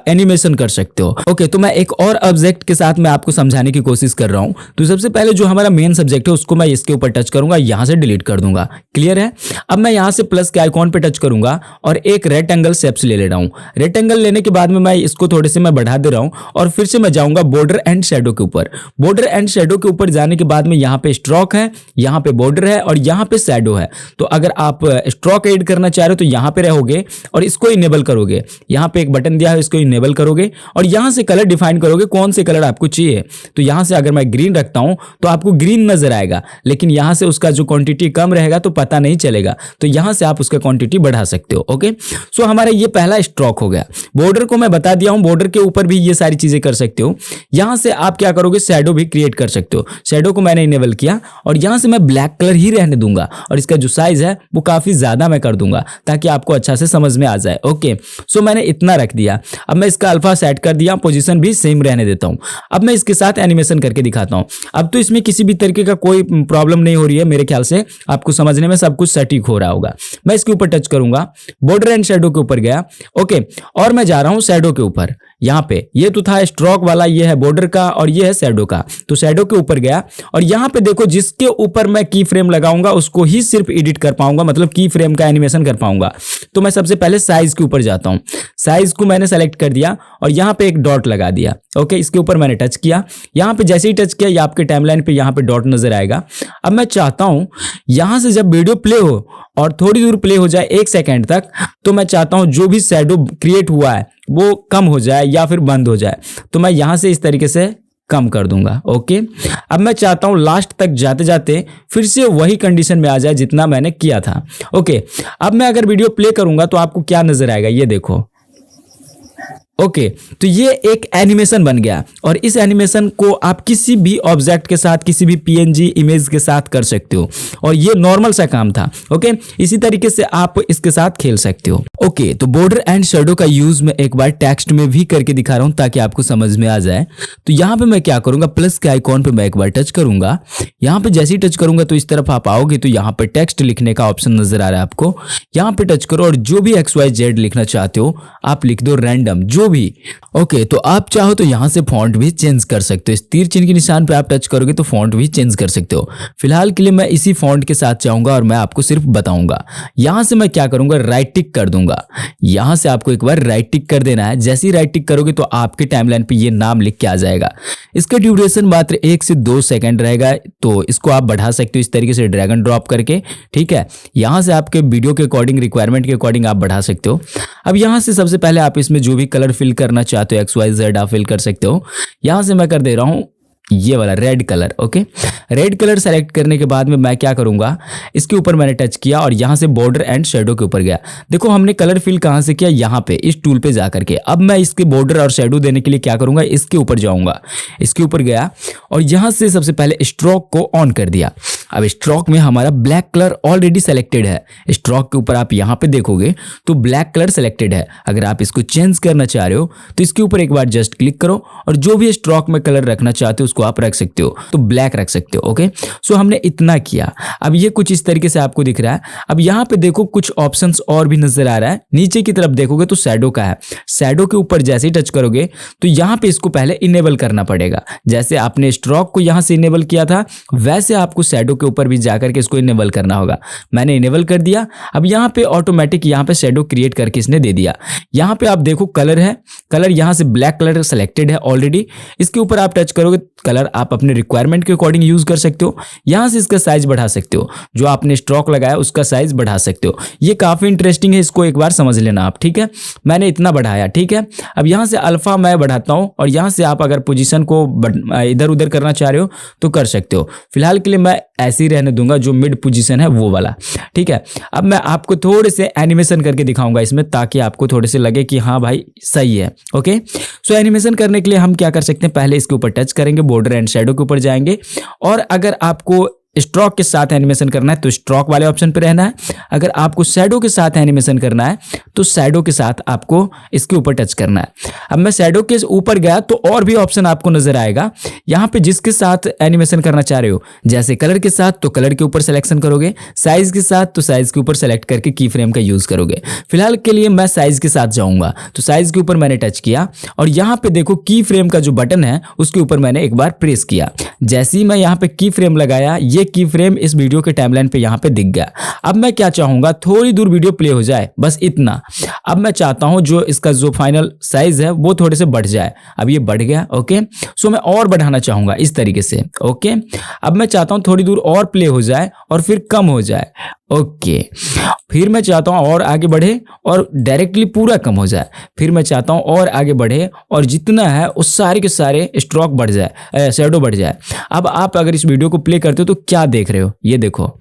एनिमेशन कर सकते हो। ओके, तो मैं एक और ऑब्जेक्ट के साथ मैं आपको समझाने की कोशिश कर रहा हूं। तो सबसे पहले जो हमारा मेन सब्जेक्ट है उसको मैं इसके ऊपर टच करूंगा, यहां से डिलीट कर दूंगा। क्लियर है? अब मैं यहां से प्लस के आइकॉन पे टच करूंगा और एक रेक्टेंगल शेप्स ले रहा हूं। रेक्टेंगल लेने के बाद में मैं इसको थोड़े से मैं बढ़ा दे रहा हूं और फिर से मैं जाऊंगा बॉर्डर एंड शैडो के ऊपर। बॉर्डर एंड शैडो के ऊपर जाने के बाद में यहां पे स्ट्रोक है, यहां पे बॉर्डर है और यहां पे शैडो है। तो अगर आप स्ट्रोक ऐड करना चाह रहे हो तो यहां पे रहोगे और इसको इनेबल करोगे। यहां पे एक बटन दिया है, इसको इनेबल करोगे और यहां से कलर डिफाइन करोगे कौन से कलर आपको चाहिए। तो यहां से अगर मैं ग्रीन रखता हूं तो आपको ग्रीन नजर आएगा, लेकिन यहां से उसका जो क्वांटिटी कम रहेगा तो पता नहीं चलेगा। तो यहां से आप उसका क्वांटिटी बढ़ा सकते हो। ओके, सो हमारा ये पहला स्ट्रोक हो गया। बॉर्डर को मैं बता दिया हूं, बॉर्डर के ऊपर भी ये सारी चीजें कर सकते हो। यहां से आप क्या करोगे, शैडो भी क्रिएट कर सकते हो। शैडो को मैंने इनेबल किया और यहां से मैं ब्लैक कलर ही रहने दूंगा और इसका जो साइज है वो काफी ज्यादा मैं कर दूंगा ताकि आपको अच्छा से समझ में आ जाए। ओके, सो मैंने इतना रख दिया। अब मैं इसका अल्फा सेट कर दिया, पोजीशन भी सेम रहने देता हूं। अब मैं इसके साथ एनिमेशन करके दिखाता हूं। अब तो इसमें किसी भी तरीके का कोई प्रॉब्लम नहीं हो रही है, मेरे ख्याल से आपको समझने में सब कुछ सटीक हो रहा होगा। मैं इसके ऊपर टच करूंगा, बॉर्डर एंड शैडो के ऊपर गया। ओके, और मैं जा रहा हूं शैडो के ऊपर। यहां पे ये तो था स्ट्रोक वाला, ये है बॉर्डर का और ये है शैडो का। तो शैडो के ऊपर गया और यहां पे देखो जिसके ऊपर मैं की फ्रेम लगाऊंगा उसको ही सिर्फ एडिट कर पाऊंगा, मतलब की फ्रेम का एनिमेशन कर पाऊंगा। तो मैं सबसे पहले साइज के ऊपर जाता हूं। साइज को मैंने सेलेक्ट कर दिया और यहां पे एक डॉट लगा दिया। ओके, इसके ऊपर मैंने टच किया। यहां पे जैसे ही टच किया ये आपके टाइमलाइन पे यहां पे डॉट नजर आएगा। अब मैं चाहता हूं यहां से जब वीडियो प्ले हो और थोड़ी दूर प्ले हो जाए 1 सेकंड तक, तो मैं चाहता हूं जो भी शैडो क्रिएट हुआ है वो कम हो जाए या फिर बंद हो जाए। तो मैं यहां से इस तरीके से कम कर दूंगा। ओके, अब मैं चाहता हूं लास्ट तक जाते जाते फिर से वही कंडीशन में आ जाए जितना मैंने किया था। ओके, अब मैं अगर वीडियो प्ले करूंगा तो आपको क्या नजर आएगा, ये देखो। ओके, तो ये एक एनिमेशन बन गया और इस एनिमेशन को आप किसी भी ऑब्जेक्ट के साथ, किसी भी पीएनजी इमेज के साथ कर सकते हो और ये नॉर्मल सा काम था। ओके, इसी तरीके से आप इसके साथ खेल सकते हो। ओके, तो बॉर्डर एंड शैडो का यूज मैं एक बार टेक्स्ट में भी करके दिखा रहा हूं ताकि आपको समझ में आ जाए। तो यहां पे मैं क्या करूंगा, प्लस के आइकॉन पे मैं एक बार टच करूंगा। यहां पे जैसे ही टच करूंगा तो इस तरफ आप आओगे तो यहां पे टेक्स्ट लिखने का ऑप्शन नजर आ रहा है आपको। यहां पे टच करो और जो भी XYZ लिखना चाहते हो आप लिख दो, रैंडम जो भी। ओके, तो आप चाहो तो यहां से फॉन्ट भी चेंज कर सकते हो। इस तीर चिन्ह के निशान पे आप टच करोगे तो फॉन्ट भी चेंज कर सकते हो। फिलहाल के लिए मैं इसी फॉन्ट के साथ चाहूंगा और मैं आपको सिर्फ बताऊंगा। यहां से मैं क्या करूंगा, राइट टिक कर दूंगा। यहां से आपको एक बार राइट टिक कर देना है। जैसे ही राइट टिक करोगे तो आपके टाइमलाइन पे ये नाम लिख के आ जाएगा। इसका ड्यूरेशन मात्र 1 से 2 सेकंड रहेगा, तो इसको आप बढ़ा सकते हो इस तरीके से ड्रैग एंड ड्रॉप करके। ठीक है, यहां से आपके वीडियो के अकॉर्डिंग, रिक्वायरमेंट के अकॉर्डिंग आप बढ़ा सकते हो। अब यहां से सबसे पहले आप इसमें जो भी कलर फिल करना चाहते हो XYZ आप फिल कर सकते हो। यहां से मैं कर दे रहा हूं ये वाला red colour. Okay, red colour select करने के बाद में मैं क्या करूंगा, इसके ऊपर मैंने टच किया और यहां से बॉर्डर एंड शैडो के ऊपर गया। देखो हमने कलर फिल कहां से किया, यहां पे इस टूल पे जा करके। अब मैं इसके बॉर्डर और शैडो देने के लिए क्या करूंगा, इसके ऊपर जाऊंगा। इसके ऊपर गया और यहां से सबसे पहले स्ट्रोक को ऑन कर दिया। अब स्ट्रोक में हमारा ब्लैक कलर ऑलरेडी सेलेक्टेड है। स्ट्रोक के ऊपर आप यहां पे देखोगे तो ब्लैक कलर सेलेक्टेड है। अगर आप इसको चेंज करना चाह रहे हो तो इसके ऊपर एक बार जस्ट क्लिक करो और जो भी स्ट्रोक में कलर रखना चाहते हो उसको आप रख सकते हो, तो ब्लैक रख सकते हो। ओके, सो हमने इतना किया। अब ये कुछ इस तरीके से आपको दिख रहा है। अब यहां पे देखो कुछ ऑप्शंस और भी नजर आ रहा है। नीचे की तरफ देखोगे तो शैडो का है। शैडो के ऊपर जैसे ही टच करोगे तो यहां पे इसको पहले इनेबल करना पड़ेगा। जैसे आपने स्ट्रोक को यहां से इनेबल किया था वैसे आपको शैडो के ऊपर भी जाकर के इसको इनेबल करना होगा। मैंने इनेबल कर दिया। अब यहां पे ऑटोमेटिक यहां पे शैडो क्रिएट करके इसने दे दिया। यहां पे आप देखो कलर है, कलर यहां से ब्लैक कलर सेलेक्टेड है ऑलरेडी। इसके ऊपर आप टच करोगे, कलर आप अपने रिक्वायरमेंट के अकॉर्डिंग यूज कर सकते हो। यहाँ से इसका साइज बढ़ा सकते हो, जो आपने स्ट्रोक लगाया उसका साइज बढ़ा सकते हो। ये काफी इंटरेस्टिंग है, इसको एक बार समझ लेना आप, ठीक है। मैंने इतना बढ़ाया, ठीक है। अब यहाँ से अल्फा मैं बढ़ाता हूँ और यहाँ से आप अगर पोजीशन को इधर उधर करना चाह रहे हो तो कर सकते हो। फिलहाल के लिए मैं ऐसे ही रहने दूंगा, जो मिड पोजीशन है वो वाला, ठीक है। अब मैं आपको थोड़े से एनिमेशन करके दिखाऊंगा इसमें, ताकि आपको थोड़े से लगे कि हाँ भाई सही है। ओके, सो एनिमेशन करने के लिए हम क्या कर सकते हैं, पहले इसके ऊपर टच करेंगे, बॉर्डर एंड शैडो के ऊपर जाएंगे, और अगर आपको स्ट्रोक के साथ एनिमेशन करना है तो स्ट्रोक वाले ऑप्शन पे रहना है। अगर आपको शैडो के साथ एनिमेशन करना है तो शैडो के साथ आपको इसके ऊपर टच करना है। अब मैं शैडो के ऊपर गया तो और भी ऑप्शन आपको नजर आएगा। यहाँ पे जिसके साथ एनिमेशन करना चाह रहे हो, जैसे कलर के साथ तो कलर के ऊपर सिलेक्शन करोगे, साइज के साथ तो साइज के ऊपर सेलेक्ट करके की फ्रेम का यूज करोगे। फिलहाल के लिए मैं साइज के साथ जाऊंगा, तो साइज के ऊपर मैंने टच किया और यहाँ पे देखो की फ्रेम का जो बटन है उसके ऊपर मैंने एक बार प्रेस किया। जैसे ही मैं यहाँ पे की फ्रेम लगाया, ये की फ्रेम इस वीडियो के टाइमलाइन पे यहाँ पे दिख गया। अब मैं क्या चाहूंगा, थोड़ी दूर वीडियो प्ले हो जाए, बस इतना। अब मैं चाहता हूं जो इसका जो फाइनल साइज है वो थोड़े से बढ़ जाए। अब ये बढ़ गया, ओके। सो मैं और बढ़ाना चाहूंगा इस तरीके से, ओके। अब मैं चाहता हूं थोड़ी दूर और प्ले हो जाए और फिर कम हो जाए, ओके। फिर मैं चाहता हूं और आगे बढ़े और डायरेक्टली पूरा कम हो जाए। फिर मैं चाहता हूं और आगे बढ़े और जितना है उस सारे के सारे स्ट्रोक बढ़ जाए, शैडो बढ़ जाए। अब आप अगर इस वीडियो को प्ले करते हो तो क्या देख रहे हो, ये देखो,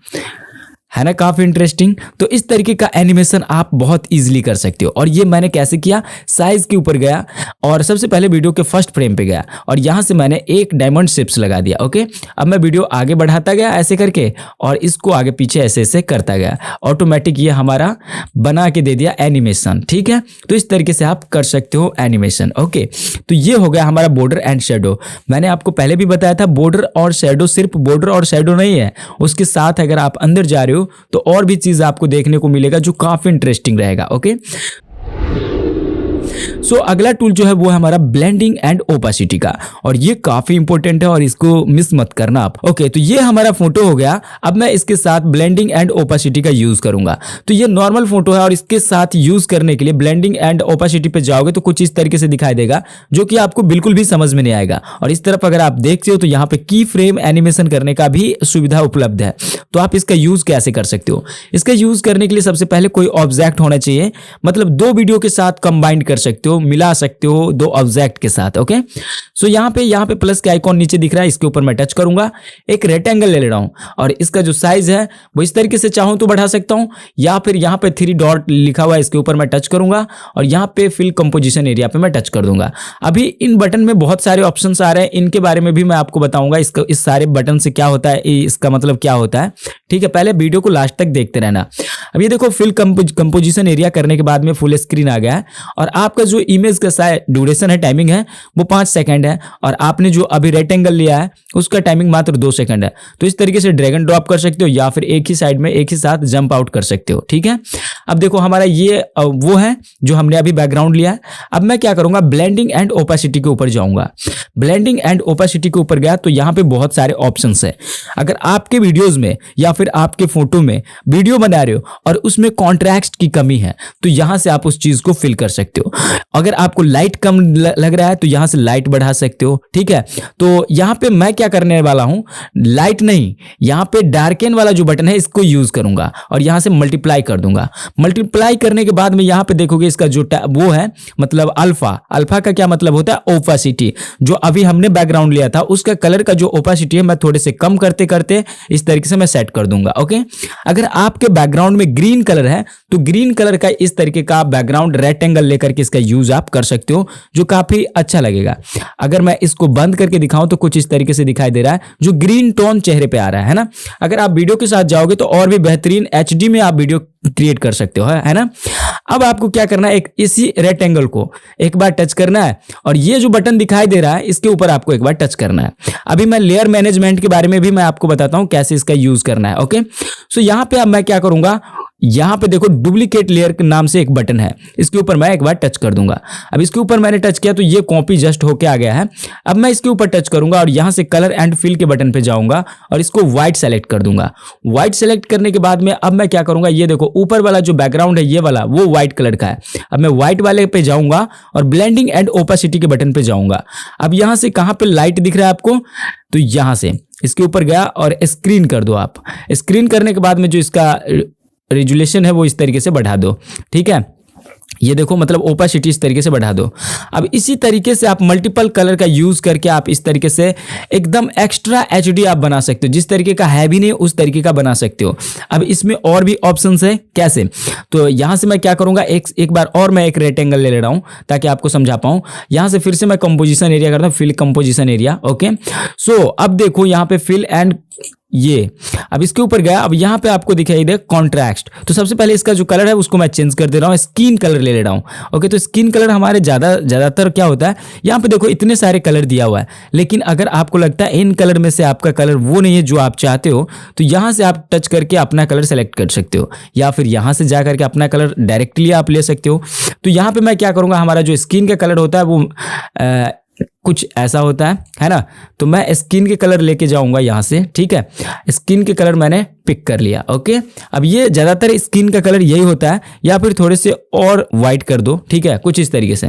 है ना, काफी इंटरेस्टिंग। तो इस तरीके का एनिमेशन आप बहुत इजीली कर सकते हो। और ये मैंने कैसे किया, साइज के ऊपर गया और सबसे पहले वीडियो के फर्स्ट फ्रेम पे गया और यहां से मैंने एक डायमंड शेप्स लगा दिया, ओके। अब मैं वीडियो आगे बढ़ाता गया ऐसे करके और इसको आगे पीछे ऐसे ऐसे करता गया, ऑटोमेटिक ये हमारा बना के दे दिया एनिमेशन, ठीक है। तो इस तरीके से आप कर सकते हो एनिमेशन, ओके। तो ये हो गया हमारा बॉर्डर एंड शेडो। मैंने आपको पहले भी बताया था बॉर्डर और शेडो सिर्फ बॉर्डर और शेडो नहीं है, उसके साथ अगर आप अंदर जा रहे हो तो और भी चीज आपको देखने को मिलेगा जो काफी इंटरेस्टिंग रहेगा, ओके। सो अगला टूल जो है वो है हमारा ब्लेंडिंग एंड ओपेसिटी का, और ये काफी इंपॉर्टेंट है और इसको मिस मत करना आप, ओके। तो ये हमारा फोटो हो गया। अब मैं इसके साथ ब्लेंडिंग एंड ओपेसिटी का यूज करूंगा। तो ये नॉर्मल फोटो है और इसके साथ यूज करने के लिए ब्लेंडिंग एंड ओपेसिटी पे जाओगे तो कुछ इस तरीके से दिखाई देगा, जो कि आपको बिल्कुल भी समझ में नहीं आएगा। और इस तरफ अगर आप देखते हो तो यहाँ पे की फ्रेम एनिमेशन करने का भी सुविधा उपलब्ध है। तो आप इसका यूज कैसे कर सकते हो, इसका यूज करने के लिए सबसे पहले कोई ऑब्जेक्ट होना चाहिए, मतलब दो वीडियो के साथ कंबाइन कर सकते हो, मिला सकते हो दो ऑब्जेक्ट के साथ, ओके। सो यहाँ पे प्लस के आइकॉन नीचे दिख रहा है, इसके ऊपर मैं टच करूंगा, एक रेक्टेंगल ले रहा हूं और इसका जो साइज है वो इस तरीके से चाहूं तो बढ़ा सकता हूं, या फिर यहाँ पे 3 डॉट लिखा हुआ है इसके ऊपर मैं टच करूंगा और यहाँ पे फिल कंपोजिशन एरिया पे मैं टच कर दूंगा। अभी इन बटन में बहुत सारे ऑप्शंस आ रहे हैं, इनके बारे में भी मैं आपको बताऊंगा, इस सारे बटन से क्या होता है, इसका मतलब क्या होता है, ठीक है। पहले वीडियो को लास्ट तक देखते रहना। अब ये देखो फिल कंपोजिशन एरिया करने के बाद में फुल स्क्रीन आ गया है और आपका जो इमेज का ड्यूरेशन है, टाइमिंग है वो 5 सेकंड है और आपने जो अभी रेक्टेंगल लिया है उसका टाइमिंग मात्र 2 सेकंड है। तो इस तरीके से ड्रैग एंड ड्रॉप कर सकते हो या फिर एक ही साइड में एक ही साथ जंप आउट कर सकते हो, ठीक है। अब देखो हमारा ये वो है जो हमने अभी बैकग्राउंड लिया है। अब मैं क्या करूंगा, ब्लेंडिंग एंड ओपेसिटी के ऊपर जाऊंगा। ब्लेंडिंग एंड ओपेसिटी के ऊपर गया तो यहाँ पे बहुत सारे ऑप्शंस है। अगर आपके वीडियोज में या फिर आपके फोटो में वीडियो बना रहे हो और उसमें कॉन्ट्रास्ट की कमी है तो यहाँ से आप उस चीज को फिल कर सकते हो। अगर आपको लाइट कम लग रहा है तो यहाँ से लाइट बढ़ा सकते हो, ठीक है। तो यहाँ पे मैं क्या करने वाला हूं, लाइट नहीं, यहाँ पे डार्कन वाला जो बटन है इसको यूज करूंगा और यहाँ से मल्टीप्लाई कर दूंगा। मल्टीप्लाई करने के बाद में यहाँ पे देखोगे इसका जो वो है मतलब अल्फा का क्या मतलब होता है, ओपेसिटी। जो अभी हमने बैकग्राउंड लिया था उसका कलर का जो ओपेसिटी है मैं थोड़े से कम करते करते इस तरीके से मैं सेट कर दूंगा, ओके। अगर आपके बैकग्राउंड में ग्रीन कलर है तो ग्रीन कलर का इस तरीके का बैकग्राउंड रेक्टेंगल लेकर के इसका यूज आप कर सकते हो, जो काफी अच्छा लगेगा। अगर मैं इसको बंद करके दिखाऊं तो कुछ इस तरीके से दिखाई दे रहा है, जो ग्रीन टोन चेहरे पे आ रहा है ना। अगर आप वीडियो के साथ जाओगे तो और भी बेहतरीन HD में आप वीडियो क्रिएट कर सकते हो, है ना। अब आपको क्या करना है, एक इसी रेक्टेंगल को एक बार टच करना है और ये जो बटन दिखाई दे रहा है इसके ऊपर आपको एक बार टच करना है। अभी मैं लेयर मैनेजमेंट के बारे में भी मैं आपको बताता हूं कैसे इसका यूज करना है, ओके। सो यहां पे अब मैं क्या करूंगा, यहाँ पे देखो डुप्लीकेट लेयर के नाम से एक बटन है, इसके ऊपर मैं एक बार टच कर दूंगा। अब इसके ऊपर मैंने टच किया तो ये कॉपी जस्ट होके आ गया है। अब मैं इसके ऊपर टच करूंगा और यहाँ से कलर एंड फिल के बटन पे जाऊंगा और इसको व्हाइट सेलेक्ट कर दूंगा। व्हाइट सेलेक्ट करने के बाद में अब मैं क्या करूंगा, ये देखो ऊपर वाला जो बैकग्राउंड है ये वाला वो व्हाइट कलर का है। अब मैं व्हाइट वाले पे जाऊंगा और ब्लेंडिंग एंड ओपेसिटी के बटन पे जाऊंगा। अब यहाँ से कहाँ पे लाइट दिख रहा है आपको, तो यहाँ से इसके ऊपर गया और स्क्रीन कर दो। आप स्क्रीन करने के बाद में जो इसका रेजुलेशन है वो इस तरीके से बढ़ा दो, ठीक है। ये देखो मतलब ओपेसिटी इस तरीके से बढ़ा दो। अब इसी तरीके से आप मल्टीपल कलर का यूज करके आप इस तरीके से एकदम एक्स्ट्रा एचडी आप बना सकते हो, जिस तरीके का है भी नहीं उस तरीके का बना सकते हो। अब इसमें और भी ऑप्शंस है, कैसे, तो यहां से मैं क्या करूंगा, एक बार और मैं एक रेक्टेंगल ले रहा हूं ताकि आपको समझा पाऊं। यहां से फिर से मैं कंपोजिशन एरिया करता हूं, फिल कंपोजिशन एरिया, ओके। सो अब देखो यहाँ पे फिल एंड ये, अब इसके ऊपर गया। अब यहाँ पे आपको दिखाई दे कॉन्ट्रास्ट, तो सबसे पहले इसका जो कलर है उसको मैं चेंज कर दे रहा हूँ, स्किन कलर ले रहा हूँ, ओके। तो स्किन कलर हमारे ज्यादातर क्या होता है, यहाँ पे देखो इतने सारे कलर दिया हुआ है, लेकिन अगर आपको लगता है इन कलर में से आपका कलर वो नहीं है जो आप चाहते हो, तो यहाँ से आप टच करके अपना कलर सेलेक्ट कर सकते हो, या फिर यहाँ से जा करके अपना कलर डायरेक्टली आप ले सकते हो। तो यहाँ पे मैं क्या करूँगा, हमारा जो स्किन का कलर होता है वो कुछ ऐसा होता है ना। तो मैं स्किन के कलर लेके जाऊंगा यहाँ से, ठीक है। स्किन के कलर मैंने पिक कर लिया, ओके। अब ये ज्यादातर स्किन का कलर यही होता है, या फिर थोड़े से और वाइट कर दो, ठीक है, कुछ इस तरीके से।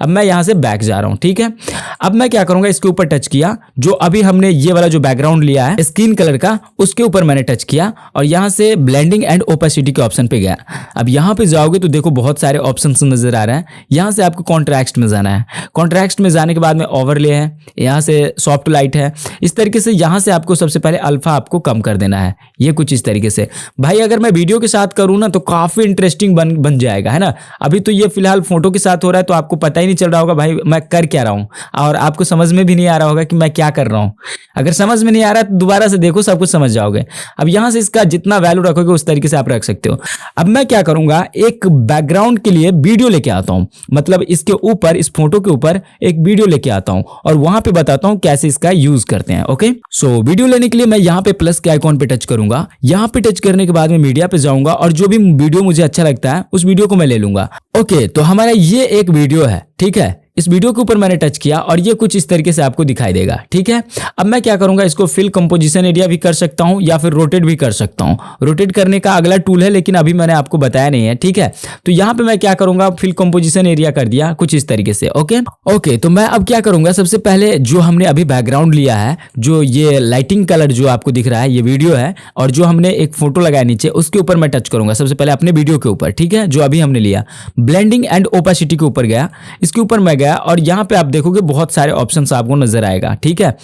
अब मैं यहाँ से बैक जा रहा हूँ, ठीक है। अब मैं क्या करूंगा, इसके ऊपर टच किया, जो अभी हमने ये वाला जो बैकग्राउंड लिया है स्किन कलर का, उसके ऊपर मैंने टच किया और यहाँ से ब्लेंडिंग एंड ओपेसिटी के ऑप्शन पे गया। अब यहाँ पे जाओगे तो देखो बहुत सारे ऑप्शन नजर आ रहे हैं। यहाँ से आपको कॉन्ट्रास्ट में जाना है, कॉन्ट्रास्ट में जाने के बाद में ओवरले है, यहाँ से सॉफ्ट लाइट है, इस तरीके से। यहाँ से आपको सबसे पहले अल्फा आपको कम कर देना है, ये कुछ इस तरीके से। भाई अगर मैं वीडियो के साथ करूँ ना तो काफी इंटरेस्टिंग बन जाएगा, है ना। अभी तो ये फिलहाल फोटो के साथ हो रहा है तो आपको पता ही नहीं चल रहा होगा भाई मैं कर क्या रहा हूँ, और आपको समझ में भी नहीं आ रहा होगा कि मैं क्या कर रहा हूँ। अगर समझ में नहीं आ रहा तो दोबारा से देखो, सब कुछ समझ जाओगे। अब यहाँ से इसका जितना वैल्यू रखोगे उस तरीके से आप रख सकते हो। अब मैं क्या करूंगा, एक बैकग्राउंड के लिए वीडियो लेके आता हूँ, मतलब इसके ऊपर, इस फोटो के ऊपर एक वीडियो लेके आता हूँ और वहां पे बताता हूँ कैसे इसका यूज करते हैं, ओके। सो वीडियो लेने के लिए मैं यहाँ पे प्लस के आइकॉन पे टच करूंगा। यहाँ पे टच करने के बाद में मीडिया पे जाऊंगा और जो भी वीडियो मुझे अच्छा लगता है उस वीडियो को मैं ले लूंगा, ओके। तो हमारा ये एक वीडियो है, ठीक है। इस वीडियो के ऊपर मैंने टच किया और ये कुछ इस तरीके से आपको दिखाई देगा, ठीक है। अब मैं क्या करूंगा, इसको फिल कंपोजिशन एरिया भी कर सकता हूं या फिर रोटेट भी कर सकता हूं। रोटेट करने का अगला टूल है, लेकिन अभी मैंने आपको बताया नहीं है, ठीक है। तो यहाँ पे मैं क्या करूंगा, फिल कंपोजिशन एरिया कर दिया कुछ इस तरीके से, ओके। तो मैं अब क्या करूंगा, सबसे पहले जो हमने अभी बैकग्राउंड लिया है, जो ये लाइटिंग कलर जो आपको दिख रहा है ये वीडियो है, और जो हमने एक फोटो लगाया नीचे उसके ऊपर मैं टच करूंगा सबसे पहले अपने वीडियो के ऊपर, ठीक है, जो अभी हमने लिया। ब्लेंडिंग एंड ओपेसिटी के ऊपर गया, इसके ऊपर मैं गया और यहाँ पे आप देखोगे बहुत सारे ऑप्शंस आपको नजर आएगा, ठीक है।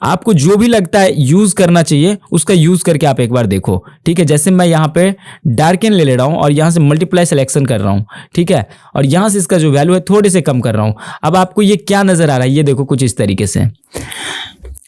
आपको जो भी लगता है यूज करना चाहिए उसका यूज करके आप एक बार देखो, ठीक है। जैसे मैं यहाँ पे डार्कन ले रहा हूँ और यहाँ से मल्टीप्लाई सिलेक्शन कर रहा हूँ, ठीक है, और यहाँ से इसका जो वैल्यू है थोड़े से कम कर रहा हूँ। अब आपको ये क्या नजर आ रहा है, ये देखो कुछ इस तरीके से,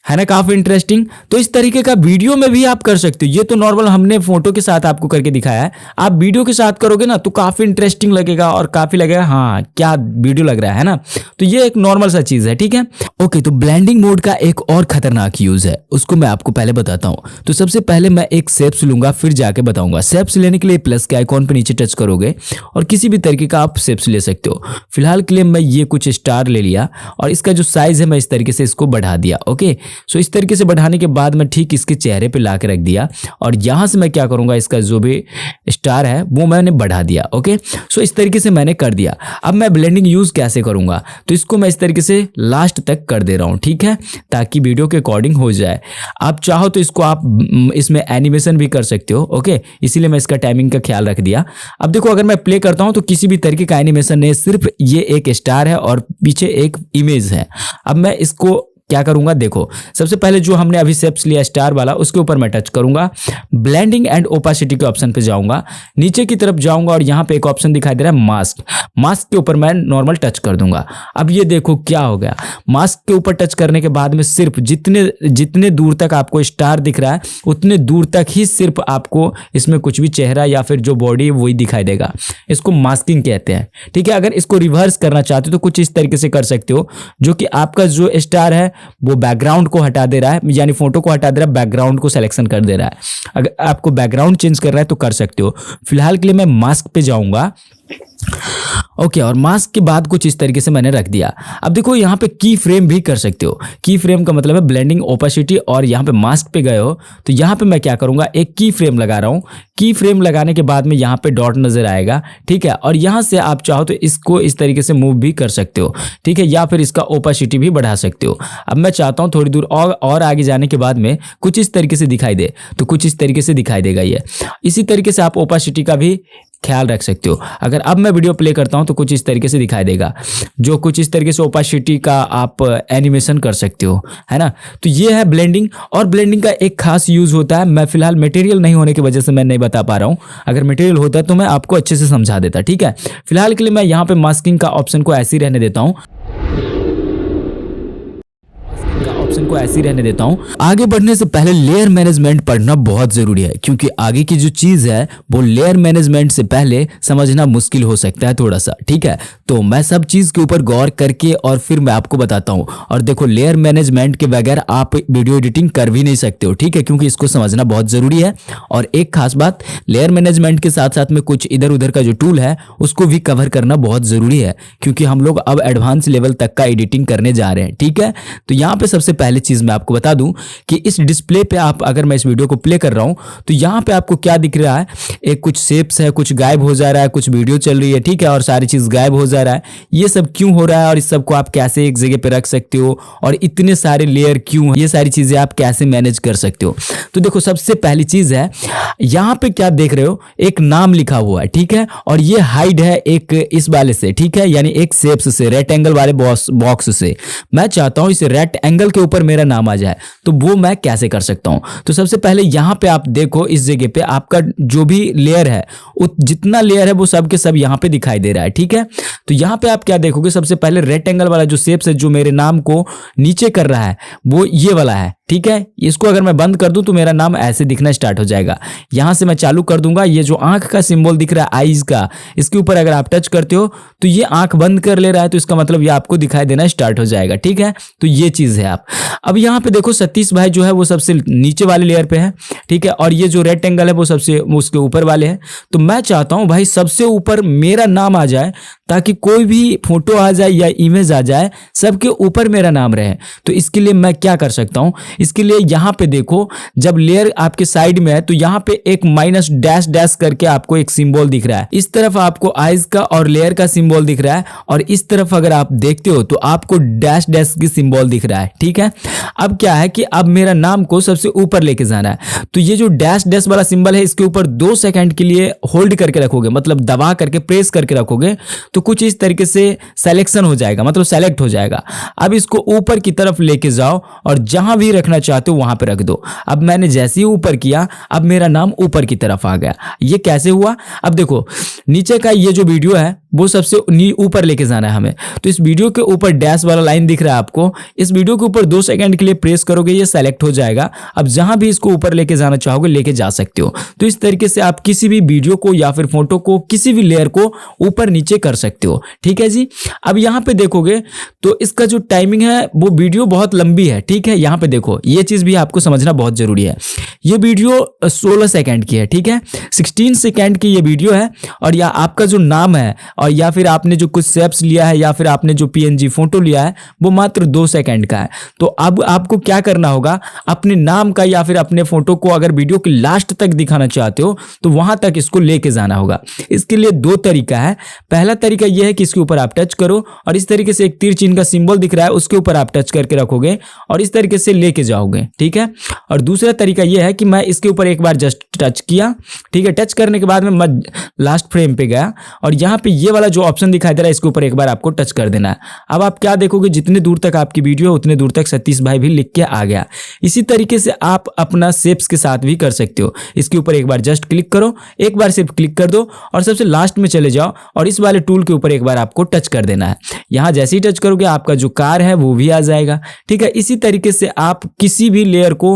है ना, काफी इंटरेस्टिंग। तो इस तरीके का वीडियो में भी आप कर सकते हो। ये तो नॉर्मल हमने फोटो के साथ आपको करके दिखाया है, आप वीडियो के साथ करोगे ना तो काफी इंटरेस्टिंग लगेगा और काफी लगेगा हाँ क्या वीडियो लग रहा है ना। तो ये एक नॉर्मल सा चीज है, ठीक है, ओके। तो ब्लेंडिंग मोड का एक और खतरनाक यूज है, उसको मैं आपको पहले बताता हूँ। तो सबसे पहले मैं एक शेप्स लूंगा, फिर जाके बताऊंगा। शेप्स लेने के लिए प्लस के आइकॉन पर नीचे टच करोगे और किसी भी तरीके का आप शेप्स ले सकते हो। फिलहाल के लिए मैं ये कुछ स्टार ले लिया और इसका जो साइज है मैं इस तरीके से इसको बढ़ा दिया, ओके। सो इस तरीके से बढ़ाने के बाद मैं ठीक इसके चेहरे पे ला के रख दिया और यहां से मैं क्या करूंगा, इसका जो भी स्टार है वो मैंने बढ़ा दिया, ओके। सो इस तरीके से मैंने कर दिया। अब मैं ब्लेंडिंग यूज कैसे करूंगा, तो इसको मैं इस तरीके से लास्ट तक कर दे रहा हूं, ठीक है, ताकि वीडियो के अकॉर्डिंग हो जाए। आप चाहो तो इसको आप इसमें एनिमेशन भी कर सकते हो, ओके, इसीलिए मैं इसका टाइमिंग का ख्याल रख दिया। अब देखो अगर मैं प्ले करता हूं तो किसी भी तरीके का एनिमेशन नहीं, सिर्फ ये एक स्टार है और पीछे एक इमेज है। अब मैं इसको क्या करूंगा, देखो सबसे पहले जो हमने अभी शेप्स लिया स्टार वाला उसके ऊपर मैं टच करूंगा, ब्लेंडिंग एंड ओपेसिटी के ऑप्शन पे जाऊंगा, नीचे की तरफ जाऊंगा और यहाँ पे एक ऑप्शन दिखाई दे रहा है मास्क। मास्क के ऊपर मैं नॉर्मल टच कर दूंगा। अब ये देखो क्या हो गया, मास्क के ऊपर टच करने के बाद में सिर्फ जितने दूर तक आपको स्टार दिख रहा है उतने दूर तक ही सिर्फ आपको इसमें कुछ भी चेहरा या फिर जो बॉडी है वही दिखाई देगा। इसको मास्किंग कहते हैं, ठीक है। अगर इसको रिवर्स करना चाहते हो तो कुछ इस तरीके से कर सकते हो, जो कि आपका जो स्टार है वो बैकग्राउंड को हटा दे रहा है, यानी फोटो को हटा दे रहा है, बैकग्राउंड को सिलेक्शन कर दे रहा है। अगर आपको बैकग्राउंड चेंज कर रहा है तो कर सकते हो। फिलहाल के लिए मैं मास्क पे जाऊंगा। ओके, और मास्क के बाद कुछ इस तरीके से मैंने रख दिया। अब देखो यहाँ पे की फ्रेम भी कर सकते हो। की फ्रेम का मतलब है ब्लेंडिंग, ओपेसिटी, और यहाँ पे मास्क पे गए हो तो यहाँ पे मैं क्या करूँगा, एक की फ्रेम लगा रहा हूँ। की फ्रेम लगाने के बाद में यहाँ पे डॉट नजर आएगा, ठीक है, और यहाँ से आप चाहो तो इसको इस तरीके से मूव भी कर सकते हो, ठीक है, या फिर इसका ओपेसिटी भी बढ़ा सकते हो। अब मैं चाहता हूँ थोड़ी दूर और आगे जाने के बाद में कुछ इस तरीके से दिखाई दे, तो कुछ इस तरीके से दिखाई देगा ये। इसी तरीके से आप ओपेसिटी का भी ख्याल रख सकते हो। अगर अब मैं वीडियो प्ले करता हूं तो कुछ इस तरीके से दिखाई देगा, जो कुछ इस तरीके से ओपेसिटी का आप एनिमेशन कर सकते हो, है ना। तो ये है ब्लेंडिंग, और ब्लेंडिंग का एक खास यूज होता है। मैं फिलहाल मटेरियल नहीं होने की वजह से मैं नहीं बता पा रहा हूं, अगर मटेरियल होता तो मैं आपको अच्छे से समझा देता, ठीक है। फिलहाल के लिए मैं यहाँ पे मास्किंग का ऑप्शन को ऐसे ही रहने देता हूँ, ऑप्शन को ऐसे ही रहने देता हूं। आगे बढ़ने से पहले लेयर मैनेजमेंट पढ़ना बहुत जरूरी है, क्योंकि आगे की जो चीज है वो लेयर मैनेजमेंट से पहले समझना मुश्किल हो सकता है थोड़ा सा, ठीक है। तो मैं सब चीज के ऊपर गौर करके और फिर मैं आपको बताता हूं। और देखो, लेयर मैनेजमेंट के बगैर आप वीडियो एडिटिंग कर भी नहीं सकते हो, ठीक है, क्योंकि इसको समझना बहुत जरूरी है। और एक खास बात, लेयर मैनेजमेंट के साथ साथ में कुछ इधर उधर का जो टूल है उसको भी कवर करना बहुत जरूरी है, क्योंकि हम लोग अब एडवांस लेवल तक का एडिटिंग करने जा रहे हैं, ठीक है। तो यहाँ पे सबसे पहले चीज मैं आपको बता दूं कि इस डिस्प्ले पे आप, अगर मैं इस वीडियो को प्ले कर रहा हूं तो यहाँ पे आपको क्या दिख रहा है, एक कुछ शेप्स है, कुछ गायब हो जा रहा है, कुछ वीडियो चल रही है, ठीक है, और सारी चीज गायब हो जा रहा है। ये सब क्यों हो रहा है और इस सब को आप कैसे एक जगह पे रख सकते हो, और इतने सारे लेयर क्यों है, ये सारी चीजें आप कैसे मैनेज कर सकते हो। तो देखो, सबसे पहली चीज है, यहाँ पे क्या देख रहे हो, एक नाम लिखा हुआ है, ठीक है, और ये हाइड है एक इस वाले से, ठीक है, यानी एक शेप्स से, रेक्टेंगल वाले बॉक्स से। मैं चाहता हूं इस रेक्टेंगल के ऊपर मेरा नाम आ जाए, तो वो मैं कैसे कर सकता हूं। तो सबसे पहले यहां पे आप देखो, इस जगह पे आपका जो भी लेयर है, जितना लेयर है वो सब के सब यहां पे दिखाई दे रहा है, ठीक है। तो यहां पे आप क्या देखोगे, सबसे पहले रेक्टेंगल वाला जो शेप्स है, जो मेरे नाम को नीचे कर रहा है, वो ये वाला है, ठीक है। इसको अगर मैं बंद कर दूं तो मेरा नाम ऐसे दिखना स्टार्ट हो जाएगा। यहां से मैं चालू कर दूंगा, ये जो आंख का सिंबल दिख रहा है आईज का, इसके ऊपर अगर आप टच करते हो तो ये आंख बंद कर ले रहा है, तो इसका मतलब ये आपको दिखाई देना स्टार्ट हो जाएगा, ठीक है। तो ये चीज है। आप अब यहां पे देखो, सतीश भाई जो है वो सबसे नीचे वाले लेयर पे है, ठीक है, और ये जो रेक्टेंगल है वो सबसे उसके ऊपर वाले हैं। तो मैं चाहता हूं भाई सबसे ऊपर मेरा नाम आ जाए, ताकि कोई भी फोटो आ जाए या इमेज आ जाए, सबके ऊपर मेरा नाम रहे। तो इसके लिए मैं क्या कर सकता हूं, इसके लिए यहां पे देखो, जब लेयर आपके साइड में है तो यहां पे एक माइनस डैश डैश करके आपको एक सिंबल दिख रहा है। इस तरफ आपको आइज का और लेयर का सिंबल दिख रहा है, और इस तरफ अगर आप देखते हो तो आपको डैश डैश की सिंबल दिख रहा है, ठीक है। अब क्या है कि अब मेरा नाम को सबसे ऊपर लेके जाना है, तो ये जो डैश डैश वाला सिंबल है, इसके ऊपर 2 सेकंड के लिए होल्ड करके रखोगे, मतलब दबा करके प्रेस करके रखोगे, तो कुछ इस तरीके से सिलेक्शन हो जाएगा, मतलब सेलेक्ट हो जाएगा। अब इसको ऊपर की तरफ लेके जाओ और जहां भी रखना चाहते हो वहां पे रख दो। अब मैंने जैसे ही ऊपर किया, अब मेरा नाम ऊपर की तरफ आ गया। ये कैसे हुआ, अब देखो, नीचे का ये जो वीडियो है वो सबसे ऊपर लेके जाना है हमें। तो इस वीडियो के ऊपर डैश वाला लाइन दिख रहा है आपको, इस वीडियो के ऊपर 2 सेकंड के लिए प्रेस करोगे, ये सेलेक्ट हो जाएगा। अब जहां भी इसको ऊपर लेके जाना चाहोगे लेके जा सकते हो। तो इस तरीके से आप किसी भी वीडियो को या फिर फोटो को, किसी भी लेयर को ऊपर नीचे कर सकते हो, ठीक है जी। अब यहाँ पे देखोगे तो इसका जो टाइमिंग है वो वीडियो बहुत लंबी है, ठीक है। यहाँ पे देखो, ये चीज भी आपको समझना बहुत जरूरी है। ये वीडियो 16 सेकंड की है, ठीक है, 16 सेकंड की ये वीडियो है, और या आपका जो नाम है और या फिर आपने जो कुछ शेप्स लिया है या फिर आपने जो पीएनजी फोटो लिया है वो मात्र 2 सेकंड का है। तो अब आपको क्या करना होगा, अपने नाम का या फिर अपने फोटो को अगर वीडियो के लास्ट तक दिखाना चाहते हो तो वहां तक इसको लेके जाना होगा। इसके लिए 2 तरीका है। पहला तरीका यह है कि इसके ऊपर आप टच करो और इस तरीके से एक तीर चिन्ह का सिंबल दिख रहा है, उसके ऊपर आप टच करके रखोगे और इस तरीके से लेके जाओगे, ठीक है। और दूसरा तरीका यह है कि मैं इसके ऊपर एक बार जस्ट टच किया, ठीक है, टच करने के बाद में मैं लास्ट फ्रेम पे गया और यहाँ पे ये वाला जो ऑप्शन दिखाई दे रहा है इसके ऊपर एक बार आपको टच कर देना है। अब आप क्या देखोगे, जितने दूर तक आपकी वीडियो है उतने दूर तक सतीश भाई भी लिख के आ गया। इसी तरीके से आप अपना शेप्स के साथ भी कर सकते हो। इसके ऊपर एक बार जस्ट क्लिक करो, एक बार सिर्फ क्लिक कर दो और सबसे लास्ट में चले जाओ और इस वाले टूल के ऊपर एक बार आपको टच कर देना है। यहाँ जैसे ही टच करोगे आपका जो कार है वो भी आ जाएगा, ठीक है। इसी तरीके से आप किसी भी लेयर को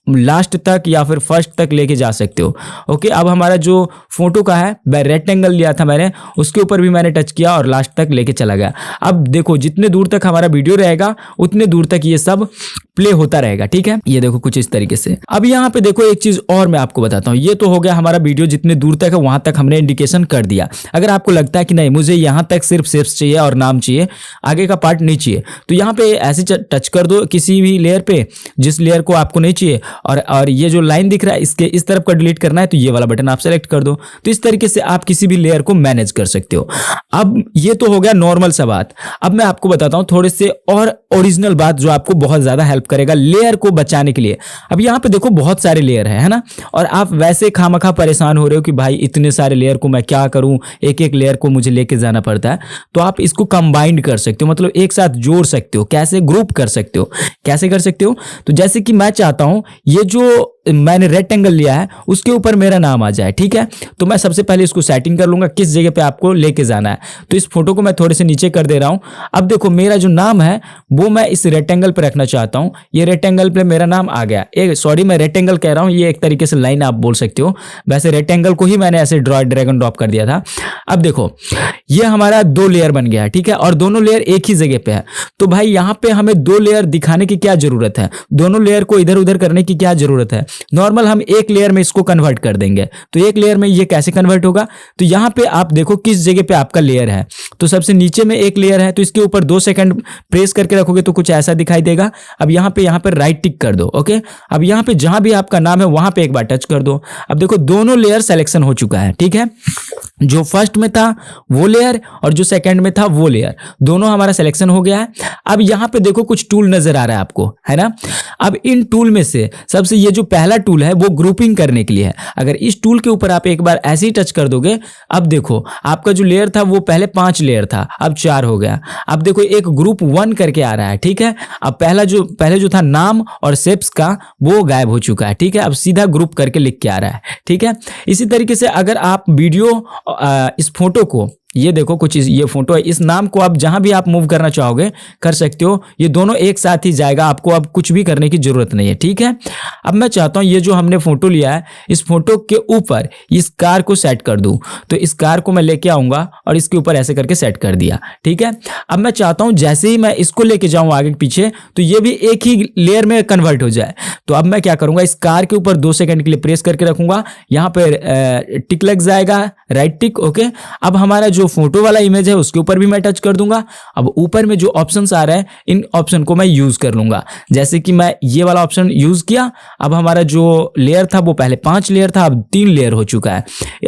लास्ट तक या फिर फर्स्ट तक लेके जा सकते हो। ओके, अब हमारा जो फोटो का है रेक्टेंगल लिया था मैंने, उसके ऊपर भी मैंने टच किया और लास्ट तक लेके चला गया। अब देखो जितने दूर तक हमारा वीडियो रहेगा उतने दूर तक ये सब प्ले होता रहेगा, ठीक है। ये देखो कुछ इस तरीके से। अब यहाँ पे देखो एक चीज और मैं आपको बताता हूँ, ये तो हो गया हमारा वीडियो जितने दूर तक है वहां तक हमने इंडिकेशन कर दिया। अगर आपको लगता है कि नहीं मुझे यहाँ तक सिर्फ शेप्स चाहिए और नाम चाहिए, आगे का पार्ट नहीं चाहिए, तो यहाँ पे ऐसे टच कर दो किसी भी लेयर पे जिस लेयर को आपको नहीं चाहिए, और ये जो लाइन दिख रहा है इसके इस तरफ का डिलीट करना है तो ये वाला बटन आप सेलेक्ट कर दो। तो इस तरीके से आप किसी भी लेयर को मैनेज कर सकते हो। अब ये तो हो गया नॉर्मल सा बात। अब मैं आपको बताता हूं थोड़े से और ओरिजिनल बात जो आपको बहुत ज्यादा हेल्प करेगा लेयर को बचाने के लिए। अब यहाँ पे देखो बहुत सारे लेयर है ना, और आप वैसे खामखा परेशान हो रहे हो कि भाई इतने सारे लेयर को मैं क्या करूं, एक एक लेयर को मुझे लेके जाना पड़ता है। तो आप इसको कंबाइंड कर सकते हो, मतलब एक साथ जोड़ सकते हो। कैसे? ग्रुप कर सकते हो। कैसे कर सकते हो? तो जैसे कि मैं चाहता हूं ये जो मैंने रेक्टेंगल लिया है उसके ऊपर मेरा नाम आ जाए, ठीक है। तो मैं सबसे पहले इसको सेटिंग कर लूंगा किस जगह पे आपको लेके जाना है। तो इस फोटो को मैं थोड़े से नीचे कर दे रहा हूं। अब देखो मेरा जो नाम है वो मैं इस रेक्टेंगल पे रखना चाहता हूं। ये रेक्टेंगल पे मेरा नाम आ गया। सॉरी मैं रेक्टेंगल कह रहा हूं, ये एक तरीके से लाइन आप बोल सकते हो। वैसे रेक्टेंगल को ही मैंने ऐसे ड्रैग एंड ड्रॉप कर दिया था। अब देखो ये हमारा 2 लेयर बन गया है, ठीक है, और दोनों लेयर एक ही जगह पे है। तो भाई यहाँ पे हमें 2 लेयर दिखाने की क्या जरूरत है, दोनों लेयर को इधर उधर करने की क्या जरूरत है। नॉर्मल हम एक लेयर में इसको कन्वर्ट कर देंगे। तो एक लेयर में ये कैसे कन्वर्ट होगा, तो यहाँ पे आप देखो किस जगह पे आपका लेयर है। तो सबसे नीचे में एक लेयर है, तो इसके ऊपर 2 सेकंड प्रेस करके रखोगे तो कुछ ऐसा दिखाई देगा। अब यहाँ पे राइट टिक कर दो, ओके। अब यहाँ पे जहां भी आपका नाम है वहां पे एक बार टच कर दो। अब देखो दोनों लेयर सिलेक्शन हो चुका है, ठीक है। जो फर्स्ट में था वो लेयर और जो सेकंड में था वो लेयर, दोनों हमारा सिलेक्शन हो गया है। अब यहाँ पे देखो कुछ टूल नजर आ रहा है आपको, है ना। अब इन टूल में से सबसे ये जो पहला टूल है वो ग्रुपिंग करने के लिए है। अगर इस टूल के ऊपर आप एक बार ऐसे ही टच कर दोगे, अब देखो आपका जो लेयर था वो पहले 5 लेयर था, अब 4 हो गया। अब देखो एक ग्रुप 1 करके आ रहा है, ठीक है। अब पहले जो था नाम और शेप्स का वो गायब हो चुका है, ठीक है। अब सीधा ग्रुप करके लिख के आ रहा है, ठीक है। इसी तरीके से अगर आप वीडियो इस फोटो को, ये देखो कुछ ये फोटो है, इस नाम को आप जहां भी आप मूव करना चाहोगे कर सकते हो। ये दोनों एक साथ ही जाएगा, आपको अब कुछ भी करने की जरूरत नहीं है, ठीक है। अब मैं चाहता हूं ये जो हमने फोटो लिया है इस फोटो के ऊपर इस कार को सेट कर दूं। तो इस कार को मैं लेके आऊंगा और इसके ऊपर ऐसे करके सेट कर दिया, ठीक है। अब मैं चाहता हूं जैसे ही मैं इसको लेके जाऊं आगे पीछे तो ये भी एक ही लेयर में कन्वर्ट हो जाए। तो अब मैं क्या करूंगा, इस कार के ऊपर 2 सेकंड के लिए प्रेस करके रखूंगा, यहाँ पे टिक लग जाएगा, राइट टिक, ओके। अब हमारा जो फोटो वाला इमेज है उसके ऊपर भी मैं टच कर दूंगा। अब ऊपर में जो ऑप्शंस आ रहे हैं इन ऑप्शन को मैं यूज कर लूंगा। जैसे कि मैं ये वाला ऑप्शन यूज किया, अब हमारा जो लेयर था वो पहले 5 लेयर था, अब 3 लेयर हो चुका है।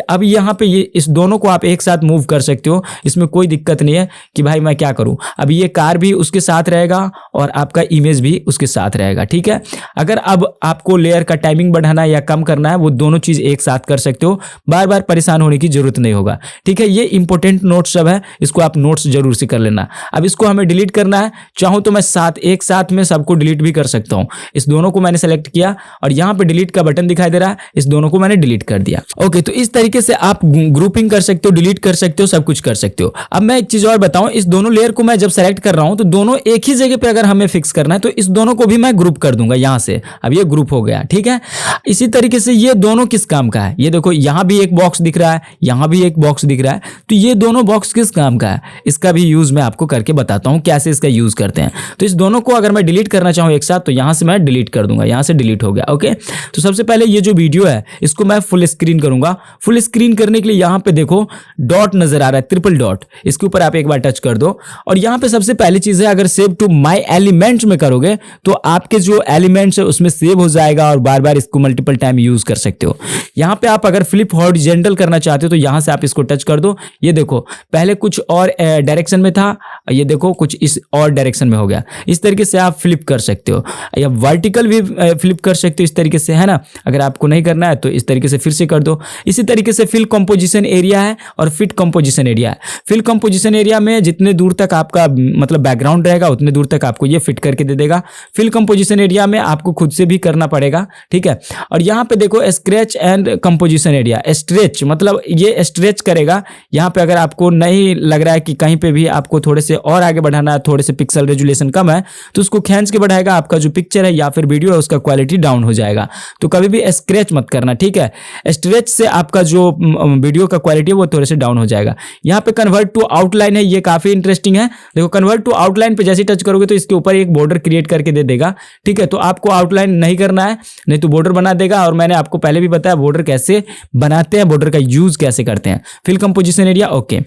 अब यहाँ पे ये इस दोनों को आप एक साथ मूव कर सकते हो, इसमें कोई दिक्कत नहीं है कि भाई मैं क्या करूं। अब ये कार भी उसके साथ रहेगा और आपका इमेज भी उसके साथ रहेगा, ठीक है। अगर अब आपको लेयर का टाइमिंग बढ़ाना या कम करना है वो दोनों चीज एक साथ कर सकते हो, बार बार परेशान होने की जरूरत नहीं होगा, ठीक है। ये इंपॉर्टेंट नोट्स सब है, इसको आप नोट्स जरूर से कर लेना। अब इसको हमें डिलीट करना है, चाहूं तो मैं एक साथ में सबको डिलीट भी कर सकता हूं। इस दोनों को मैंने सेलेक्ट किया और यहां पे डिलीट का बटन दिखाई दे रहा है, इस दोनों को मैंने डिलीट कर दिया, ओके। तो इस तरीके से आप ग्रुपिंग कर सकते हो, डिलीट कर सकते हो, सब कुछ कर सकते हो। अब मैं एक चीज और बताऊं, इस दोनों लेयर को मैं जब सेलेक्ट कर रहा हूं तो दोनों एक ही जगह पे अगर हमें फिक्स करना है तो इस दोनों को भी मैं ग्रुप कर दूंगा यहां से। अब ये ग्रुप हो गया, ठीक है। इसी तरीके से ये दोनों किस काम का है, ये देखो यहां भी एक बॉक्स दिख रहा है, यहां भी एक बॉक्स दिख रहा है, तो ये दोनों बॉक्स किस काम का है इसका भी यूज मैं आपको करके बताता हूं कैसे इसका यूज करते हैं। तो इस दोनों को अगर मैं डिलीट करना चाहूं एक साथ तो यहां से मैं डिलीट कर दूंगा, यहां से डिलीट हो गया, ओके। तो सबसे पहले ये जो वीडियो है इसको मैं फुल स्क्रीन करूंगा। फुल स्क्रीन करने के लिए यहां पे देखो डॉट नजर आ रहा है, ट्रिपल डॉट, इसके ऊपर आप एक बार टच कर दो और यहां पे सबसे पहली चीज है अगर सेव टू माय एलिमेंट्स में करोगे तो आपके जो एलिमेंट्स है उसमें सेव हो जाएगा और बार बार इसको मल्टीपल टाइम यूज कर सकते हो। यहां पे आप अगर फ्लिप हॉरिजॉन्टल करना चाहते हो तो यहां से आप इसको टच कर दो। ये देखो पहले कुछ और डायरेक्शन में था, ये देखो कुछ इस और डायरेक्शन में हो गया। इस तरीके से आप फ्लिप कर सकते हो या वर्टिकल भी फ्लिप कर सकते हो इस तरीके से, है ना। अगर आपको नहीं करना है तो इस तरीके से फिर से कर दो। इसी तरीके से फिल कंपोजिशन एरिया है और फिट कंपोजिशन एरिया है। फिल कंपोजिशन एरिया में जितने दूर तक आपका मतलब बैकग्राउंड रहेगा उतने दूर तक आपको ये फिट करके दे देगा। फिल कंपोजिशन एरिया में आपको खुद से भी करना पड़ेगा, ठीक है। और यहाँ पे देखो scratch and composition area, stretch मतलब ये स्ट्रेच करेगा। यहाँ पे अगर आपको नहीं लग रहा है कि कहीं पे भी आपको थोड़े से और आगे बढ़ाना है, थोड़े से पिक्सल रेजुलेशन कम है, तो उसको खींच के बढ़ाएगा, आपका जो पिक्चर है या फिर वीडियो है उसका क्वालिटी डाउन हो जाएगा। तो कभी भी स्क्रैच मत करना, ठीक है। स्ट्रेच से आपका जो वीडियो का क्वालिटी है वो थोड़े से डाउन हो जाएगा। यहाँ पे कन्वर्ट टू आउटलाइन है, ये काफी इंटरेस्टिंग है। देखो कन्वर्ट टू आउटलाइन पे जैसे टच करोगे तो इसके ऊपर एक बॉर्डर क्रिएट करके दे देगा, ठीक है। तो आपको आउटलाइन नहीं करना है, नहीं तो बॉर्डर बना देगा। और मैंने आपको पहले भी बताया बॉर्डर कैसे बनाते हैं, बॉर्डर का यूज कैसे करते हैं। Fill composition area, okay.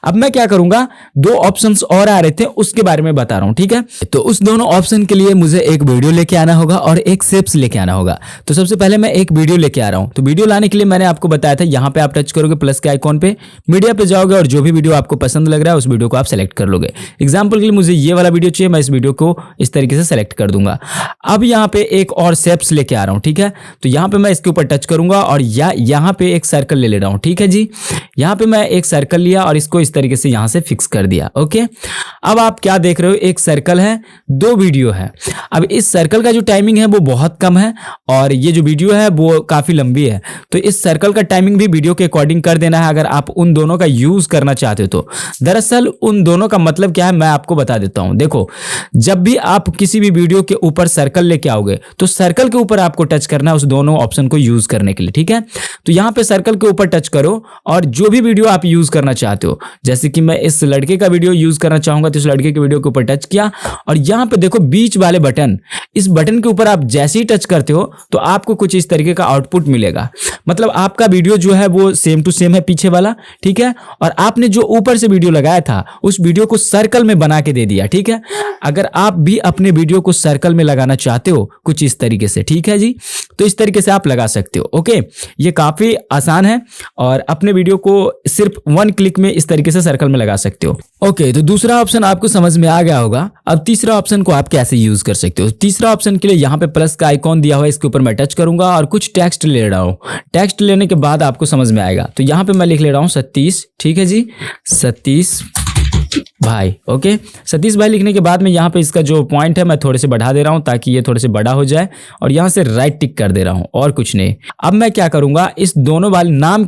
अब मैं क्या करूंगा, दो ऑप्शंस और आ रहे थे उसके बारे में बता रहा हूं, ठीक है। तो उस दोनों ऑप्शन के लिए मुझे एक वीडियो लेके आना होगा और एक शेप्स लेके आना होगा। तो सबसे पहले मैं एक वीडियो लेके आ रहा हूं। तो वीडियो लाने के लिए मैंने आपको बताया था, यहां पे आप टच करोगे प्लस के आइकॉन पे, मीडिया पे जाओगे और जो भी वीडियो आपको पसंद लग रहा है उस वीडियो को आप सेलेक्ट कर लोगे। एग्जाम्पल के लिए मुझे ये वाला वीडियो चाहिए, मैं इस वीडियो को इस तरीके से सेलेक्ट कर दूंगा। अब यहाँ पे एक और शेप्स लेके आ रहा हूँ, ठीक है। तो यहाँ पे मैं इसके ऊपर टच करूंगा और यहाँ पे एक सर्कल ले रहा हूँ, ठीक है जी। यहाँ पे मैं एक सर्कल लिया और इसको इस तरीके से यहाँ से फिक्स कर दिया, ओके। अब आप क्या देख रहे हो, एक सर्कल है, दो वीडियो है। अब इस सर्कल का जो टाइमिंग है वो बहुत कम है और ये जो वीडियो है वो काफी लंबी है। तो इस सर्कल का टाइमिंग भी वीडियो के अकॉर्डिंग कर देना है अगर आप उन दोनों का यूज करना चाहते हो तो। दरअसल उन दोनों का मतलब क्या है मैं आपको बता देता हूं। देखो, जब भी आप किसी भी वीडियो के ऊपर सर्कल लेके आओगे तो सर्कल के ऊपर आपको टच करना है उस दोनों ऑप्शन को यूज करने के लिए, ठीक है। तो यहां पे सर्कल के ऊपर टच करो और जो भी वीडियो आप यूज करना चाहते हो, जैसे कि मैं इस लड़के का वीडियो यूज करना चाहूंगा तो इस लड़के के वीडियो के ऊपर टच किया और यहां पे देखो बीच वाले बटन, इस बटन के ऊपर आप जैसे ही टच करते हो तो आपको कुछ इस तरीके का आउटपुट मिलेगा। मतलब आपका वीडियो जो है वो सेम टू सेम है पीछे वाला, ठीक है। और आपने जो ऊपर से वीडियो लगाया था उस वीडियो को सर्कल में बना के दे दिया, ठीक है। अगर आप भी अपने वीडियो को सर्कल में लगाना चाहते हो कुछ इस तरीके से, ठीक है जी, तो इस तरीके से आप लगा सकते हो, ओके। ये काफी आसान है और अपने वीडियो को सिर्फ 1 क्लिक में इस तरीके से सर्कल में लगा सकते हो, ओके। तो दूसरा ऑप्शन आपको समझ में आ गया होगा। अब तीसरा ऑप्शन को आप कैसे यूज कर सकते हो। तीसरा ऑप्शन के लिए यहाँ पे प्लस का आइकॉन दिया हुआ है, इसके ऊपर मैं टच करूंगा और कुछ टेक्स्ट ले रहा हूँ। टेक्स्ट लेने के बाद आपको समझ में आएगा। तो यहाँ पे मैं लिख ले रहा हूँ सतीश, ठीक है जी, सतीश भाई, ओके। सतीश भाई लिखने के बाद में यहाँ पे इसका जो पॉइंट है मैं थोड़े से बढ़ा दे रहा हूँ ताकि ये थोड़े से बड़ा हो जाए और यहाँ से राइट टिक कर दे रहा हूँ और कुछ नहीं। अब मैं क्या करूंगा, इस दोनों वाले नाम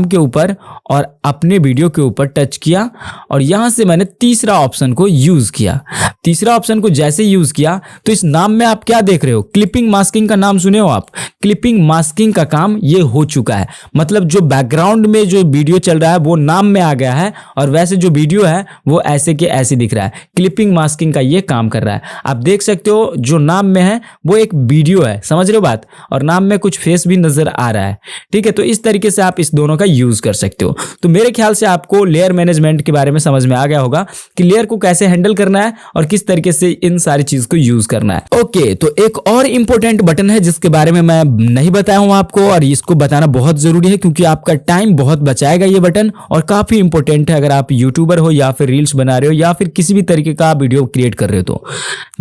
के ऊपर और अपने वीडियो के ऊपर टच किया और यहां से मैंने तीसरा ऑप्शन को यूज किया। तीसरा ऑप्शन को जैसे यूज किया तो इस नाम में आप क्या देख रहे हो, क्लिपिंग मास्किंग का नाम सुने हो आप। क्लिपिंग मास्किंग का काम ये हो चुका है, मतलब जो बैकग्राउंड में जो वीडियो चल रहा है वो नाम में आ गया है और वैसे जो वीडियो है वो ऐसे के ऐसे दिख रहा है। क्लिपिंग मास्किंग का ये काम कर रहा है। आप देख सकते हो जो नाम में है वो एक वीडियो है, समझ रहे हो बात, और नाम में कुछ फेस भी नजर आ रहा है, ठीक है। तो इस तरीके से आप इस दोनों का यूज कर सकते हो। तो मेरे ख्याल से आपको लेयर मैनेजमेंट के बारे में समझ में आ गया होगा कि लेयर को कैसे हैंडल करना है और किस तरीके से इन सारी चीज को यूज करना है, ओके। तो एक और इंपॉर्टेंट बटन है जिसके बारे में मैं नहीं बताया हूं आपको और इसको बताना बहुत जरूरी है क्योंकि आपका टाइम बहुत बचाएगा ये बटन और काफी इंपॉर्टेंट है अगर आप यूट्यूबर हो या फिर रील्स बना रहे हो या फिर किसी भी तरीके का वीडियो क्रिएट कर रहे हो। तो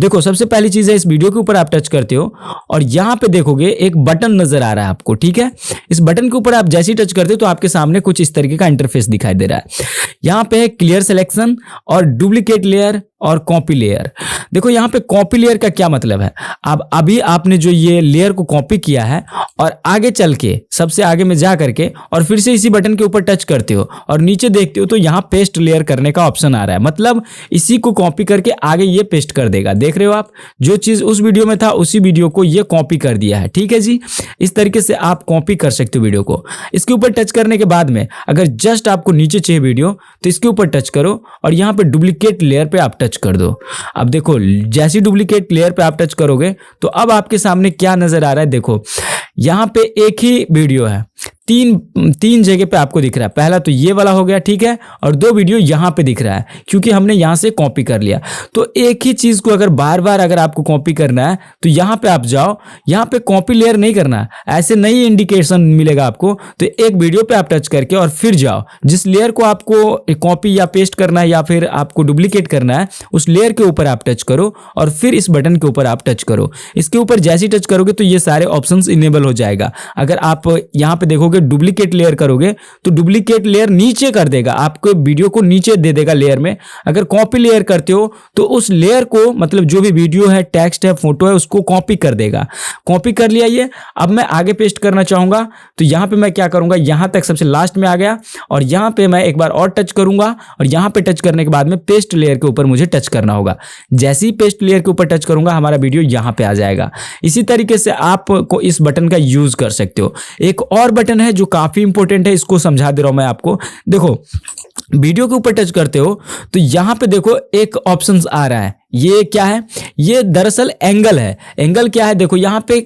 देखो, सबसे पहली चीज है इस वीडियो के ऊपर आप टच करते हो और यहां पे देखोगे एक बटन नजर आ रहा है आपको, ठीक है। इस बटन के ऊपर आप जैसे ही टच करते हो तो आपके सामने कुछ इस तरीके का इंटरफेस दिखाई दे रहा है। यहां पे है क्लियर सिलेक्शन और डुप्लीकेट लेयर और कॉपी लेयर। देखो यहाँ पे कॉपी लेयर का क्या मतलब है, अब अभी आपने जो ये लेयर को कॉपी किया है और आगे चल के सबसे आगे में जा करके और फिर से इसी बटन के ऊपर टच करते हो और नीचे देखते हो तो यहाँ पेस्ट लेयर करने का ऑप्शन आ रहा है। मतलब इसी को कॉपी करके आगे ये पेस्ट कर देगा। देख रहे हो आप, जो चीज उस वीडियो में था उसी वीडियो को ये कॉपी कर दिया है, ठीक है जी। इस तरीके से आप कॉपी कर सकते हो वीडियो को। इसके ऊपर टच करने के बाद में अगर जस्ट आपको नीचे चाहिए वीडियो तो इसके ऊपर टच करो और यहाँ पे डुप्लीकेट लेयर पे आप टच कर दो। अब देखो, जैसी डुप्लीकेट लेयर पे आप टच करोगे तो अब आपके सामने क्या नजर आ रहा है। देखो यहाँ पे एक ही वीडियो है, तीन जगह पे आपको दिख रहा है। पहला तो ये वाला हो गया, ठीक है, और दो वीडियो यहाँ पे दिख रहा है क्योंकि हमने यहाँ से कॉपी कर लिया। तो एक ही चीज को अगर बार बार अगर आपको कॉपी करना है तो यहाँ पे आप जाओ, यहाँ पे कॉपी लेयर नहीं करना है, ऐसे नहीं इंडिकेशन मिलेगा आपको। तो एक वीडियो पे आप टच करके और फिर जाओ, जिस लेयर को आपको कॉपी या पेस्ट करना है या फिर आपको डुप्लीकेट करना है उस लेयर के ऊपर आप टच करो और फिर इस बटन के ऊपर आप टच करो। इसके ऊपर जैसे ही टच करोगे तो ये सारे ऑप्शंस इनेबल हो जाएगा। अगर आप यहाँ पे देखोगे करोगे डुप्लीकेट लेयर करोगे तो डुप्लीकेट लेयर नीचे कर देगा, आपको वीडियो को नीचे दे देगा लेयर में। अगर कॉपी लेयर करते हो तो उस लेयर को मतलब जो भी वीडियो है, टेक्स्ट है, फोटो है, उसको कॉपी कर देगा। कॉपी कर लिया ये। अब मैं आगे पेस्ट करना चाहूंगा तो यहां पे मैं क्या करूंगा, यहां तक सबसे लास्ट में आ गया और यहां पे मैं एक बार और टच करूंगा और यहां पे टच करने के बाद में पेस्ट लेयर के ऊपर मुझे टच करना होगा। जैसे ही पेस्ट लेयर के ऊपर टच करूंगा हमारा वीडियो यहां पे आ जाएगा। इसी तरीके से आपको इस बटन का यूज कर सकते हो। एक और बटन है जो काफी इंपॉर्टेंट है, इसको समझा दे रहा हूं मैं आपको। देखो वीडियो के ऊपर टच करते हो तो यहां पे देखो एक ऑप्शन आ रहा है, ये क्या है, ये दरअसल एंगल है। एंगल क्या है, देखो यहाँ पे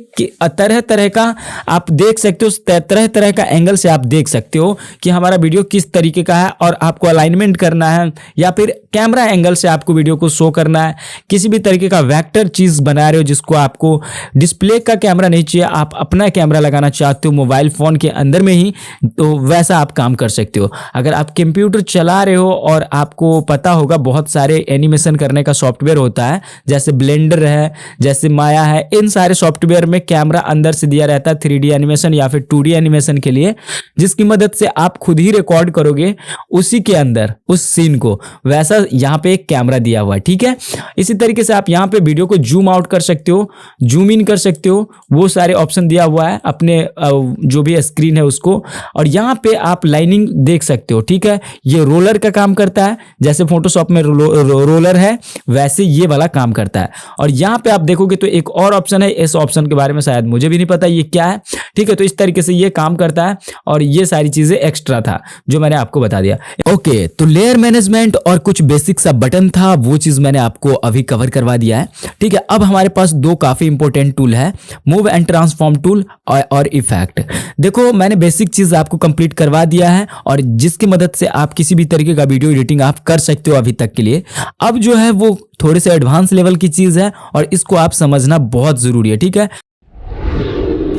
तरह तरह का आप देख सकते हो, तरह तरह का एंगल से आप देख सकते हो कि हमारा वीडियो किस तरीके का है और आपको अलाइनमेंट करना है या फिर कैमरा एंगल से आपको वीडियो को शो करना है। किसी भी तरीके का वेक्टर चीज बना रहे हो जिसको आपको डिस्प्ले का कैमरा नहीं चाहिए, आप अपना कैमरा लगाना चाहते हो मोबाइल फोन के अंदर में ही, तो वैसा आप काम कर सकते हो। अगर आप कंप्यूटर चला रहे हो और आपको पता होगा बहुत सारे एनिमेशन करने का सॉफ्टवेयर होता है, जैसे ब्लेंडर है, जैसे माया है, इन सारे सॉफ्टवेयर में कैमरा अंदर से दिया रहता है 3D एनिमेशन या फिर 2D एनिमेशन के लिए, जिसकी मदद से आप खुद ही रिकॉर्ड करोगे उसी के अंदर उस सीन को। वैसा यहाँ पे एक कैमरा दिया हुआ है, ठीक है। इसी तरीके से आप यहाँ पे वीडियो को जूम आउट कर सकते हो, जूम इन कर सकते हो, वो सारे ऑप्शन दिया हुआ है अपने जो भी स्क्रीन है उसको। और यहाँ पे आप लाइनिंग देख सकते हो, ठीक है। ये रोलर का काम करता है, जैसे फोटोशॉप में रोलर है वैसे ये वाला काम करता है। और यहाँ पे आप देखोगे तो एक और ऑप्शन है, इस ऑप्शन के बारे में शायद मुझे भी नहीं पता ये क्या है, ठीक है। तो इस तरीके से ये काम करता है और ये सारी चीजें एक्स्ट्रा था जो मैंने आपको बता दिया। ओके, तो लेयर मैनेजमेंट और कुछ बेसिक सा बटन था, वो चीज मैंने आपको अभी कवर करवा दिया है, ठीक है। अब हमारे पास दो काफी इंपॉर्टेंट टूल है, मूव एंड ट्रांसफॉर्म टूल और इफेक्ट। देखो मैंने बेसिक चीज आपको कंप्लीट करवा दिया है और जिसकी मदद से आप किसी भी तरीके का वीडियो एडिटिंग आप कर सकते हो अभी तक के लिए। अब जो है वो थोड़े से एडवांस लेवल की चीज है और इसको आप समझना बहुत जरूरी है, ठीक है।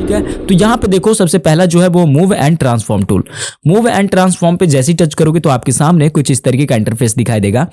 तो यहाँ पे देखो सबसे पहला जो है वो move and transform tool. Move and transform पे जैसे ही टच करोगे तो आपके सामने कुछ इस तरीके का इंटरफेस दिखाई देगा।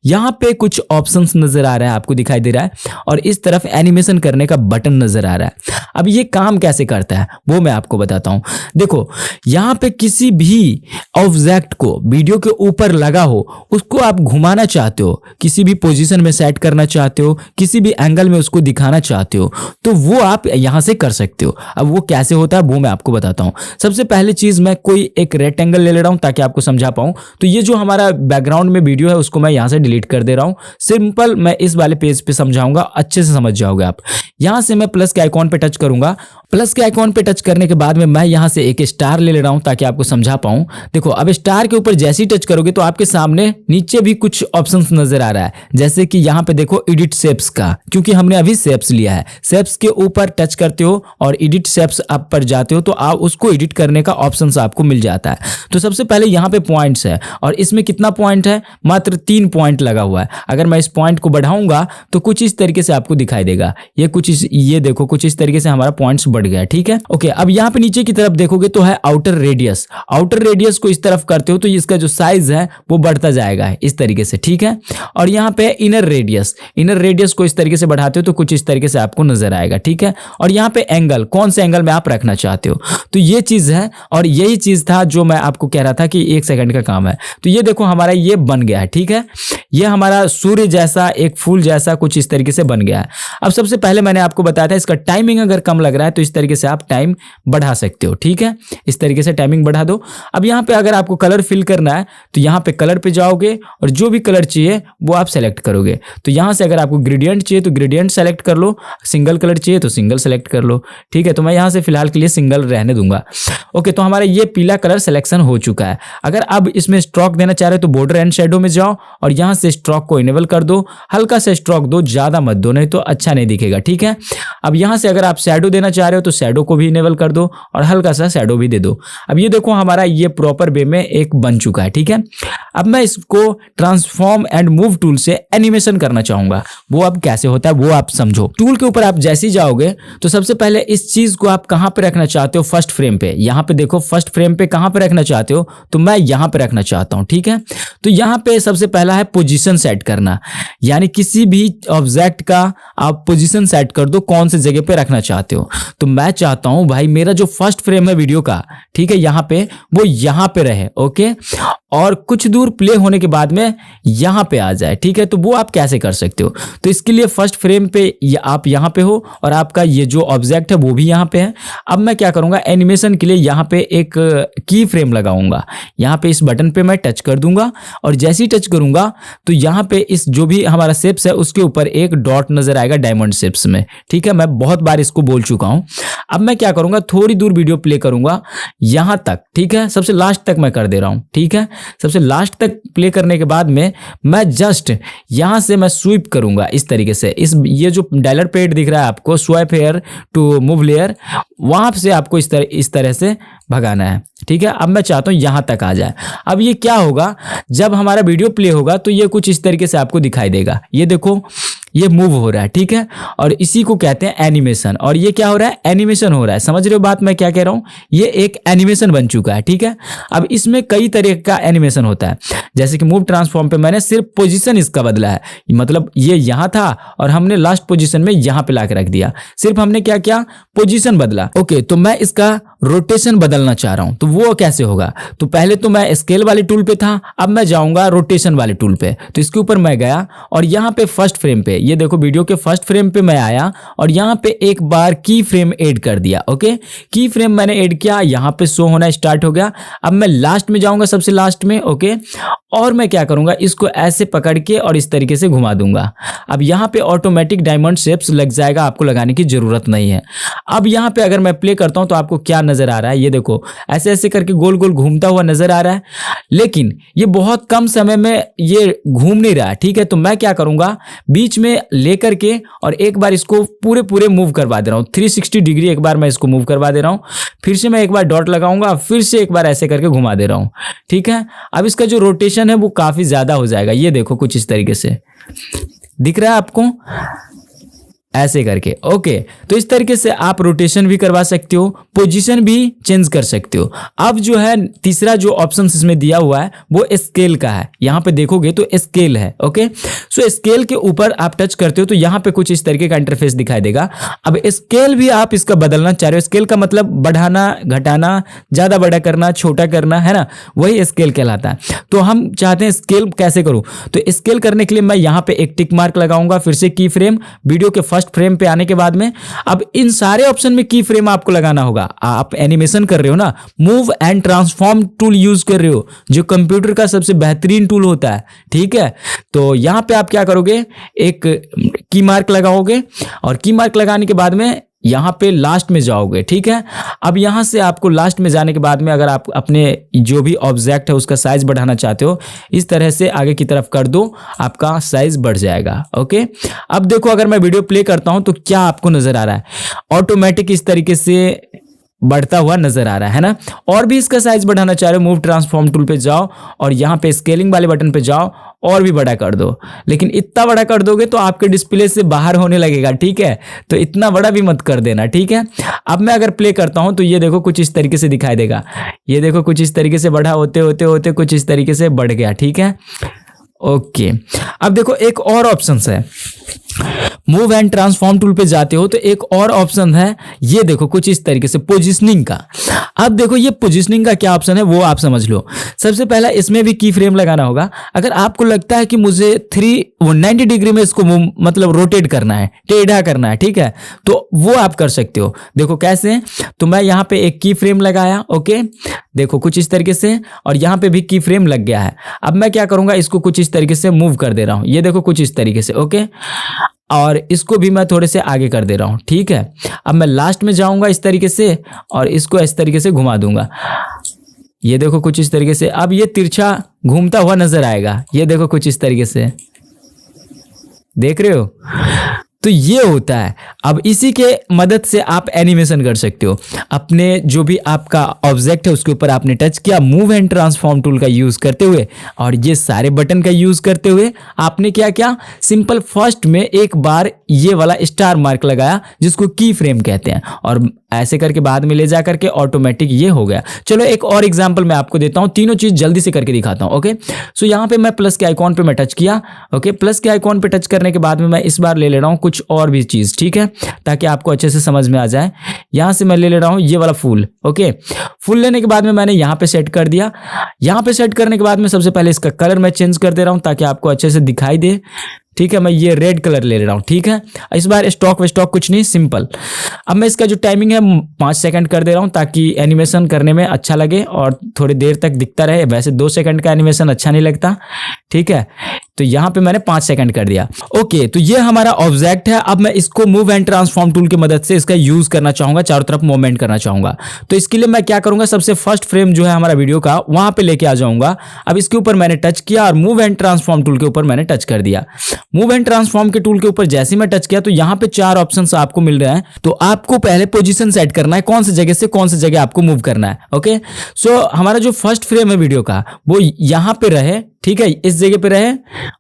यहाँ पे कुछ ऑप्शंस नजर आ रहा है, आपको दिखाई दे रहा है, और इस तरफ एनिमेशन करने का बटन नजर आ रहा है। अब ये काम कैसे करता है वो मैं आपको बताता हूँ। देखो यहाँ पे किसी भी ऑब्जेक्ट को वीडियो के ऊपर लगा हो उसको आप घुमाना चाहते हो, किसी भी पोजीशन में सेट करना चाहते हो, किसी भी एंगल में उसको दिखाना चाहते हो, तो वो आप यहाँ से कर सकते हो। अब वो कैसे होता है वो मैं आपको बताता हूं। सबसे पहली चीज मैं कोई एक रेक्टेंगल ले रहा हूं ताकि आपको समझा पाऊं। तो ये जो हमारा बैकग्राउंड में वीडियो है उसको मैं यहां से डिलीट कर दे रहा हूं। सिंपल मैं इस वाले पेज पे समझाऊंगा, अच्छे से समझ जाओगे आप। यहां से मैं प्लस के आइकॉन पे टच करूंगा। प्लस के आइकॉन पे टच करने के बाद में मैं यहां से एक स्टार ले रहा हूं ताकि आपको समझा पाऊं। देखो अब स्टार के ऊपर जैसे ही टच करोगे तो आपके सामने नीचे भी कुछ ऑप्शंस नजर आ रहा है, जैसे कि यहां पे देखो एडिट शेप्स का, क्योंकि हमने अभी शेप्स लिया है। शेप्स के ऊपर टच करते हो और एडिट शेप्स आप पर जाते हो तो आप उसको एडिट करने का ऑप्शन आपको मिल जाता है। तो सबसे पहले यहाँ पे पॉइंट्स है और इसमें कितना पॉइंट है, मात्र 3 पॉइंट लगा हुआ है। अगर मैं इस पॉइंट को बढ़ाऊंगा तो कुछ इस तरीके से आपको दिखाई देगा, ये देखो कुछ इस तरीके से हमारा पॉइंट्स बढ़ गया, ठीक है। ओके, अब यहाँ पे नीचे की तरफ देखोगे तो है आउटर रेडियस। आउटर रेडियस को इस तरफ करते हो तो इसका जो साइज है वो बढ़ता जाएगा इस तरीके से, ठीक है। और यहाँ पे इनर रेडियस, इनर रेडियस को इस तरीके से बढ़ाते हो तो कुछ इस तरीके से आपको नजर आएगा, ठीक है। और यहाँ पे एंगल, कौन से एंगल में आप रखना चाहते हो, तो ये चीज है। और यही चीज था जो मैं आपको कह रहा था कि 1 सेकंड का काम है। तो ये देखो हमारा ये बन गया है, ठीक है। ये हमारा सूर्य जैसा, एक फूल जैसा कुछ इस तरीके से बन गया है। अब सबसे पहले मैंने आपको बताया था इसका टाइमिंग अगर कम लग रहा है तो इस तरीके से आप टाइम बढ़ा सकते हो, ठीक है। इस तरीके से टाइमिंग बढ़ा दो। अब यहाँ पे अगर आपको कलर फिल करना है तो यहाँ पे कलर पे जाओगे और जो भी कलर चाहिए वो आप सेलेक्ट करोगे। तो यहाँ से अगर आपको ग्रेडियंट चाहिए तो ग्रेडियंट सेलेक्ट कर लो, सिंगल कलर चाहिए तो सिंगल सेलेक्ट कर लो, ठीक है। तो मैं यहाँ से फिलहाल के लिए सिंगल रहने दूंगा। ओके, तो हमारा ये पीला कलर सिलेक्शन हो चुका है। अगर अब इसमें स्ट्रोक देना चाह रहे हो तो बॉर्डर एंड शेडो में जाओ और यहाँ से स्ट्रोक को इनेबल कर दो। हल्का सा स्ट्रोक दो, ज्यादा मत दो, नहीं तो अच्छा नहीं दिखेगा, ठीक है। अब यहाँ से अगर आप शैडो देना चाह रहे हो तो शैडो को भी इनेबल कर दो और हल्का सा शैडो भी दे दो। अब ये देखो हमारा ये प्रॉपर वे में एक बन चुका है, ठीक है। अब मैं इसको ट्रांसफॉर्म एंड मूव टूल से एनिमेशन करना चाहूंगा। वो अब कैसे होता है वो आप समझो। टूल के ऊपर आप जैसे ही जाओगे तो सबसे पहले इस चीज को आप कहाँ पे रखना चाहते हो, फर्स्ट फ्रेम पे। यहाँ पे देखो फर्स्ट फ्रेम पे कहाँ पे रखना चाहते हो, तो मैं यहाँ पे रखना चाहता हूँ, ठीक है। तो यहाँ पे सबसे पहला है पोजीशन सेट करना, यानी किसी भी ऑब्जेक्ट का आप पोजीशन सेट कर दो, कौन से जगह पे रखना चाहते हो। तो मैं चाहता हूँ भाई मेरा जो फर्स्ट फ्रेम है वीडियो का, ठीक है, यहाँ पे वो यहाँ पे रहे, ओके, और कुछ दूर प्ले होने के बाद में यहाँ पे आ जाए, ठीक है। तो वो आप कैसे कर सकते हो, तो इसके लिए फर्स्ट फ्रेम पे आप यहाँ पे हो और आपका ये जो ऑब्जेक्ट है वो भी यहाँ पे है। अब मैं क्या करूँगा, एनिमेशन के लिए यहाँ पे एक की फ्रेम लगाऊंगा। यहाँ पे इस बटन पे मैं टच कर दूंगा और जैसे ही टच करूंगा तो यहाँ पे इस जो भी हमारा शेप्स है उसके ऊपर एक डॉट नजर आएगा डायमंड शेप्स में, ठीक है। मैं बहुत बार इसको बोल चुका हूँ। अब मैं क्या करूँगा, थोड़ी दूर वीडियो प्ले करूँगा यहाँ तक, ठीक है, सबसे लास्ट तक मैं कर दे रहा हूँ, ठीक है। सबसे लास्ट तक प्ले करने के बाद में मैं जस्ट यहाँ से मैं स्वीप करूँगा इस तरीके से। ये जो डायलर पेड दिख रहा है आपको, swipe here to move layer, वहाँ से आपको इस तरह से भगाना है, ठीक है। अब मैं चाहता हूँ यहाँ तक आ जाए। अब ये क्या होगा, जब हमारा वीडियो प्ले होगा तो ये कुछ इस तरीके से आपको दिखाई देगा। ये देखो ये मूव हो रहा है, ठीक है, और इसी को कहते हैं एनिमेशन। और ये क्या हो रहा है, एनिमेशन हो रहा है। समझ रहे हो बात मैं क्या कह रहा हूँ, ये एक एनिमेशन बन चुका है, ठीक है। अब इसमें कई तरह का एनिमेशन होता है, जैसे कि मूव ट्रांसफॉर्म पे मैंने सिर्फ पोजीशन इसका बदला है, मतलब ये यहाँ था और हमने लास्ट पोजीशन में यहाँ पे लाके रख दिया, सिर्फ हमने क्या किया, पोजीशन बदला, ओके। तो मैं इसका रोटेशन बदलना चाह रहा हूं, तो वो कैसे होगा, तो पहले तो मैं स्केल वाले टूल पे था, अब मैं जाऊंगा रोटेशन वाले टूल पे। तो इसके ऊपर मैं गया और यहाँ पे फर्स्ट फ्रेम पे, ये देखो वीडियो के फर्स्ट फ्रेम पे मैं आया और यहाँ पे एक बार की फ्रेम ऐड कर दिया, ओके। की फ्रेम मैंने ऐड किया, यहाँ पे शो होना स्टार्ट हो गया। अब मैं लास्ट में जाऊंगा, सबसे लास्ट में, ओके, और मैं क्या करूंगा, इसको ऐसे पकड़ के और इस तरीके से घुमा दूंगा। अब यहाँ पे ऑटोमेटिक डायमंड शेप्स लग जाएगा, आपको लगाने की जरूरत नहीं है। अब यहाँ पे अगर मैं प्ले करता हूँ तो आपको क्या नजर आ रहा है, ये देखो ऐसे ऐसे करके गोल गोल घूमता हुआ नजर आ रहा है, लेकिन ये बहुत कम समय में ये घूम नहीं रहा है, ठीक है। तो मैं क्या करूंगा, बीच में लेकर के और एक बार इसको पूरे मूव करवा दे रहा हूँ, 360 डिग्री एक बार मैं इसको मूव करवा दे रहा हूँ। फिर से मैं एक बार डॉट लगाऊंगा, फिर से एक बार ऐसे करके घुमा दे रहा हूँ, ठीक है। अब इसका जो रोटेशन है वो काफी ज्यादा हो जाएगा, ये देखो कुछ इस तरीके से दिख रहा है आपको, ऐसे करके, ओके। तो इस तरीके से आप रोटेशन भी करवा सकते हो, पोजीशन भी चेंज कर सकते हो। अब जो है तीसरा जो ऑप्शन इसमें दिया हुआ है वो स्केल का है, यहाँ पे देखोगे तो स्केल है, ओके। सो स्केल के ऊपर आप टच करते हो तो यहाँ पे कुछ इस तरीके का इंटरफेस दिखाई देगा। अब स्केल भी आप इसका बदलना चाह रहे हो, स्केल का मतलब बढ़ाना, घटाना, ज्यादा बड़ा करना, छोटा करना, है ना, वही स्केल कहलाता है। तो हम चाहते हैं स्केल कैसे करूं, तो स्केल करने के लिए मैं यहाँ पे एक टिक मार्क लगाऊंगा, फिर से की फ्रेम, वीडियो के फर्स्ट फ्रेम पे आने के बाद में अब इन सारे ऑप्शन में की फ्रेम आपको लगाना होगा। आप एनिमेशन कर रहे हो ना, move and transform tool use कर रहे हो, जो कंप्यूटर का सबसे बेहतरीन टूल होता है, ठीक है। तो यहां पे आप क्या करोगे, एक की मार्क लगाओगे और की मार्क लगाने के बाद में यहाँ पे लास्ट में जाओगे, ठीक है। अब यहाँ से आपको लास्ट में जाने के बाद में अगर आप अपने जो भी ऑब्जेक्ट है उसका साइज बढ़ाना चाहते हो, इस तरह से आगे की तरफ कर दो, आपका साइज बढ़ जाएगा, ओके। अब देखो अगर मैं वीडियो प्ले करता हूं तो क्या आपको नजर आ रहा है, ऑटोमेटिक इस तरीके से बढ़ता हुआ नजर आ रहा है ना। और भी इसका साइज बढ़ाना चाह रहे हो, मूव ट्रांसफॉर्म टूल पे जाओ और यहाँ पे स्केलिंग वाले बटन पे जाओ और भी बड़ा कर दो, लेकिन इतना बड़ा कर दोगे तो आपके डिस्प्ले से बाहर होने लगेगा, ठीक है। तो इतना बड़ा भी मत कर देना, ठीक है। अब मैं अगर प्ले करता हूं तो ये देखो कुछ इस तरीके से दिखाई देगा, ये देखो कुछ इस तरीके से बढ़ा होते होते होते कुछ इस तरीके से बढ़ गया, ठीक है, ओके। अब देखो एक और ऑप्शन है, मूव एंड ट्रांसफॉर्म टूल पे जाते हो तो एक और ऑप्शन है, ये देखो कुछ इस तरीके से पोजीशनिंग का। अब देखो ये पोजीशनिंग का क्या ऑप्शन है वो आप समझ लो। सबसे पहला इसमें भी की फ्रेम लगाना होगा। अगर आपको लगता है कि मुझे 390 डिग्री में इसको मतलब रोटेट करना है, टेढ़ा करना है, ठीक है, तो वो आप कर सकते हो। देखो कैसे, तो मैं यहाँ पे एक की फ्रेम लगाया, ओके, देखो कुछ इस तरीके से, और यहाँ पे भी की फ्रेम लग गया है। अब मैं क्या करूंगा, इसको कुछ इस तरीके से मूव कर दे रहा हूँ, ये देखो कुछ इस तरीके से, ओके, और इसको भी मैं थोड़े से आगे कर दे रहा हूँ, ठीक है। अब मैं लास्ट में जाऊंगा इस तरीके से और इसको इस तरीके से घुमा दूंगा, ये देखो कुछ इस तरीके से। अब ये तिरछा घूमता हुआ नजर आएगा, ये देखो कुछ इस तरीके से, देख रहे हो। तो तो ये होता है। अब इसी के मदद से आप एनिमेशन कर सकते हो। अपने जो भी आपका ऑब्जेक्ट है उसके ऊपर आपने टच किया मूव एंड ट्रांसफॉर्म टूल का यूज करते हुए, और ये सारे बटन का यूज करते हुए आपने क्या किया, सिंपल फर्स्ट में एक बार ये वाला स्टार मार्क लगाया जिसको की फ्रेम कहते हैं, और ऐसे करके बाद में ले जा करके ऑटोमेटिक ये हो गया। चलो एक और एग्जांपल मैं आपको देता हूं, तीनों चीज जल्दी से करके दिखाता हूं। ओके, सो यहाँ पे मैं प्लस के आइकॉन पे मैं टच किया। ओके, प्लस के आइकॉन पे टच करने के बाद में मैं इस बार ले रहा हूं कुछ और भी चीज, ठीक है, ताकि आपको अच्छे से समझ में आ जाए। यहां से मैं ले रहा हूं ये वाला फूल। ओके, फुल लेने के बाद में मैंने यहाँ पे सेट कर दिया। यहाँ पे सेट करने के बाद में सबसे पहले इसका कलर मैं चेंज कर दे रहा हूं ताकि आपको अच्छे से दिखाई दे। ठीक है, मैं ये रेड कलर ले रहा हूं। ठीक है, इस बार स्टॉक कुछ नहीं, सिंपल। अब मैं इसका जो टाइमिंग है 5 सेकंड कर दे रहा हूं ताकि एनिमेशन करने में अच्छा लगे और थोड़ी देर तक दिखता रहे। वैसे 2 सेकंड का एनिमेशन अच्छा नहीं लगता। ठीक है, तो यहाँ पे मैंने 5 सेकंड कर दिया। ओके, तो ये हमारा ऑब्जेक्ट है। अब मैं इसको मूव एंड ट्रांसफॉर्म टूल की मदद से इसका यूज करना चाहूंगा, चारों तरफ मूवमेंट करना चाहूंगा। तो इसके लिए मैं क्या करूंगा, सबसे फर्स्ट फ्रेम जो है हमारा वीडियो का वहां पे लेके आ जाऊंगा। अब इसके ऊपर मैंने टच किया और मूव एंड ट्रांसफॉर्म टूल के ऊपर मैंने टच कर दिया। मूव एंड ट्रांसफॉर्म के टूल के ऊपर जैसे मैं टच किया तो यहाँ पे 4 ऑप्शंस आपको मिल रहे हैं। तो आपको पहले पोजीशन सेट करना है, कौन सी जगह से कौन सी जगह आपको मूव करना है। ओके, सो हमारा जो फर्स्ट फ्रेम है वीडियो का वो यहाँ पे रहे, ठीक है, इस जगह पे रहे।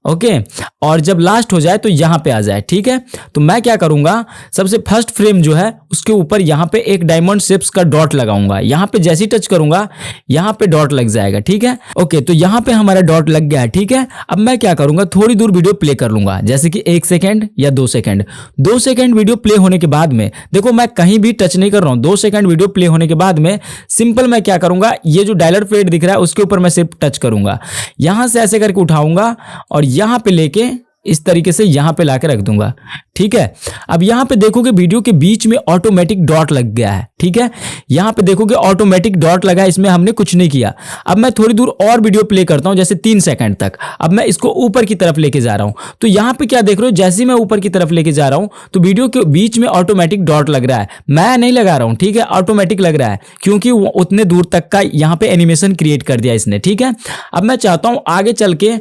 ओके, और जब लास्ट हो जाए तो यहां पे आ जाए। ठीक है, तो मैं क्या करूंगा, सबसे फर्स्ट फ्रेम जो है उसके ऊपर यहां पे एक डायमंड शेप्स का डॉट लगाऊंगा। यहां पे जैसे ही टच करूंगा यहां पे डॉट लग जाएगा। ठीक है, ओके, तो यहां पे हमारा डॉट लग गया है। ठीक है, अब मैं क्या करूंगा, थोड़ी दूर वीडियो प्ले कर लूंगा, जैसे कि 1 सेकंड या 2 सेकंड। 2 सेकंड वीडियो प्ले होने के बाद में देखो मैं कहीं भी टच नहीं कर रहा हूं। 2 सेकंड वीडियो प्ले होने के बाद में सिंपल मैं क्या करूंगा, ये जो डायलर फेड दिख रहा है उसके ऊपर मैं सिर्फ टच करूंगा। यहां से ऐसे करके उठाऊंगा और यहां पे लेके इस तरीके से यहां पे लाके रख दूंगा। ठीक है, अब यहां पे देखोगे वीडियो के बीच में ऑटोमेटिक डॉट लग गया है। ठीक है, यहां पे देखोगे ऑटोमेटिक डॉट लगा है, इसमें हमने कुछ नहीं किया। अब मैं थोड़ी दूर और वीडियो प्ले करता हूं, जैसे 3 सेकंड तक। अब मैं इसको ऊपर की तरफ लेके जा रहा हूं, तो यहां पे क्या देख रहे हो, जैसे मैं ऊपर की तरफ लेके जा रहा हूं तो वीडियो के बीच में ऑटोमेटिक डॉट लग रहा है। मैं नहीं लगा रहा हूं, ठीक है, ऑटोमेटिक लग रहा है क्योंकि वो उतने दूर तक का यहां पे एनिमेशन क्रिएट कर दिया इसने। ठीक है, अब मैं चाहता हूं आगे चल के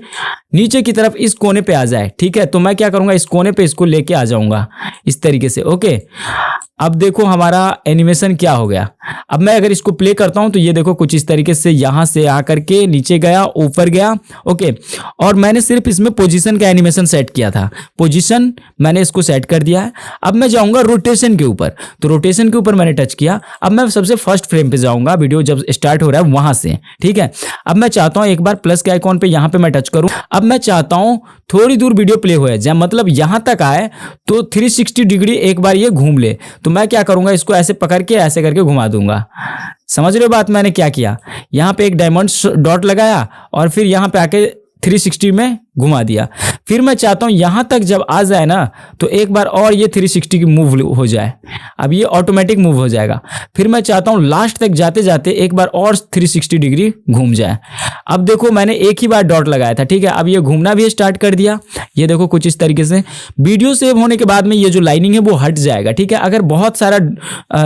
नीचे की तरफ इस कोने पे आ जाए। ठीक है, तो मैं क्या करूंगा, इस कोने पे इसको लेके आ जाऊंगा इस तरीके से। ओके, अब देखो हमारा एनिमेशन क्या हो गया। अब मैं अगर इसको प्ले करता हूं तो ये देखो कुछ इस तरीके से यहां से आकर के नीचे गया, ऊपर गया। ओके, और मैंने सिर्फ इसमें पोजीशन का एनिमेशन सेट किया था। पोजीशन मैंने इसको सेट कर दिया है। अब मैं जाऊंगा रोटेशन के ऊपर, तो रोटेशन के ऊपर मैंने टच किया। अब मैं सबसे फर्स्ट फ्रेम पे जाऊंगा, वीडियो जब स्टार्ट हो रहा है वहां से। ठीक है, अब मैं चाहता हूं एक बार प्लस के आइकॉन पे यहां पे मैं टच करूं। अब मैं चाहता हूं थोड़ी दूर वीडियो प्ले हो जाए, मतलब यहां तक आए तो 360 डिग्री एक बार ये घूम ले। तो मैं क्या करूंगा, इसको ऐसे पकड़ के ऐसे करके घुमा दूंगा। समझ रहे हो बात, मैंने क्या किया, यहां पे एक डायमंड डॉट लगाया और फिर यहां पे आके 360 में घुमा दिया। फिर मैं चाहता हूं यहां तक जब आ जाए ना तो एक बार और ये 360 की मूव हो जाए। अब ये ऑटोमेटिक मूव हो जाएगा। फिर मैं चाहता हूं लास्ट तक जाते जाते एक बार और 360 डिग्री घूम जाए। अब देखो मैंने एक ही बार डॉट लगाया था। ठीक है, अब ये घूमना भी स्टार्ट कर दिया। ये देखो कुछ इस तरीके से वीडियो सेव होने के बाद में ये जो लाइनिंग है वो हट जाएगा। ठीक है, अगर बहुत सारा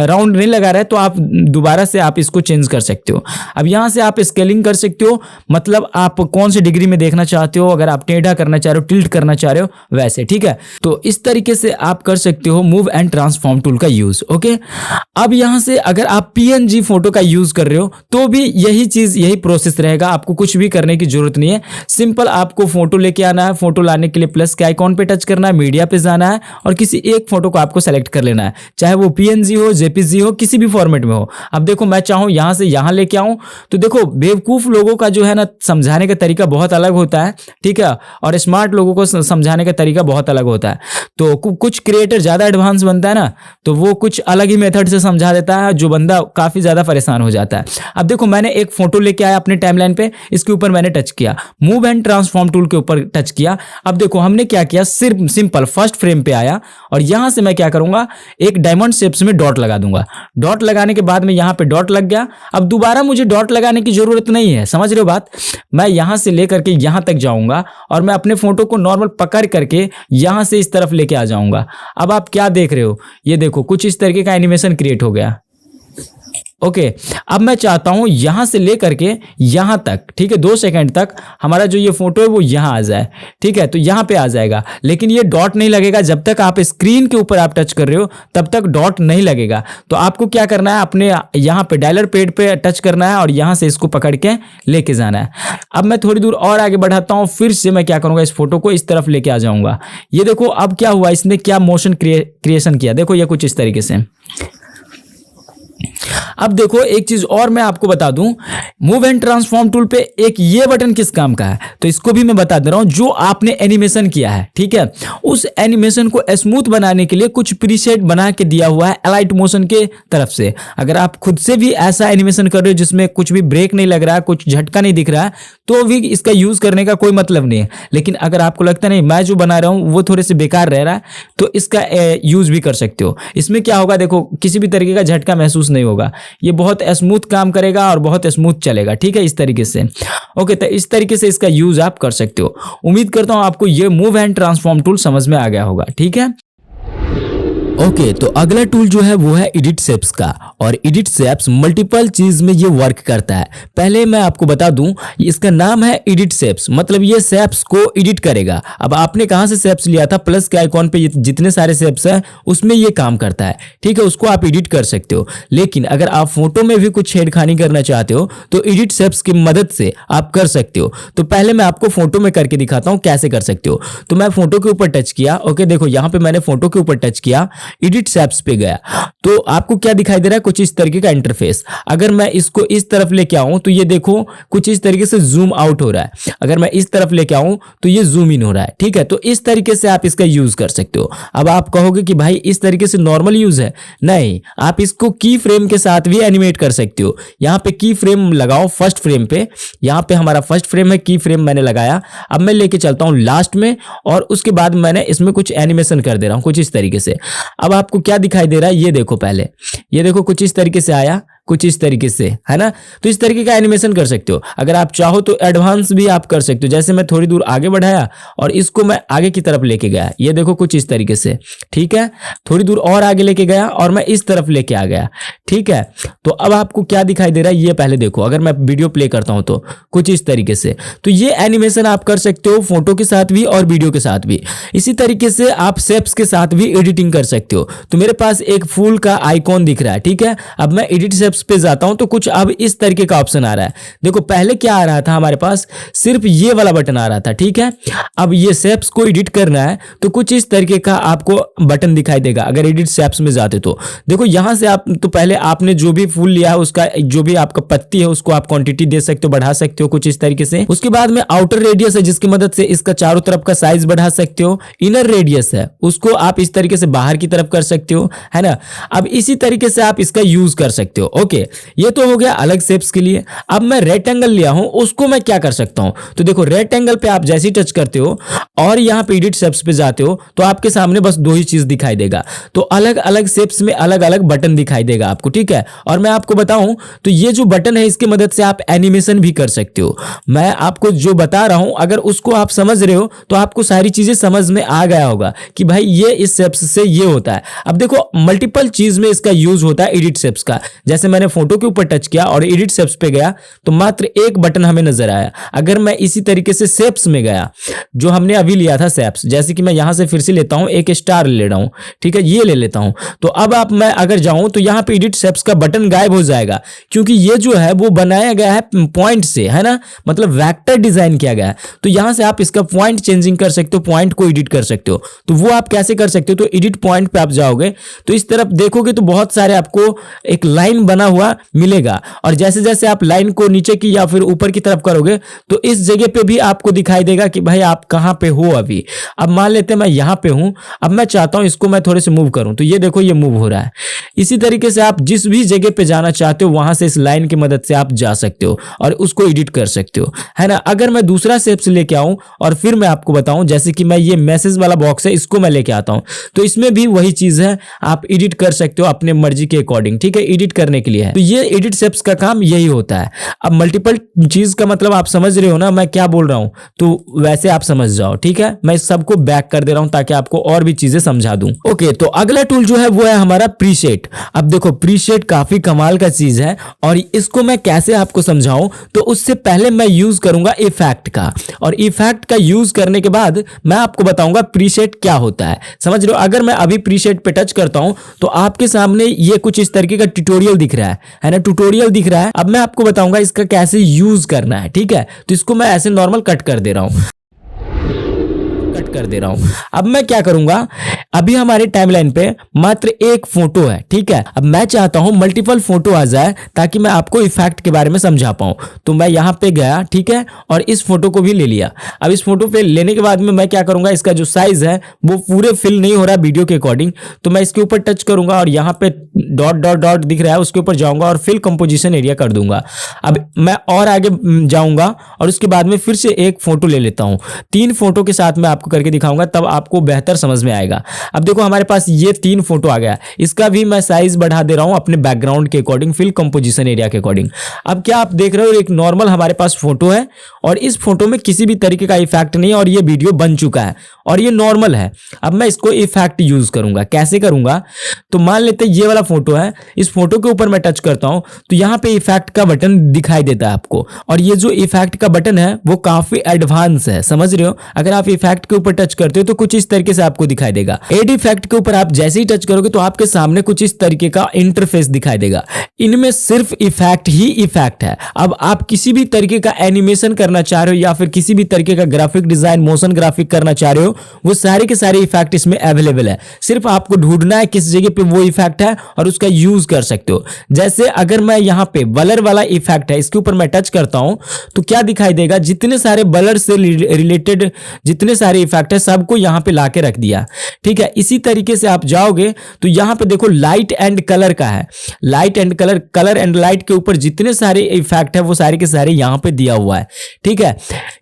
राउंड नहीं लगा रहा है तो आप दोबारा से आप इसको चेंज कर सकते हो। अब यहां से आप स्केलिंग कर सकते हो, मतलब आप कौन से डिग्री में देखना चाहते हो, अगर आप टेढ़ा करना चाह रहे हो, टिल्ट करना चाह रहे हो, वैसे। ठीक है, तो इस तरीके से आप कर सकते हो मूव एंड ट्रांसफॉर्म टूल का यूज। ओके, अब यहां से अगर आप PNG फोटो का यूज कर रहे हो तो भी यही चीज, यही प्रोसेस रहेगा। आपको कुछ भी करने की जरूरत नहीं है। सिंपल आपको फोटो लेके आना है। फोटो लाने के लिए प्लस के आइकॉन पे टच करना है, मीडिया पे जाना है और किसी एक फोटो को आपको सेलेक्ट कर लेना है, चाहे वो PNG हो, JPG हो, किसी भी फॉर्मेट में हो। अब देखो मैं चाहूं यहां से यहां लेके आऊं तो देखो बेवकूफ लोगों का जो है ना समझाने का तरीका बहुत अलग होता है। ठीक है, और स्मार्ट लोगों को समझाने का तरीका बहुत अलग होता है। तो कुछ क्रिएटर ज्यादा एडवांस बनता है ना, तो वो कुछ अलग ही मेथड से समझा देता है, जो बंदा काफी ज्यादा परेशान हो जाता है। अब देखो मैंने एक फोटो लेके आया अपने टाइमलाइन पे, इसके ऊपर मैंने टच किया, मूव एंड ट्रांसफॉर्म टूल के ऊपर टच किया। अब देखो हमने क्या किया, सिर्फ सिंपल फर्स्ट फ्रेम पे आया और यहां से मैं क्या करूंगा, एक डायमंड शेप्स में डॉट लगा दूंगा। डॉट लगाने के बाद में यहां पे डॉट लग गया। अब दोबारा मुझे डॉट लगाने की जरूरत नहीं है, समझ रहे हो बात। मैं यहां से लेकर के यहां तक जाऊंगा और मैं अपने फोटो को नॉर्मल पकड़ करके यहां से इस तरफ लेके आ जाऊंगा। अब आप क्या देख रहे हो, ये देखो कुछ इस तरीके का एनिमेशन क्रिएट हो गया। ओके, अब मैं चाहता हूं यहां से लेकर के यहां तक, ठीक है, 2 सेकंड तक हमारा जो ये फोटो है वो यहां आ जाए। ठीक है, तो यहां पे आ जाएगा, लेकिन ये डॉट नहीं लगेगा। जब तक आप स्क्रीन के ऊपर आप टच कर रहे हो तब तक डॉट नहीं लगेगा। तो आपको क्या करना है, अपने यहां पे डायलर पैड पे टच करना है और यहां से इसको पकड़ के लेके जाना है। अब मैं थोड़ी दूर और आगे बढ़ाता हूं, फिर से मैं क्या करूंगा, इस फोटो को इस तरफ लेके आ जाऊंगा। ये देखो अब क्या हुआ, इसने क्या मोशन क्रिएशन किया, देखो ये कुछ इस तरीके से। अब देखो एक चीज और मैं आपको बता दूं, मूव एंड ट्रांसफॉर्म टूल पे एक ये बटन किस काम का है, तो इसको भी मैं बता दे रहा हूं। जो आपने एनिमेशन किया है, ठीक है, उस एनिमेशन को स्मूथ बनाने के लिए कुछ प्रीसेट बना के दिया हुआ है अलाइट मोशन के तरफ से। अगर आप खुद से भी ऐसा एनिमेशन कर रहे हो जिसमें कुछ भी ब्रेक नहीं लग रहा है, कुछ झटका नहीं दिख रहा है, तो भी इसका यूज करने का कोई मतलब नहीं है। लेकिन अगर आपको लगता नहीं मैं जो बना रहा हूं वो थोड़े से बेकार रह रहा है, तो इसका यूज भी कर सकते हो। इसमें क्या होगा, देखो किसी भी तरीके का झटका महसूस नहीं होगा, ये बहुत स्मूथ काम करेगा और बहुत स्मूथ चलेगा। ठीक है, इस तरीके से। ओके, तो इस तरीके से इसका यूज आप कर सकते हो। उम्मीद करता हूं आपको ये मूव एंड ट्रांसफॉर्म टूल समझ में आ गया होगा। ठीक है, ओके, तो अगला टूल जो है वो है एडिट शेप्स का, और एडिट शेप्स मल्टीपल चीज में ये वर्क करता है। पहले मैं आपको बता दूं, इसका नाम है एडिट शेप्स, मतलब ये शेप्स को एडिट करेगा। अब आपने कहां से शेप्स लिया था, प्लस के आइकॉन पे जितने सारे शेप्स हैं उसमें ये काम करता है। ठीक है, उसको आप एडिट कर सकते हो। लेकिन अगर आप फोटो में भी कुछ छेड़खानी करना चाहते हो तो एडिट शेप्स की मदद से आप कर सकते हो। तो पहले मैं आपको फोटो में करके दिखाता हूं कैसे कर सकते हो। तो मैं फोटो के ऊपर टच किया। ओके, देखो यहां पे मैंने फोटो के ऊपर टच किया, एडिट शेप्स पे गया, तो आपको क्या दिखाई दे रहा है, कुछ इस तरीके का इंटरफेस। अगर मैं इसको इस तरफ लेके आऊं तो ये देखो कुछ इस तरीके से जूम आउट हो रहा है। अगर मैं इस तरफ लेके आऊं तो ये जूम इन हो रहा है। ठीक है, तो इस तरीके से आप इसका यूज कर सकते हो। अब आप कहोगे कि भाई इस तरीके से नॉर्मल यूज है, नहीं, आप इसको की फ्रेम के साथ भी एनिमेट कर सकते हो। यहां पे की फ्रेम लगाओ फर्स्ट फ्रेम पे, यहां पे हमारा फर्स्ट फ्रेम है, की फ्रेम मैंने लगाया। अब मैं लेके चलता हूं लास्ट में, और उसके बाद मैंने इसमें कुछ एनिमेशन कर दे रहा हूं कुछ इस तरीके से। अब आपको क्या दिखाई दे रहा है, ये देखो, पहले ये देखो कुछ इस तरीके से आया, कुछ इस तरीके से, है ना। तो इस तरीके का एनिमेशन कर सकते हो। अगर आप चाहो तो एडवांस भी आप कर सकते हो। जैसे मैं थोड़ी दूर आगे बढ़ाया और इसको मैं आगे की तरफ लेके गया, ये देखो कुछ इस तरीके से। ठीक है, थोड़ी दूर और आगे लेके गया और मैं इस तरफ लेके आ गया। ठीक है, तो अब आपको क्या दिखाई दे रहा है, ये पहले देखो। अगर मैं वीडियो प्ले करता हूं तो कुछ इस तरीके से। तो ये एनिमेशन आप कर सकते हो फोटो के साथ भी और वीडियो के साथ भी। इसी तरीके से आप शेप्स के साथ भी एडिटिंग कर सकते हो। तो मेरे पास एक फूल का आइकॉन दिख रहा है। ठीक है, अब मैं एडिट शेप्स पे जाता हूं तो कुछ अब इस तरीके का ऑप्शन आ रहा है। देखो पहले क्या आ रहा था, हमारे पास सिर्फ ये वाला बटन आ रहा था। ठीक है, अब ये शेप्स को एडिट करना है तो कुछ इस तरीके का आपको बटन दिखाई देगा। अगर एडिट शेप्स में जाते तो देखो यहां से आप, तो पहले आपने जो भी फूल लिया है उसका जो भी आपका पत्ती है उसको आप क्वांटिटी दे सकते हो, बढ़ा सकते हो कुछ इस तरीके से। उसके बाद में आउटर रेडियस है जिसकी मदद से इसका चारों तरफ का साइज बढ़ा सकते हो। इनर रेडियस है उसको आप इस तरीके से बाहर की तरफ कर सकते हो, है ना। अब इसी तरीके से आप इसका यूज कर सकते हो। ओके, ये तो हो गया अलग शेप्स के लिए। अब मैं रेक्टेंगल लिया हूं, उसको मैं क्या कर सकता हूं, तो देखो रेक्टेंगल पे आप जैसे ही टच करते हो और यहां पे एडिट शेप्स पे जाते हो तो आपके सामने बस दो ही चीज दिखाई देगा। तो अलग अलग शेप्स में अलग अलग बटन दिखाई देगा आपको। ठीक है, और मैं आपको बताऊं तो ये जो बटन है इसकी मदद से आप एनिमेशन भी कर सकते हो। मैं आपको जो बता रहा हूं अगर उसको आप समझ रहे हो तो आपको सारी चीजें समझ में आ गया होगा कि भाई ये इस शेप्स से ये होता है। अब देखो मल्टीपल चीज में इसका यूज होता है एडिट शेप्स का। जैसे मैंने फोटो के ऊपर टच किया और एडिट शेप्स पे गया तो मात्र एक बटन हमें नजर आया। अगर मैं इसी तरीके से शेप्स में गया जो हमने अभी लिया था शेप्स, जैसे कि मैं यहां से फिर से लेता हूं, एक स्टार ले रहा हूं। ठीक है, ये ले लेता हूं। तो अब आप मैं अगर जाऊं तो यहां पे एडिट शेप्स का बटन गायब हो जाएगा क्योंकि ये जो है वो बनाया गया है पॉइंट से, है ना, मतलब वेक्टर डिजाइन किया गया है। तो यहां से आप इसका पॉइंट चेंजिंग कर सकते हो, पॉइंट को एडिट कर सकते हो। तो वो आप कैसे कर सकते हो, तो एडिट पॉइंट पे आप जाओगे तो इस तरफ देखोगे तो बहुत सारे आपको एक लाइन बना हुआ मिलेगा, और जैसे जैसे आप लाइन को नीचे की या फिर ऊपर की तरफ करोगे तो इस जगह पे भी आपको दिखाई देगा कि भाई आप कहां पे हो अभी। अब मान लेते हैं मैं यहां पे हूं, अब मैं चाहता हूं इसको मैं थोड़े से मूव करूं तो ये देखो ये मूव हो रहा है। इसी तरीके से आप जिस भी जगह पे जाना चाहते हो वहां से इस लाइन की मदद से आप जा सकते हो और उसको एडिट कर सकते हो, है ना। अगर मैं दूसरा शेप्स लेके आऊं और फिर मैं आपको बताऊं, जैसे कि मैं ये मैसेज वाला बॉक्स है इसको मैं लेके आता हूं तो इसमें भी वही चीज है, आप एडिट कर सकते हो अपने मर्जी के अकॉर्डिंग। ठीक है, एडिट करने के लिए है। तो ये एडिट शेप्स का काम यही होता है। अब मल्टीपल चीज का मतलब आप समझ रहे हो ना मैं क्या बोल रहा हूं, तो वैसे आप समझ जाओ, ठीक है। मैं इस सबको बैक कर दे रहा हूं ताकि आपको और भी चीजें समझा दूं। ओके, तो अगला टूल जो है वो है हमारा प्रीसेट। अब देखो प्रीसेट काफी कमाल का चीज है और इसको मैं कैसे आपको समझाऊं, तो उससे पहले मैं यूज करूंगा इफेक्ट का, और इफेक्ट का यूज करने के बाद मैं आपको बताऊंगा प्रीसेट क्या होता है। समझ रहे हो? अगर मैं अभी प्रीसेट पे टच करता हूं तो आपके सामने ये कुछ इस तरीके का ट्यूटोरियल दिख रहा है ना, ट्यूटोरियल दिख रहा है। अब मैं आपको बताऊंगा इसका कैसे यूज करना है, ठीक है। तो इसको मैं ऐसे नॉर्मल कट कर दे रहा हूं। अब मैं क्या करूंगा, अभी हमारे टाइमलाइन पे मात्र एक फोटो है, ठीक है। अब मैं चाहता हूं मल्टीपल फोटो आ जाए ताकि मैं आपको इफेक्ट के बारे में समझा पाऊं। तो मैं यहां पे गया, ठीक है, और इस फोटो को भी ले लिया। अब इस फोटो पे लेने के बाद में मैं क्या करूंगा, इसका जो साइज है वो पूरे फिल नहीं हो रहा वीडियो के अकॉर्डिंग, तो मैं इसके ऊपर टच करूंगा और यहाँ पे डॉट डॉट डॉट दिख रहा है, उसके ऊपर जाऊंगा और फिल कंपोजिशन एरिया कर दूंगा। अब मैं और आगे जाऊंगा और उसके बाद में फिर से एक फोटो ले लेता हूं। 3 फोटो के साथ मैं आपको करके दिखाऊंगा, तब आपको बेहतर समझ में आएगा। अब देखो हमारे पास ये 3 फोटो आ गया, इसका भी मैं साइज बढ़ा दे रहा हूं अपने बैकग्राउंड के अकॉर्डिंग, फिल कंपोजिशन एरिया के अकॉर्डिंग। अब क्या आप देख रहे हो, एक नॉर्मल हमारे पास फोटो है और इस फोटो में किसी भी तरीके का इफेक्ट नहीं है और ये वीडियो बन चुका है और ये नॉर्मल है। अब मैं इसको इफेक्ट यूज करूंगा। कैसे करूंगा, तो मान लेते हैं ये वाला फोटो है, इस फोटो के ऊपर मैं टच करता हूं तो यहां पे इफेक्ट का बटन दिखाई देता है आपको, और ये जो इफेक्ट का बटन है वो काफी एडवांस है, समझ रहे हो। अगर आप इफेक्ट के ऊपर टच करते हो तो कुछ इस तरीके से आपको दिखाई देगा। एड इफेक्ट के ऊपर आप जैसे ही टच करोगे तो आपके सामने कुछ इस तरीके का इंटरफेस दिखाई देगा। इनमें सिर्फ इफेक्ट ही इफेक्ट है। अब आप किसी भी तरीके का एनिमेशन करना चाह रहे हो या फिर किसी भी तरीके का ग्राफिक डिजाइन, मोशन ग्राफिक करना चाह रहे हो, वो सारे के सारे इफेक्ट इसमें अवेलेबल है। सिर्फ आपको ढूंढना है किस जगह पे वो इफेक्ट है और उसका यूज कर सकते हो। जैसे अगर मैं यहाँ पे ब्लर वाला इफेक्ट है, इसके ऊपर मैं टच करता हूं तो क्या दिखाई देगा, जितने सारे ब्लर से रिलेटेड जितने सारे इफेक्ट है सबको यहाँ पे लाके रख दिया, ठीक है। इसी तरीके से आप जाओगे तो यहाँ पे देखो लाइट एंड कलर का है, light and colour, colour and light के ऊपर जितने सारे इफेक्ट है वो सारे के सारे यहाँ पे दिया हुआ है, ठीक है।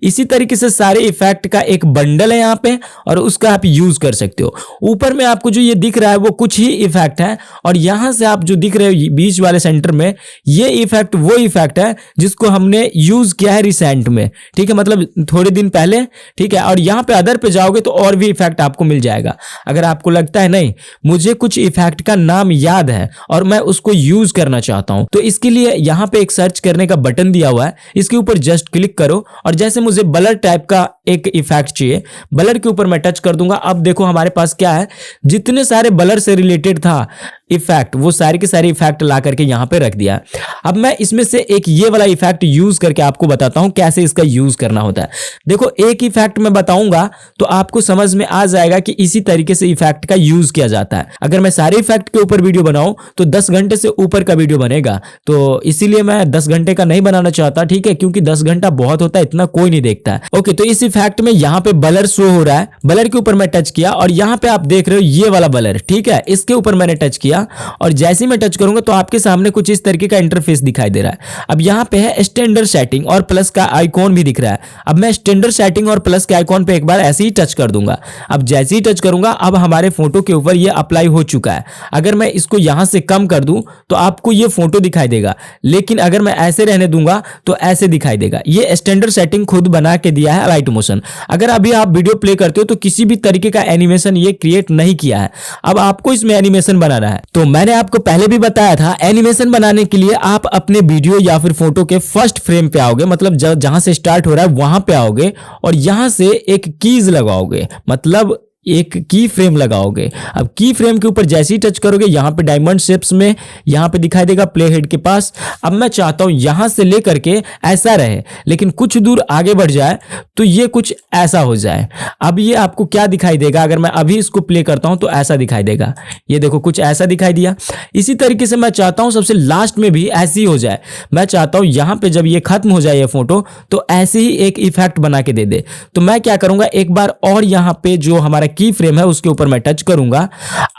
इसी तरीके से सारे इफेक्ट का एक बंडल है यहाँ पे और उसका आप यूज कर सकते हो। ऊपर में आपको जो ये दिख रहा है वो कुछ ही इफेक्ट है और यहां से आप जो दिख रहे हो बीच वाले सेंटर में, ये इफेक्ट वो इफेक्ट है जिसको हमने यूज किया है रिसेंट में, ठीक है, मतलब थोड़े दिन पहले, ठीक है। और यहाँ पे अदर पे जाओगे तो और भी इफेक्ट आपको मिल जाएगा। अगर आपको लगता है नहीं मुझे कुछ इफेक्ट का नाम याद है और मैं उसको यूज करना चाहता हूं, तो इसके लिए यहाँ पे एक सर्च करने का बटन दिया हुआ है, इसके ऊपर जस्ट क्लिक करो और जैसे मुझे ब्लर टाइप का एक इफेक्ट चाहिए, ब्लर के ऊपर मैं टच कर दूंगा। अब देखो हमारे पास क्या है, जितने सारे ब्लर से रिलेटेड था इफेक्ट वो सारे के सारे इफेक्ट ला करके यहाँ पे रख दिया। अब मैं इसमें से एक ये वाला इफेक्ट यूज करके आपको बताता हूं कैसे इसका यूज करना होता है। देखो एक इफेक्ट मैं बताऊंगा तो आपको समझ में आ जाएगा कि इसी तरीके से इफेक्ट का यूज किया जाता है। अगर मैं सारे इफेक्ट के ऊपर वीडियो बनाऊं तो 10 घंटे से ऊपर का वीडियो बनेगा, तो इसीलिए मैं 10 घंटे का नहीं बनाना चाहता, ठीक है, क्योंकि 10 घंटा बहुत होता है, इतना कोई नहीं देखता है। ओके, तो इस इफेक्ट में यहाँ पे ब्लर शो हो रहा है, ब्लर के ऊपर मैं टच किया और यहाँ पे आप देख रहे हो ये वाला ब्लर, ठीक है, इसके ऊपर मैंने टच किया और जैसे ही मैं टच करूंगा तो आपके सामने कुछ इस तरीके का इंटरफेस दिखाई दे रहा है। अब यहाँ पे है स्टैंडर्ड सेटिंग और प्लस का आइकॉन भी दिख रहा है। अब मैं स्टैंडर्ड सेटिंग और प्लस के आइकॉन पे एक बार ऐसे ही टच कर दूंगा। अब जैसे ही टच करूंगा अब हमारे फोटो के ऊपर ये अप्लाई हो चुका है। अगर मैं इसको यहां से कम कर दूं तो आपको ये फोटो दिखाई देगा, लेकिन अगर मैं ऐसे रहने दूंगा तो ऐसे दिखाई देगा। ये स्टैंडर्ड सेटिंग खुद बना के दिया है लाइट मोशन। अगर अभी आप वीडियो प्ले करते हो तो किसी भी तरीके का एनिमेशन ये क्रिएट नहीं किया है, अब आपको इसमें एनिमेशन बनाना है। तो मैंने आपको पहले भी बताया था एनिमेशन बनाने के लिए आप अपने वीडियो या फिर फोटो के फर्स्ट फ्रेम पे आओगे, मतलब जहां से स्टार्ट हो रहा है वहां पे आओगे और यहां से एक कीज लगाओगे, मतलब एक की फ्रेम लगाओगे। अब की फ्रेम के ऊपर जैसे ही टच करोगे यहाँ पे डायमंड शेप्स में यहाँ पे दिखाई देगा प्ले हेड के पास। अब मैं चाहता हूं यहां से लेकर के ऐसा रहे, लेकिन कुछ दूर आगे बढ़ जाए तो ये कुछ ऐसा हो जाए। अब ये आपको क्या दिखाई देगा, अगर मैं अभी इसको प्ले करता हूं तो ऐसा दिखाई देगा, ये देखो कुछ ऐसा दिखाई दिया। इसी तरीके से मैं चाहता हूं सबसे लास्ट में भी ऐसी हो जाए। मैं चाहता हूं यहां पे जब ये खत्म हो जाए ये फोटो तो ऐसे ही एक इफेक्ट बना के दे दे। तो मैं क्या करूंगा, एक बार और यहां पे जो हमारा की फ्रेम है उसके ऊपर मैं टच करूंगा।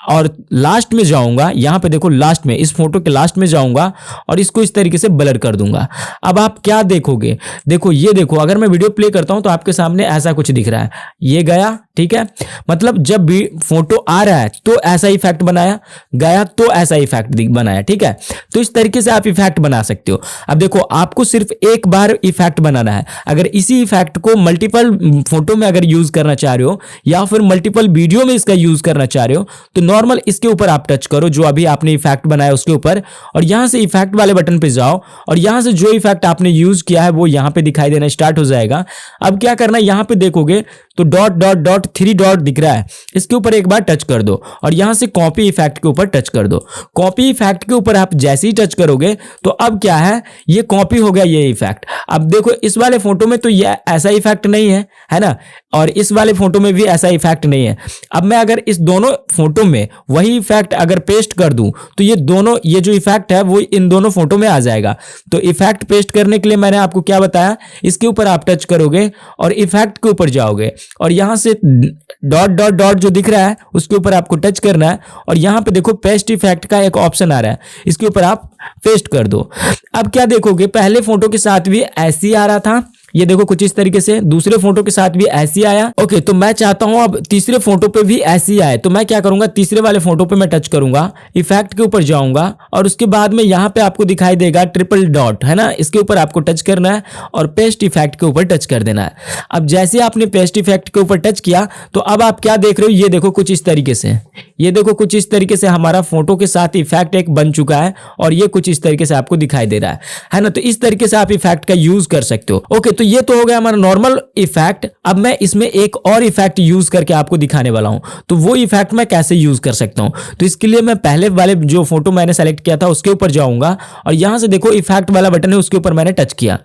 और लास्ट में जाऊंगा, यहाँ पे देखो लास्ट में, इस फोटो के लास्ट में जाऊंगा और इसको इस तरीके से ब्लर कर दूंगा। अब आप क्या देखोगे, देखो ये देखो, अगर मैं वीडियो प्ले करता हूं तो आपके सामने ऐसा कुछ दिख रहा है, ये गया, ठीक है। मतलब जब भी फोटो आ रहा है तो ऐसा इफेक्ट बनाया, गया तो ऐसा इफेक्ट बनाया, ठीक है। तो इस तरीके से आप इफेक्ट बना सकते हो। अब देखो आपको सिर्फ एक बार इफेक्ट बनाना है। अगर इसी इफेक्ट को मल्टीपल फोटो में अगर यूज करना चाह रहे हो या फिर मल्टीपल वीडियो में इसका यूज करना चाह रहे हो तो नॉर्मल इसके ऊपर आप टच करो, जो अभी आपने इफेक्ट बनाया उसके ऊपर, और यहां से इफेक्ट वाले बटन पे जाओ और यहां से जो इफेक्ट आपने यूज किया है वो यहां पे दिखाई देना स्टार्ट हो जाएगा। अब क्या करना है, यहां पे देखोगे तो डॉट डॉट डॉट 3 डॉट दिख रहा है, इसके ऊपर एक बार टच कर दो और यहां से कॉपी इफेक्ट के ऊपर टच कर दो। कॉपी इफेक्ट के ऊपर आप जैसे ही टच करोगे तो अब क्या है, ये कॉपी हो गया ये इफेक्ट। अब देखो इस वाले फोटो में तो ये ऐसा इफेक्ट नहीं है ना, और इस वाले फोटो में भी ऐसा इफेक्ट नहीं है। अब मैं अगर इस दोनों फोटो में वही इफेक्ट अगर पेस्ट कर दूं तो ये दोनों, ये जो इफेक्ट है वो इन दोनों फोटो में आ जाएगा। तो इफेक्ट पेस्ट करने के लिए मैंने आपको क्या बताया, इसके ऊपर आप टच करोगे और इफेक्ट के ऊपर जाओगे और यहां से डॉट डॉट डॉट जो दिख रहा है उसके ऊपर आपको टच करना है और यहां पे देखो पेस्ट इफेक्ट का एक ऑप्शन आ रहा है, इसके ऊपर आप पेस्ट कर दो। अब क्या देखोगे, पहले फोटो के साथ भी ऐसे ही आ रहा था, ये देखो कुछ इस तरीके से, दूसरे फोटो के साथ भी ऐसे ही आया। ओके, तो मैं चाहता हूं अब तीसरे फोटो पे भी ऐसे ही आए, तो मैं क्या करूंगा, तीसरे वाले फोटो पे मैं टच करूंगा, इफेक्ट के ऊपर जाऊंगा और उसके बाद में यहां पे आपको दिखाई देगा ट्रिपल डॉट, है ना, इसके ऊपर आपको टच करना है और पेस्ट इफेक्ट के ऊपर टच कर देना है। अब जैसे आपने पेस्ट इफेक्ट के ऊपर टच किया तो अब आप क्या देख रहे हो, ये देखो कुछ इस तरीके से, ये देखो कुछ इस तरीके से हमारा फोटो के साथ इफेक्ट एक बन चुका है और ये कुछ इस तरीके से आपको दिखाई दे रहा है ना। तो इस तरीके से आप इफेक्ट का यूज कर सकते हो। ओके, तो ये तो हो गया हमारा नॉर्मल इफेक्ट। अब मैं इसमें एक और इफेक्ट यूज करके आपको दिखाने वाला हूं, तो वो इफेक्ट मैं कैसे यूज कर सकता हूं। तो इसके लिए मैं पहले वाले जो फोटो मैंने सेलेक्ट किया था उसके ऊपर जाऊंगा और यहां से देखो इफेक्ट वाला बटन है, उसके ऊपर मैंने टच किया।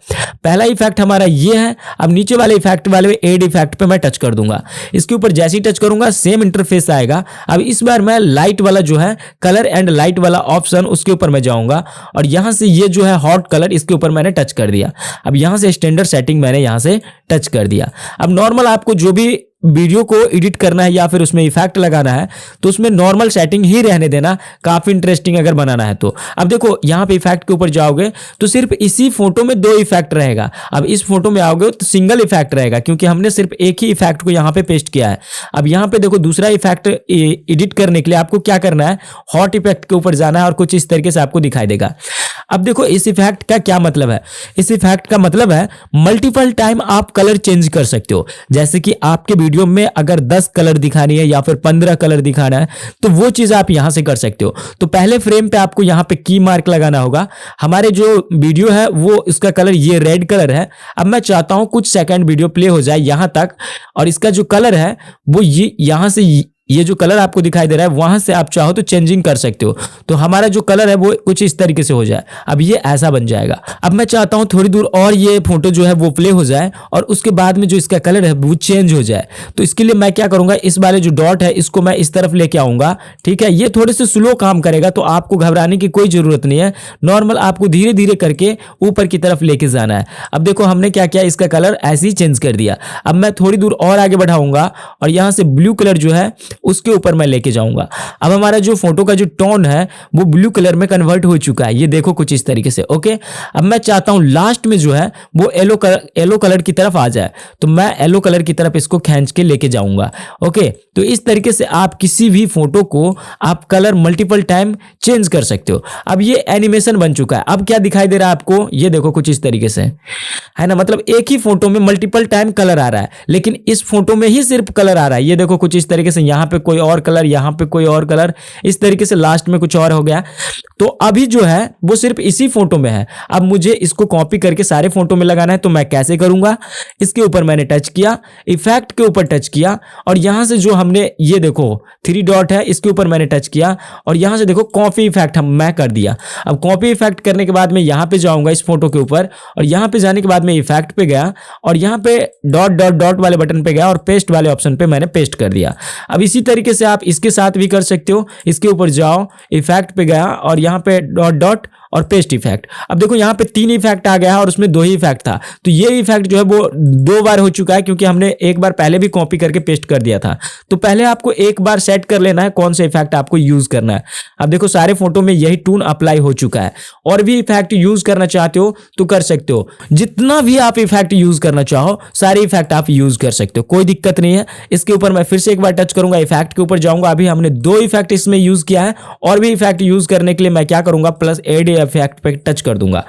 पहला इफेक्ट हमारा ये है। अब नीचे वाले इफेक्ट वाले एड इफेक्ट पे मैं टच कर दूंगा, इसके ऊपर जैसे ही टच करूंगा सेम इंटरफेस आएगा। अब इस बार मैं लाइट वाला जो है कलर एंड लाइट वाला ऑप्शन, उसके ऊपर मैं जाऊंगा और यहां से ये जो है हॉट कलर, इसके ऊपर मैंने टच कर दिया। अब यहां से स्टैंडर्ड सेटिंग मैंने यहां से टच कर दिया। अब नॉर्मल आपको जो भी वीडियो को एडिट करना है या फिर उसमें इफेक्ट लगाना है तो उसमें नॉर्मल सेटिंग ही रहने देना, काफी इंटरेस्टिंग अगर बनाना है तो। अब देखो यहां पे इफेक्ट के ऊपर जाओगे तो सिर्फ इसी फोटो में 2 इफेक्ट रहेगा। अब इस फोटो में आओगे तो सिंगल इफेक्ट रहेगा क्योंकि हमने सिर्फ एक ही इफेक्ट को यहां पे पेस्ट किया है। अब यहां पे देखो दूसरा इफेक्ट एडिट करने के लिए आपको क्या करना है, हॉट इफेक्ट के ऊपर जाना है और कुछ इस तरीके से आपको दिखाई देगा। अब देखो इस इफेक्ट का क्या मतलब है, इस इफेक्ट का मतलब है मल्टीपल टाइम आप कलर चेंज कर सकते हो। जैसे कि आपके वीडियो में अगर 10 कलर दिखानी है या फिर 15 कलर दिखाना है तो वो चीज आप यहां से कर सकते हो। तो पहले फ्रेम पे आपको यहां पे की मार्क लगाना होगा। हमारे जो वीडियो है वो इसका कलर ये रेड कलर है। अब मैं चाहता हूं कुछ सेकंड वीडियो प्ले हो जाए यहां तक और इसका जो कलर है वो ये यहां से ये जो कलर आपको दिखाई दे रहा है वहां से आप चाहो तो चेंजिंग कर सकते हो। तो हमारा जो कलर है वो कुछ इस तरीके से हो जाए। अब ये ऐसा बन जाएगा। अब मैं चाहता हूं थोड़ी दूर और ये फोटो जो है वो प्ले हो जाए और उसके बाद में जो इसका कलर है वो चेंज हो जाए। तो इसके लिए मैं क्या करूंगा, इस वाले जो डॉट है इसको मैं इस तरफ लेके आऊंगा, ठीक है। ये थोड़े से स्लो काम करेगा तो आपको घबराने की कोई जरूरत नहीं है। नॉर्मल आपको धीरे धीरे करके ऊपर की तरफ लेके जाना है। अब देखो हमने क्या किया, इसका कलर ऐसे ही चेंज कर दिया। अब मैं थोड़ी दूर और आगे बढ़ाऊंगा और यहां से ब्लू कलर जो है उसके ऊपर मैं लेके जाऊंगा। अब हमारा जो फोटो का जो टोन है वो ब्लू कलर में कन्वर्ट हो चुका है, ये देखो कुछ इस तरीके से। ओके, अब मैं चाहता हूं लास्ट में जो है वो येलो कलर की तरफ आ जाए, तो मैं येलो कलर की तरफ इसको खींच के लेके जाऊंगा। ओके, तो इस तरीके से आप किसी भी फोटो को आप कलर मल्टीपल टाइम चेंज कर सकते हो। अब ये एनिमेशन बन चुका है। अब क्या दिखाई दे रहा है आपको, ये देखो कुछ इस तरीके से, है ना। मतलब एक ही फोटो में मल्टीपल टाइम कलर आ रहा है लेकिन इस फोटो में ही सिर्फ कलर आ रहा है। ये देखो कुछ इस तरीके से, यहां पे कोई और कलर, यहां पे कोई और कलर, इस तरीके से लास्ट में कुछ और हो गया। तो अभी जो है वो सिर्फ इसी फोटो में है। अब मुझे इसको कॉपी करके सारे फोटो में लगाना है, तो मैं कैसे करूंगा, इसके ऊपर मैंने टच किया, इफेक्ट के ऊपर टच किया और यहां से जो हमने ये देखो 3 डॉट है इसके ऊपर मैंने टच किया और यहां से देखो कॉपी इफेक्ट मैं कर दिया। अब कॉपी इफेक्ट करने के बाद मैं यहां पे जाऊंगा इस फोटो के ऊपर और यहां पे जाने के बाद मैं इफेक्ट पे गया और यहां पे डॉट डॉट डॉट वाले बटन पे गया और पेस्ट वाले ऑप्शन पे मैंने पेस्ट कर दिया। अब इसी तरीके से आप इसके साथ भी कर सकते हो। इसके ऊपर जाओ, इफेक्ट पे गया और यहाँ पे डॉट डॉट और पेस्ट इफेक्ट। अब देखो यहाँ पे 3 इफेक्ट आ गया है और उसमें 2 ही इफेक्ट था, तो ये इफेक्ट जो है वो 2 बार हो चुका है क्योंकि हमने एक बार पहले भी कॉपी करके पेस्ट कर दिया था। तो पहले आपको एक बार सेट कर लेना है कौन सा इफेक्ट आपको यूज करना है। अब देखो सारे फोटो में यही टून अप्लाई हो चुका है। और भी इफेक्ट यूज करना चाहते हो तो कर सकते हो, जितना भी आप इफेक्ट यूज करना चाहो सारे इफेक्ट आप यूज कर सकते हो, कोई दिक्कत नहीं है। इसके ऊपर मैं फिर से एक बार टच करूंगा, इफेक्ट के ऊपर जाऊंगा। अभी हमने 2 इफेक्ट इसमें यूज किया है और भी इफेक्ट यूज करने के लिए मैं क्या करूंगा, प्लस एड इफेक्ट पे टच कर दूंगा।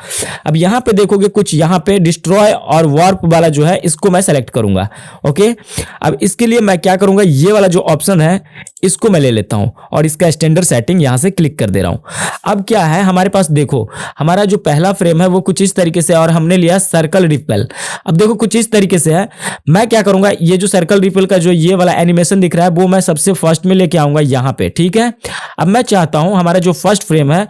अब यहां पे देखोगे कुछ यहां पे डिस्ट्रॉय और वार्प वाला जो है इसको मैं सेलेक्ट करूंगा। ओके, अब इसके लिए मैं क्या करूंगा, ये वाला जो ऑप्शन है इसको मैं ले लेता हूं और इसका स्टैंडर्ड सेटिंग यहां से क्लिक कर दे रहा हूं। अब क्या है हमारे पास, देखो हमारा जो पहला फ्रेम है वो कुछ इस तरीके से और हमने लिया सर्कल रिपल। अब देखो कुछ इस तरीके से है। मैं क्या करूंगा, ये जो सर्कल रिपल का जो ये वाला एनिमेशन दिख रहा है वो मैं सबसे फर्स्ट में लेके आऊंगा यहां पे, ठीक है। अब मैं चाहता हूं हमारा जो फर्स्ट फ्रेम है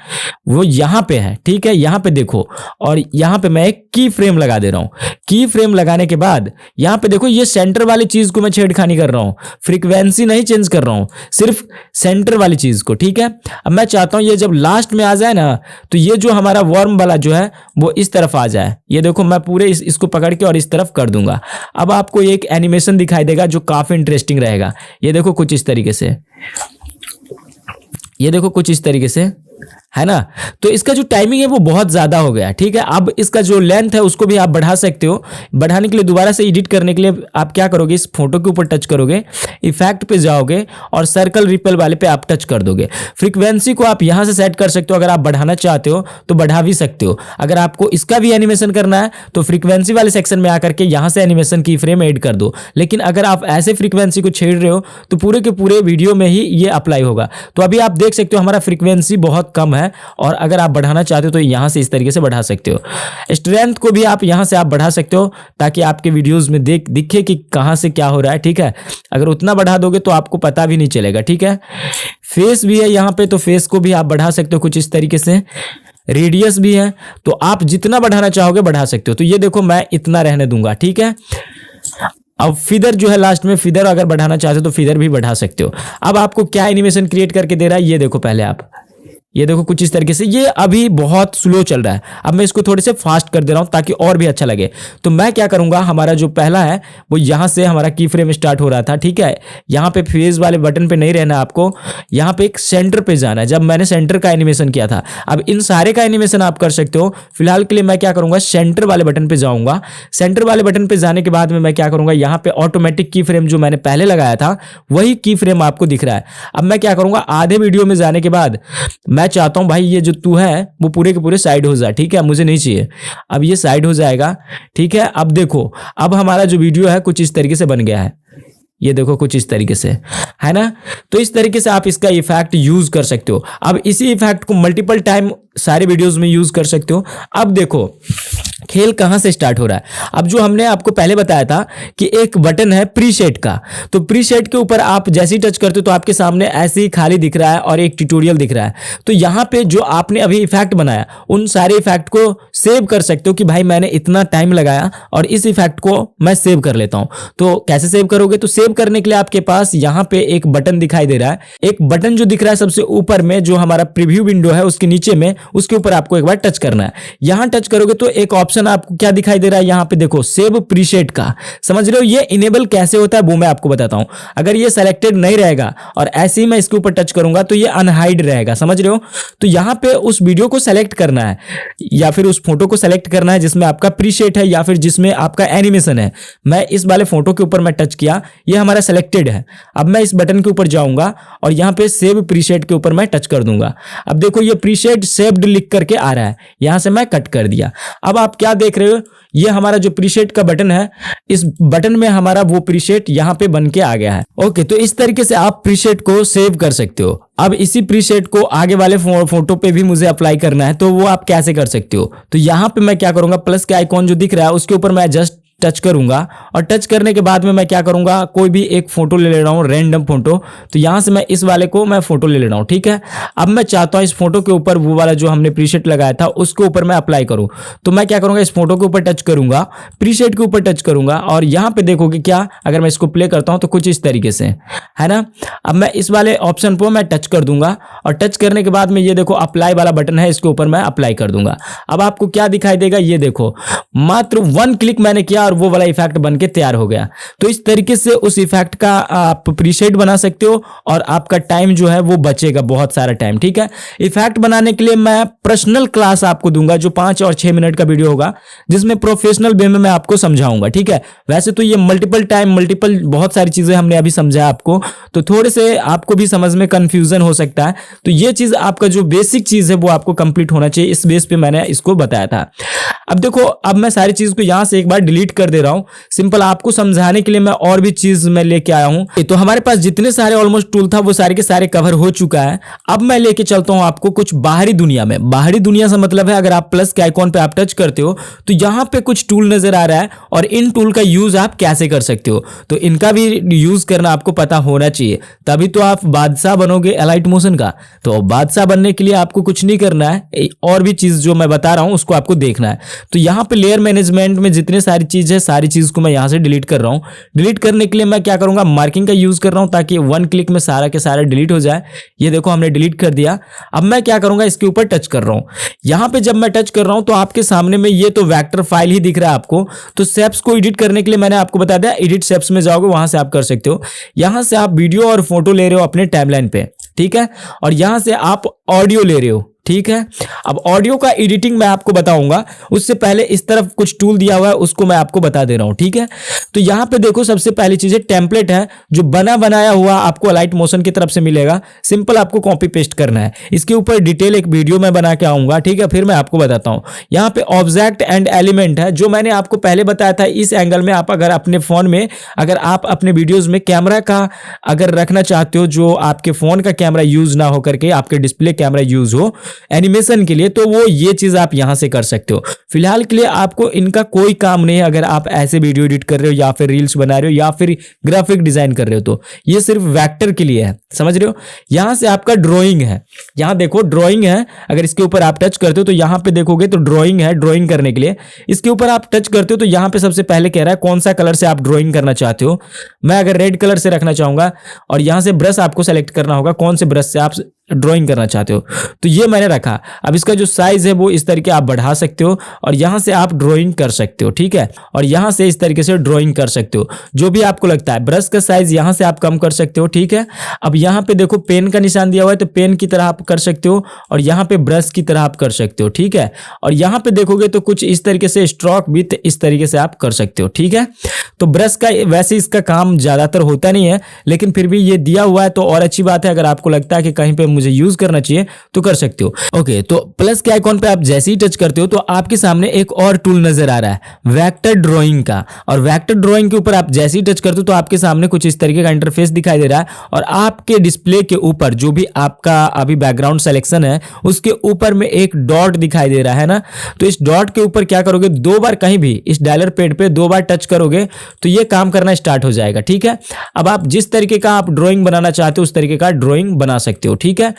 वो यहां पे है, ठीक है। यहां पे देखो और यहां पे मैं एक की फ्रेम लगा दे रहा हूं। की फ्रेम लगाने के बाद यहां पे देखो ये सेंटर वाली चीज को मैं छेड़खानी कर रहा हूं, फ्रीक्वेंसी नहीं चेंज कर रहा हूं, सिर्फ सेंटर वाली चीज को, ठीक है। अब मैं चाहता हूं ये जब लास्ट में आ जाए ना तो ये जो हमारा वर्म वाला जो है वो इस तरफ आ जाए। ये देखो मैं पूरे इसको पकड़ के और इस तरफ कर दूंगा। अब आपको एक एनिमेशन दिखाई देगा जो काफी इंटरेस्टिंग रहेगा। ये देखो कुछ इस तरीके से, ये देखो कुछ इस तरीके से, है ना। तो इसका जो टाइमिंग है वो बहुत ज्यादा हो गया, ठीक है। अब इसका जो लेंथ है उसको भी आप बढ़ा सकते हो। बढ़ाने के लिए दोबारा से एडिट करने के लिए आप क्या करोगे, इस फोटो के ऊपर टच करोगे, इफेक्ट पे जाओगे और सर्कल रिपल वाले पे आप टच कर दोगे। फ्रीक्वेंसी को आप यहां से सेट कर सकते हो, अगर आप बढ़ाना चाहते हो तो बढ़ा भी सकते हो। अगर आपको इसका भी एनिमेशन करना है तो फ्रीक्वेंसी वाले सेक्शन में आकर के यहां से एनिमेशन की फ्रेम ऐड कर दो। लेकिन अगर आप ऐसे फ्रीक्वेंसी को छेड़ रहे हो तो पूरे के पूरे वीडियो में ही ये अप्लाई होगा। तो अभी आप देख सकते हो हमारा फ्रीक्वेंसी बहुत कम है और अगर आप बढ़ाना चाहते हो तो यहां से इस तरीके से बढ़ा सकते हो। स्ट्रेंथ को भी आप यहां से आप बढ़ा सकते हो ताकि आपके वीडियोस में दिखे कि कहां से क्या हो रहा है, ठीक है। अगर उतना बढ़ा दोगे तो आपको पता भी नहीं चलेगा, ठीक है। फेस भी है यहां पे, तो फेस को भी आप बढ़ा सकते हो कुछ इस तरीके से। रेडियस भी है, तो आप जितना बढ़ाना चाहोगे बढ़ा सकते हो। तो ये देखो मैं इतना रहने दूंगा, ठीक है। अब फिदर जो है लास्ट में, फिदर अगर बढ़ाना चाहते हो तो फिदर भी बढ़ा सकते हो। अब आपको क्या एनिमेशन क्रिएट करके दे रहा है ये देखो पहले आप, ये देखो कुछ इस तरीके से। ये अभी बहुत स्लो चल रहा है, अब मैं इसको थोड़े से फास्ट कर दे रहा हूं ताकि और भी अच्छा लगे। तो मैं क्या करूंगा, हमारा जो पहला है वो यहां से हमारा की फ्रेम स्टार्ट हो रहा था, ठीक है। यहां पे फेस वाले बटन पे नहीं रहना आपको, यहां पे एक सेंटर पे जाना है। जब मैंने सेंटर का एनिमेशन किया था, अब इन सारे का एनिमेशन आप कर सकते हो। फिलहाल के लिए मैं क्या करूंगा, सेंटर वाले बटन पे जाऊंगा। सेंटर वाले बटन पे जाने के बाद में मैं क्या करूंगा, यहां पे ऑटोमेटिक की फ्रेम जो मैंने पहले लगाया था वही की फ्रेम आपको दिख रहा है। अब मैं क्या करूंगा, आधे वीडियो में जाने के बाद मैं चाहता हूं भाई ये जो तू है वो पूरे के पूरे साइड हो जा, ठीक है, मुझे नहीं चाहिए। अब ये साइड हो जाएगा, ठीक है। अब देखो अब हमारा जो वीडियो है कुछ इस तरीके से बन गया है, ये देखो कुछ इस तरीके से, है ना। तो इस तरीके से आप इसका इफेक्ट यूज कर सकते हो। अब इसी इफेक्ट को मल्टीपल टाइम सारे वीडियोस में यूज कर सकते हो। अब देखो खेल कहां से स्टार्ट हो रहा है। अब जो हमने आपको पहले बताया था कि एक बटन है प्रीसेट का, तो प्रीसेट के ऊपर आप जैसे ही टच करते हो तो आपके सामने ऐसे ही खाली दिख रहा है और एक ट्यूटोरियल दिख रहा है। तो यहां पे जो आपने अभी इफेक्ट बनाया उन सारे इफेक्ट को सेव कर सकते हो कि भाई मैंने इतना टाइम लगाया और इस इफेक्ट को मैं सेव कर लेता हूं। तो कैसे सेव करोगे, तो सेव करने के लिए आपके पास यहां पे एक बटन दिखाई दे रहा है। एक बटन जो दिख रहा है सबसे ऊपर में, जो हमारा प्रीव्यू विंडो है उसके नीचे में, उसके ऊपर आपको एक बार टच करना है। यहां टच करोगे तो एक ऑप्शन आपको क्या दिखाई दे रहा है, यहां पे देखो सेव प्रीसेट का। समझ रहे हो ये इनेबल कैसे होता है वो मैं आपको बताता हूं। अगर ये सेलेक्टेड नहीं रहेगा और ऐसे ही मैं इसके ऊपर टच करूंगा तो ये अनहाइड रहेगा, समझ रहे हो। तो यहां पे उस वीडियो को सेलेक्ट करना है या फिर उस फोटो को सेलेक्ट करना है जिसमें आपका प्रीसेट है या फिर जिसमें आपका एनिमेशन है। मैं इस वाले फोटो के ऊपर मैं टच किया, ये हमारा सेलेक्टेड है। अब मैं इस बटन के ऊपर जाऊंगा और यहां पे सेव प्रीसेट के ऊपर मैं टच कर दूंगा। अब देखो ये प्रीसेट सेव्ड लिख करके आ रहा है, यहां से मैं कट कर दिया। अब आप क्या देख रहे हो, ये हमारा जो प्रीसेट का बटन है, इस बटन में हमारा वो प्रीसेट यहां पे बन के आ गया है। ओके, तो इस तरीके से आप प्रीसेट को सेव कर सकते हो। अब इसी प्रीसेट को आगे वाले फोटो पे भी मुझे अप्लाई करना है, तो वो आप कैसे कर सकते हो। तो यहां पे मैं क्या करूंगा, प्लस के आइकॉन जो दिख रहा है उसके ऊपर मैं जस्ट टच करूंगा और टच करने के बाद में मैं क्या करूंगा, कोई भी एक फोटो ले रहा हूँ, रैंडम फोटो। तो यहां से मैं इस वाले को मैं फोटो ले रहा हूँ, ठीक है। अब मैं चाहता हूं इस फोटो के ऊपर वो वाला जो हमने प्रीसेट लगाया था उसके ऊपर मैं अप्लाई करूं। तो मैं क्या करूंगा, इस फोटो के ऊपर टच करूंगा, प्रीसेट के ऊपर टच करूंगा और यहां पे देखोगे क्या, अगर मैं इसको प्ले करता हूं तो कुछ इस तरीके से है ना। अब मैं इस वाले ऑप्शन पर मैं टच कर दूंगा और टच करने के बाद में ये देखो अप्लाई वाला बटन है, इसके ऊपर मैं अप्लाई कर दूंगा। अब आपको क्या दिखाई देगा, ये देखो मात्र 1 क्लिक मैंने किया और वो वाला इफेक्ट बन के तैयार हो गया। तो इस तरीके से उस इफेक्ट का आप प्रीसेट बना सकते हो और आपका टाइम जो है वो बचेगा, बहुत सारा टाइम, ठीक है। इफेक्ट बनाने के लिए मैं पर्सनल क्लास आपको दूंगा जो 5 और 6 मिनट का वीडियो होगा, जिसमें प्रोफेशनल वे में मैं आपको समझाऊंगा, ठीक है। वैसे तो ये मल्टीपल बहुत सारी चीजें हमने अभी समझाया आपको, तो थोड़े से आपको भी समझ में कंफ्यूजन हो सकता है। तो ये चीज आपका जो बेसिक चीज है वो आपको कंप्लीट होना चाहिए, इस बेस पे मैंने इसको बताया था। अब देखो, अब मैं सारी चीज को यहां से एक बार डिलीट कर दे रहा हूं, सिंपल आपको समझाने के लिए मैं और भी चीज मैं लेके आया हूं। तो हमारे पास जितने सारे ऑलमोस्ट टूल था वो सारे के सारे कवर हो चुका है। अब मैं लेके चलता हूं आपको कुछ बाहरी दुनिया में। बाहरी दुनिया से मतलब है, अगर आप प्लस के आइकॉन पे आप टच करते हो तो यहां पे कुछ टूल नजर आ रहा है और इन टूल का यूज आप कैसे कर सकते हो, तो इनका भी यूज करना आपको पता होना चाहिए, तभी तो आप बादशाह बनोगे एलाइट मोशन का। तो बादशाह बनने के लिए आपको कुछ नहीं करना है, और भी चीज जो मैं बता रहा हूं उसको आपको देखना है। तो यहां पे लेयर मैनेजमेंट में जितने सारी चीज है, सारी चीज को मैं यहां से डिलीट कर रहा हूं। डिलीट करने के लिए मैं क्या करूंगा, मार्किंग का यूज कर रहा हूं ताकि 1 क्लिक में सारा के सारा डिलीट हो जाए। ये देखो हमने डिलीट कर दिया। अब मैं क्या करूंगा, इसके ऊपर टच कर रहा हूं। यहां पे जब मैं टच कर रहा हूं तो आपके सामने में ये तो वेक्टर फाइल ही दिख रहा है आपको। तो शेप्स को एडिट करने के लिए मैंने आपको बता दिया, एडिट शेप्स में जाओगे, वहां से आप कर सकते हो। यहां से आप वीडियो और फोटो ले रहे हो अपने टाइमलाइन पे, ठीक है, और यहां से आप ऑडियो ले रहे हो, ठीक है। अब ऑडियो का एडिटिंग मैं आपको बताऊंगा, उससे पहले इस तरफ कुछ टूल दिया हुआ है उसको मैं आपको बता दे रहा हूं, ठीक है। तो यहां पे देखो सबसे पहली चीज है टेम्पलेट है, जो बना बनाया हुआ आपको अलाइट मोशन की तरफ से मिलेगा। सिंपल आपको कॉपी पेस्ट करना है। इसके ऊपर डिटेल एक वीडियो में बना के आऊंगा, ठीक है, फिर मैं आपको बताता हूं। यहां पे ऑब्जेक्ट एंड एलिमेंट है, जो मैंने आपको पहले बताया था। इस एंगल में आप अगर अपने फोन में, अगर आप अपने वीडियोज में कैमरा का अगर रखना चाहते हो, जो आपके फोन का कैमरा यूज ना हो करके आपके डिस्प्ले कैमरा यूज हो एनिमेशन के लिए, तो वो ये चीज आप यहां से कर सकते हो। फिलहाल के लिए आपको इनका कोई काम नहीं है, अगर आप ऐसे वीडियो एडिट कर रहे हो या फिर रील्स बना रहे हो या फिर ग्राफिक डिजाइन कर रहे हो, तो ये सिर्फ वेक्टर के लिए है, समझ रहे हो। यहां से आपका ड्राइंग है, यहां देखो ड्राइंग है, अगर इसके ऊपर आप टच करते हो तो यहां पे देखोगे तो ड्राइंग है। ड्राइंग करने के लिए इसके ऊपर आप टच करते हो तो यहां पे सबसे पहले कह रहा है कौन सा कलर से आप ड्राइंग करना चाहते हो। मैं अगर रेड कलर से रखना चाहूंगा और यहां से ब्रश आपको सेलेक्ट करना होगा, कौन से ब्रश से आप ड्राइंग करना चाहते हो, तो ये मैंने रखा। अब इसका जो साइज है वो इस तरीके आप बढ़ा सकते हो और यहां से आप ड्राइंग कर सकते हो, ठीक है, और यहां से इस तरीके से ड्राइंग कर सकते हो जो भी आपको लगता है। ब्रश का साइज यहां से आप कम कर सकते हो, ठीक है। अब यहां पे देखो पेन का निशान दिया हुआ है, तो पेन की तरह आप कर सकते हो और यहां पे ब्रश की तरह आप कर सकते हो, ठीक है। और यहां पे देखोगे तो कुछ इस तरीके से स्ट्रोक भी इस तरीके से आप कर सकते हो, ठीक है। तो ब्रश का वैसे इसका काम ज्यादातर होता नहीं है, लेकिन फिर भी ये दिया हुआ है तो और अच्छी बात है। अगर आपको लगता है कि कहीं पे मुझे यूज करना चाहिए तो कर सकते हो। ओके, तो प्लस के आइकॉन पे आप जैसे ही टच करते हो तो आपके सामने एक और टूल नजर आ रहा है वेक्टर ड्राइंग का, और वेक्टर ड्राइंग के ऊपर आप जैसे ही टच करते हो तो आपके सामने कुछ इस तरीके का इंटरफेस दिखाई दे रहा है और आपके डिस्प्ले के ऊपर जो भी आपका अभी बैकग्राउंड सिलेक्शन है उसके ऊपर में एक डॉट दिखाई दे रहा है ना। तो इस डॉट के ऊपर क्या करोगे, 2 बार कहीं भी इस डायलर पैड पे 2 बार टच करोगे तो ये काम करना स्टार्ट हो जाएगा, ठीक है। अब आप जिस तरीके का आप ड्राइंग बनाना चाहते हो उस तरीके का ड्राइंग बना सकते हो, ठीक है।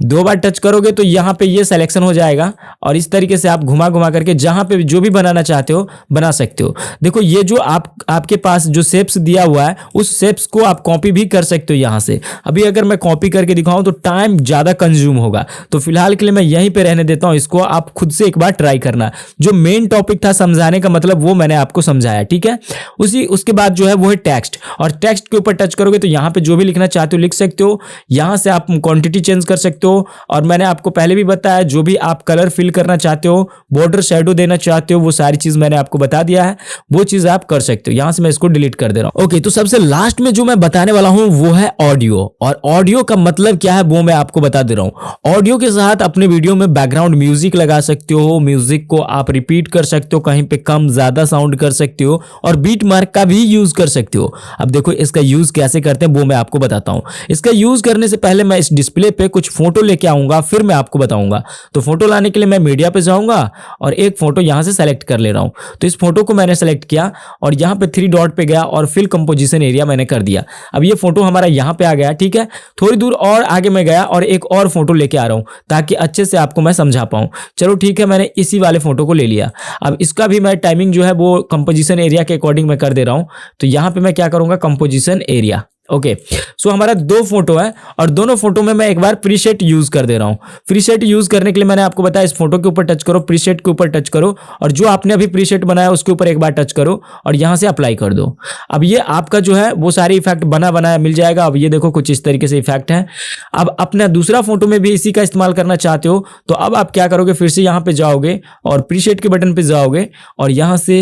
2 बार टच करोगे तो यहां पे ये सिलेक्शन हो जाएगा और इस तरीके से आप घुमा घुमा करके जहां पे जो भी बनाना चाहते हो बना सकते हो। देखो ये जो आपके पास जो शेप्स दिया हुआ है उस शेप्स को आप कॉपी भी कर सकते हो यहां से। अभी अगर मैं कॉपी करके दिखाऊं तो टाइम ज्यादा कंज्यूम होगा, तो फिलहाल के लिए मैं यहीं पे रहने देता हूं। इसको आप खुद से एक बार ट्राई करना। जो मेन टॉपिक था समझाने का मतलब वो मैंने आपको समझाया, ठीक है। उसके बाद जो है वो है टेक्स्ट, और टेक्स्ट के ऊपर टच करोगे तो यहां पे जो भी लिखना चाहते हो लिख सकते हो। यहां से आप क्वांटिटी चेंज कर सकते हो, और मैंने आपको पहले भी बताया जो भी आप कलर फिल करना चाहते हो, बॉर्डर शैडो देना चाहते हो, वो सारी चीज मैंने आपको बता दिया है, वो चीज आप कर सकते हो। यहां से मैं इसको डिलीट कर दे रहा हूं। ओके, तो सबसे लास्ट में जो मैं बताने वाला हूं वो है ऑडियो, और ऑडियो का मतलब क्या है वो मैं आपको बता दे रहा हूं। ऑडियो के साथ अपने वीडियो में बैकग्राउंड म्यूजिक लगा सकते हो, म्यूजिक को आप रिपीट कर सकते हो, कहीं पे कम ज्यादा साउंड कर सकते हो, और बीट मार्क का भी यूज कर सकते हो। अब देखो इसका यूज कैसे करते हैं वो मैं आपको बताता हूं। इसका यूज करने से पहले मैं इस डिस्प्ले पे कुछ फोटो फोटो लेके आऊंगा फिर मैं आपको बताऊंगा। तो फोटो लाने के लिए मैं मीडिया पे जाऊंगा और एक फोटो यहां से सेलेक्ट कर ले रहा हूं। तो इस फोटो को मैंने सेलेक्ट किया और यहां पे 3 डॉट पे गया और फिल कंपोजिशन एरिया मैंने कर दिया। अब ये फोटो हमारा यहां पे आ गया, ठीक है। थोड़ी दूर और आगे मैं गया और एक और फोटो लेके आ रहा हूं ताकि अच्छे से आपको मैं समझा पाऊं। चलो ठीक है, मैंने इसी वाले फोटो को ले लिया। अब इसका भी मैं टाइमिंग जो है वो कंपोजिशन एरिया के अकॉर्डिंग मैं कर दे रहा हूं। तो यहां पे मैं क्या करूंगा, कंपोजिशन एरिया। ओके, सो हमारा 2 फोटो है और दोनों फोटो में मैं एक बार प्रीसेट यूज कर दे रहा हूं। प्रीसेट यूज करने के लिए मैंने आपको बताया इस फोटो के ऊपर टच करो, प्रीसेट के ऊपर टच करो और जो आपने अभी प्रीसेट बनाया उसके ऊपर एक बार टच करो और यहां से अप्लाई कर दो। अब ये आपका जो है वो सारी इफेक्ट बना बनाया मिल जाएगा। अब ये देखो कुछ इस तरीके से इफेक्ट है। अब अपना दूसरा फोटो में भी इसी का इस्तेमाल करना चाहते हो तो अब आप क्या करोगे, फिर से यहां पे जाओगे और प्रीसेट के बटन पे जाओगे और यहां से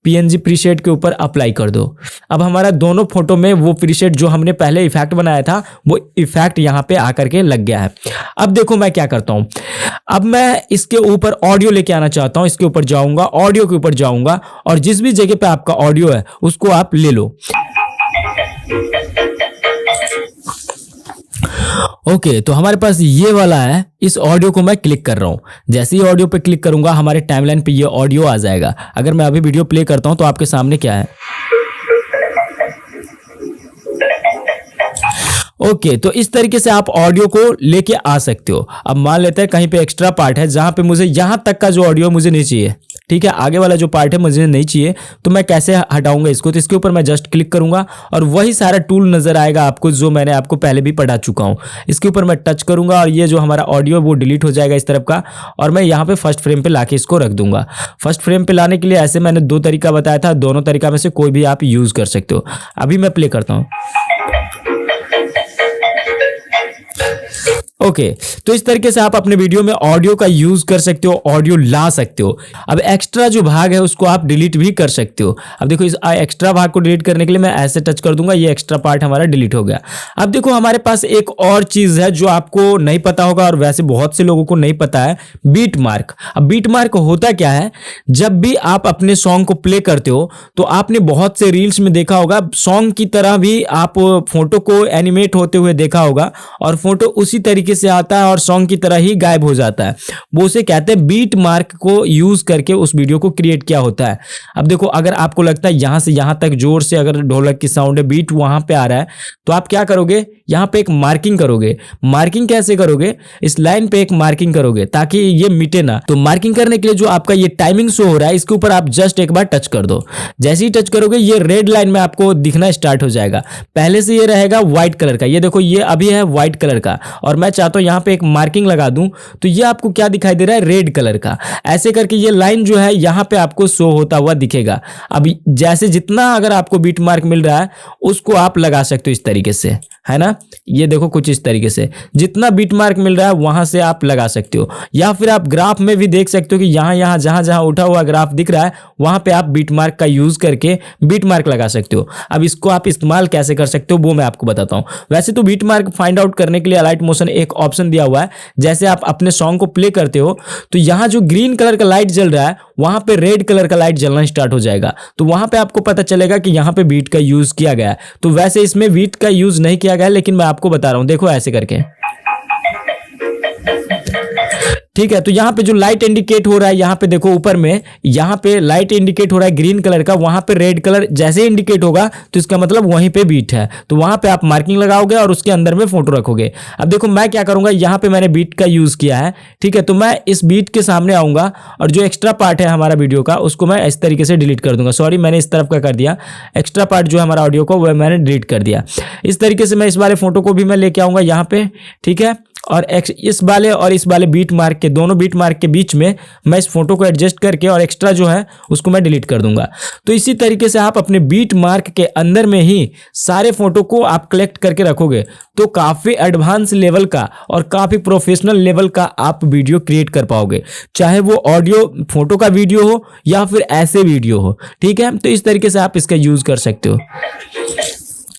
PNG प्रीसेट के ऊपर अप्लाई कर दो। अब हमारा दोनों फोटो में वो प्रीसेट जो हमने पहले इफेक्ट बनाया था वो इफेक्ट यहां पे आकर के लग गया है। अब देखो मैं क्या करता हूं, अब मैं इसके ऊपर ऑडियो लेके आना चाहता हूं। इसके ऊपर जाऊंगा, ऑडियो के ऊपर जाऊंगा और जिस भी जगह पे आपका ऑडियो है उसको आप ले लो। ओके, तो हमारे पास ये वाला है। इस ऑडियो को मैं क्लिक कर रहा हूं। जैसे ही ऑडियो पे क्लिक करूंगा हमारे टाइमलाइन पे ये ऑडियो आ जाएगा। अगर मैं अभी वीडियो प्ले करता हूं तो आपके सामने क्या है, ओके, तो इस तरीके से आप ऑडियो को लेके आ सकते हो। अब मान लेते हैं कहीं पे एक्स्ट्रा पार्ट है जहां पे मुझे यहां तक का जो ऑडियो मुझे नहीं चाहिए, ठीक है, आगे वाला जो पार्ट है मुझे नहीं चाहिए, तो मैं कैसे हटाऊंगा इसको। तो इसके ऊपर मैं जस्ट क्लिक करूंगा और वही सारा टूल नजर आएगा आपको जो मैंने आपको पहले भी पढ़ा चुका हूं। इसके ऊपर मैं टच करूंगा और ये जो हमारा ऑडियो वो डिलीट हो जाएगा इस तरफ का और मैं यहाँ पे फर्स्ट फ्रेम पे लाके इसको रख दूंगा। फर्स्ट फ्रेम पे लाने के लिए ऐसे मैंने 2 तरीका बताया था, दोनों तरीका में से कोई भी आप यूज कर सकते हो। अभी मैं प्ले करता हूँ। ओके, तो इस तरीके से आप अपने वीडियो में ऑडियो का यूज कर सकते हो, ऑडियो ला सकते हो। अब एक्स्ट्रा जो भाग है उसको आप डिलीट भी कर सकते हो। अब देखो इस एक्स्ट्रा भाग को डिलीट करने के लिए मैं ऐसे टच कर दूंगा, ये एक्स्ट्रा पार्ट हमारा डिलीट हो गया। अब देखो हमारे पास एक और चीज है जो आपको नहीं पता होगा और वैसे बहुत से लोगों को नहीं पता है, बीट मार्क। अब बीट मार्क होता क्या है, जब भी आप अपने सॉन्ग को प्ले करते हो तो आपने बहुत से रील्स में देखा होगा, सॉन्ग की तरह भी आप फोटो को एनिमेट होते हुए देखा होगा और फोटो उसी तरीके से आता है और सॉन्ग की तरह ही गायब हो जाता है। वो उसे कहते हैं बीट मार्क को यूज करके उस वीडियो को क्रिएट किया होता है। अब देखो अगर आपको लगता है यहां से यहां तक जोर से अगर ढोलक की साउंड है, बीट वहां पे आ रहा है, तो आप क्या करोगे, यहां पे एक मार्किंग करोगे। मार्किंग कैसे करोगे, इस लाइन पे एक मार्किंग करोगे ताकि ये मिटे ना। तो मार्किंग करने के लिए जो आपका ये टाइमिंग शो हो रहा है इसके ऊपर आप जस्ट एक बार टच कर दो। जैसे ही टच करोगे ये रेड लाइन में आपको दिखना स्टार्ट हो जाएगा। पहले से ये रहेगा व्हाइट कलर का, ये देखो ये अभी है व्हाइट कलर का और मैं चाहता हूं यहां पे एक मार्किंग लगा दूं तो ये आपको क्या दिखाई दे रहा है, रेड कलर का। ऐसे करके ये लाइन जो है यहां पे आपको शो होता हुआ दिखेगा। अब जैसे जितना अगर आपको बीट मार्क मिल रहा है उसको आप लगा सकते हो इस तरीके से, है ना। ये देखो कुछ इस तरीके से जितना बीट मार्क मिल रहा है वहां से आप लगा सकते हो, या फिर आप ग्राफ में भी देख सकते हो कि यहां जहां उठा हुआ ग्राफ दिख रहा है वहां पे आप बीट मार्क का यूज करके बीट मार्क लगा सकते हो। अब इसको आप इस्तेमाल कैसे कर सकते हो वो मैं आपको बताता हूं। वैसे तो बीट मार्क फाइंड आउट करने के लिए अलाइट मोशन एक ऑप्शन दिया हुआ है। जैसे आप अपने सॉन्ग को प्ले करते हो तो यहां जो ग्रीन कलर का लाइट जल रहा है वहां पे रेड कलर का लाइट जलना स्टार्ट हो जाएगा, तो वहां पे आपको पता चलेगा कि यहां पे बीट का यूज किया गया है। तो वैसे इसमें बीट का यूज नहीं किया गया है, लेकिन मैं आपको बता रहा हूं, देखो ऐसे करके, ठीक है। तो यहाँ पे जो लाइट इंडिकेट हो रहा है, यहाँ पे देखो ऊपर में यहाँ पे लाइट इंडिकेट हो रहा है ग्रीन कलर का, वहां पे रेड कलर जैसे इंडिकेट होगा तो इसका मतलब वहीं पे बीट है। तो वहां पे आप मार्किंग लगाओगे और उसके अंदर में फोटो रखोगे। अब देखो मैं क्या करूंगा, यहाँ पे मैंने बीट का यूज किया है, ठीक है। तो मैं इस बीट के सामने आऊंगा और जो एक्स्ट्रा पार्ट है हमारा वीडियो का उसको मैं इस तरीके से डिलीट कर दूंगा। सॉरी, मैंने इस तरफ का कर दिया, एक्स्ट्रा पार्ट जो है हमारा ऑडियो को वह मैंने डिलीट कर दिया। इस तरीके से मैं इस वाले फोटो को भी मैं लेके आऊंगा यहाँ पे, ठीक है। और इस वाले और इस वाले बीट मार्क के, दोनों बीट मार्क के बीच में मैं इस फोटो को एडजस्ट करके और एक्स्ट्रा जो है उसको मैं डिलीट कर दूंगा। तो इसी तरीके से आप अपने बीट मार्क के अंदर में ही सारे फोटो को आप कलेक्ट करके रखोगे तो काफी एडवांस लेवल का और काफी प्रोफेशनल लेवल का आप वीडियो क्रिएट कर पाओगे, चाहे वो ऑडियो फोटो का वीडियो हो या फिर ऐसे वीडियो हो, ठीक है। तो इस तरीके से आप इसका यूज कर सकते हो।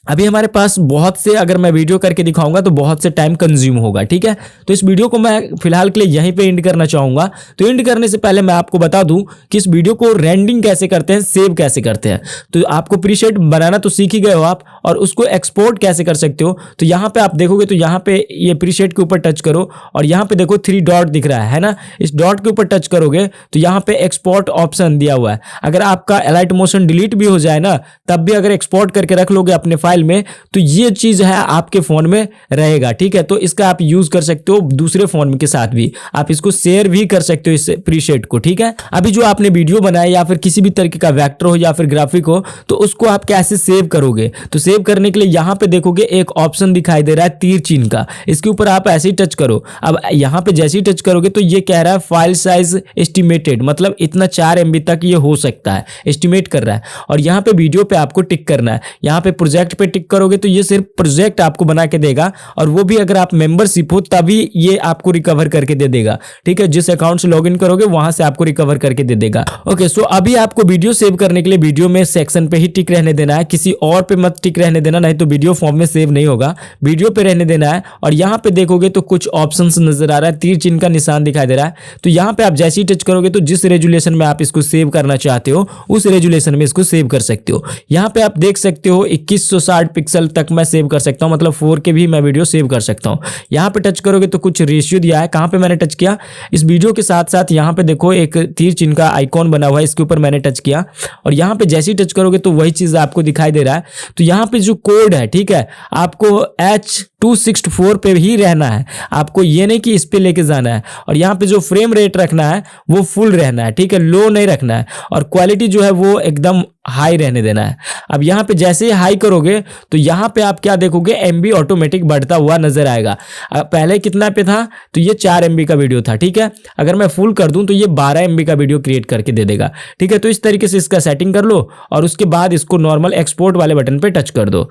अभी हमारे पास बहुत से, अगर मैं वीडियो करके दिखाऊंगा तो बहुत से टाइम कंज्यूम होगा, ठीक है। तो इस वीडियो को मैं फिलहाल के लिए यहीं पे एंड करना चाहूंगा। तो एंड करने से पहले मैं आपको बता दूं कि इस वीडियो को रेंडिंग कैसे करते हैं, सेव कैसे करते हैं। तो आपको प्रीसेट बनाना तो सीख ही गए हो आप, और उसको एक्सपोर्ट कैसे कर सकते हो। तो यहाँ पे आप देखोगे तो यहाँ पे ये प्रीसेट के ऊपर टच करो और यहाँ पे देखो 3 डॉट दिख रहा है ना। इस डॉट के ऊपर टच करोगे तो यहाँ पे एक्सपोर्ट ऑप्शन दिया हुआ है। अगर आपका एलाइट मोशन डिलीट भी हो जाए ना, तब भी अगर एक्सपोर्ट करके रख लोगे अपने फाइल में, तो ये चीज है आपके फोन में रहेगा, ठीक है। तो इसका आप यूज कर सकते हो दूसरे फोन के साथ भी, आप इसको शेयर भी कर सकते हो इस प्रीसेट को, ठीक है। अभी जो आपने वीडियो बनाया या फिर किसी भी तरीके का वेक्टर हो या फिर ग्राफिक हो, तो उसको आप कैसे सेव करोगे। तो सेव करने के लिए यहाँ पे देखोगे एक ऑप्शन दिखाई दे रहा है तीर चिन्ह का, इसके ऊपर आप ऐसे ही टच करो। अब यहाँ पे जैसे ही टच करोगे तो ये कह रहा है फाइल साइज एस्टिमेटेड, मतलब इतना 4 MB तक ये हो सकता है, एस्टिमेट कर रहा है। और यहाँ पे वीडियो पे आपको टिक करना है, यहाँ पे प्रोजेक्ट पे टिक करोगे तो ये सिर्फ प्रोजेक्ट आपको बना के देगा, और वो भी अगर आप मेंबरशिप हो तभी ये आपको रिकवर करके दे देगा, ठीक है। जिस अकाउंट से लॉगिन करोगे वहां से आपको रिकवर करके दे देगा। ओके, सो अभी आपको वीडियो सेव करने के लिए वीडियो में सेक्शन पे ही टिक रहने देना है, किसी और पे मत टिक रहने देना, नहीं तो वीडियो फॉर्म में सेव नहीं होगा। वीडियो पे रहने देना है और यहाँ पे देखोगे तो कुछ ऑप्शंस नजर आ रहा है, तीर चिन्ह का निशान दिखाई दे रहा है। तो यहाँ पे आप जैसे ही टच करोगे तो जिस रेजुलेशन में आप इसको सेव करना चाहते हो उस रेजुलेशन में इसको सेव कर सकते हो। यहाँ पे आप देख सकते हो 2160 पिक्सल तक मैं सेव कर सकता हूँ, मतलब 4K भी मैं वीडियो सेव कर सकता हूँ। यहाँ पे टच करोगे तो कुछ रेशियो दिया है, कहाँ पे मैंने टच किया, इस वीडियो के साथ साथ यहाँ पे देखो एक तीर चिन्ह का आइकॉन बना हुआ है, इसके ऊपर मैंने टच किया और यहाँ पे जैसे ही टच करोगे तो वही चीज आपको दिखाई दे रहा है। तो यहाँ पे जो कोड है, ठीक है, आपको H264 पे ही रहना है, आपको ये नहीं कि इस पे लेके जाना है। और यहाँ पे जो फ्रेम रेट रखना है वो फुल रहना है, ठीक है, लो नहीं रखना है। और क्वालिटी जो है वो एकदम हाई रहने देना है। अब यहाँ पे जैसे ही हाई करोगे तो यहाँ पे आप क्या देखोगे, MB ऑटोमेटिक बढ़ता हुआ नजर आएगा। पहले कितना पे था, तो ये 4 MB का वीडियो था, ठीक है। अगर मैं फुल कर दूं तो ये 12 MB का वीडियो क्रिएट करके दे देगा, ठीक है। तो इस तरीके से इसका सेटिंग कर लो और उसके बाद इसको नॉर्मल एक्सपोर्ट वाले बटन पे टच कर दो।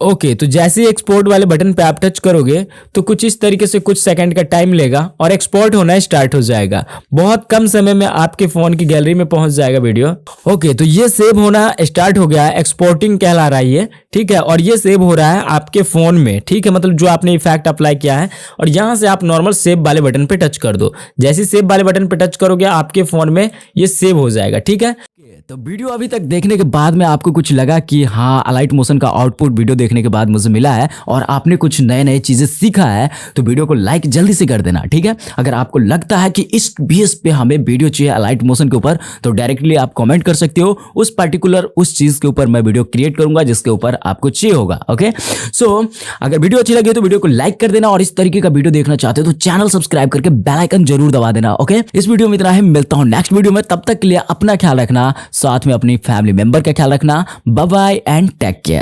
ओके, तो जैसे ही एक्सपोर्ट वाले बटन पे आप टच करोगे तो कुछ इस तरीके से कुछ सेकंड का टाइम लेगा और एक्सपोर्ट होना स्टार्ट हो जाएगा। बहुत कम समय में आपके फोन की गैलरी में पहुंच जाएगा वीडियो। ओके, तो ये सेव होना स्टार्ट हो गया है, एक्सपोर्टिंग कहला रहा है ये, ठीक है। और ये सेव हो रहा है आपके फोन में, ठीक है, मतलब जो आपने इफेक्ट अप्लाई किया है। और यहाँ से आप नॉर्मल सेव वाले बटन पे टच कर दो। जैसे ही सेव वाले बटन पे टच करोगे आपके फोन में ये सेव हो जाएगा, ठीक है। तो वीडियो अभी तक देखने के बाद में आपको कुछ लगा कि हाँ, अलाइट मोशन का आउटपुट वीडियो देखने के बाद मुझे मिला है और आपने कुछ नए नए चीजें सीखा है, तो वीडियो को लाइक जल्दी से कर देना, ठीक है। अगर आपको लगता है कि इस बेस पे हमें वीडियो चाहिए अलाइट मोशन के ऊपर, तो डायरेक्टली आप कमेंट कर सकते हो, उस पर्टिकुलर उस चीज के ऊपर मैं वीडियो क्रिएट करूंगा जिसके ऊपर आपको चाहिए होगा। ओके, सो अगर वीडियो अच्छी लगी तो वीडियो को लाइक कर देना, और इस तरीके का वीडियो देखना चाहते हो तो चैनल सब्सक्राइब करके बेल आइकन जरूर दबा देना। ओके, इस वीडियो में इतना ही, मिलता हूं नेक्स्ट वीडियो में, तब तक के लिए अपना ख्याल रखना, साथ में अपनी फैमिली मेंबर का ख्याल रखना। Bye bye and take care.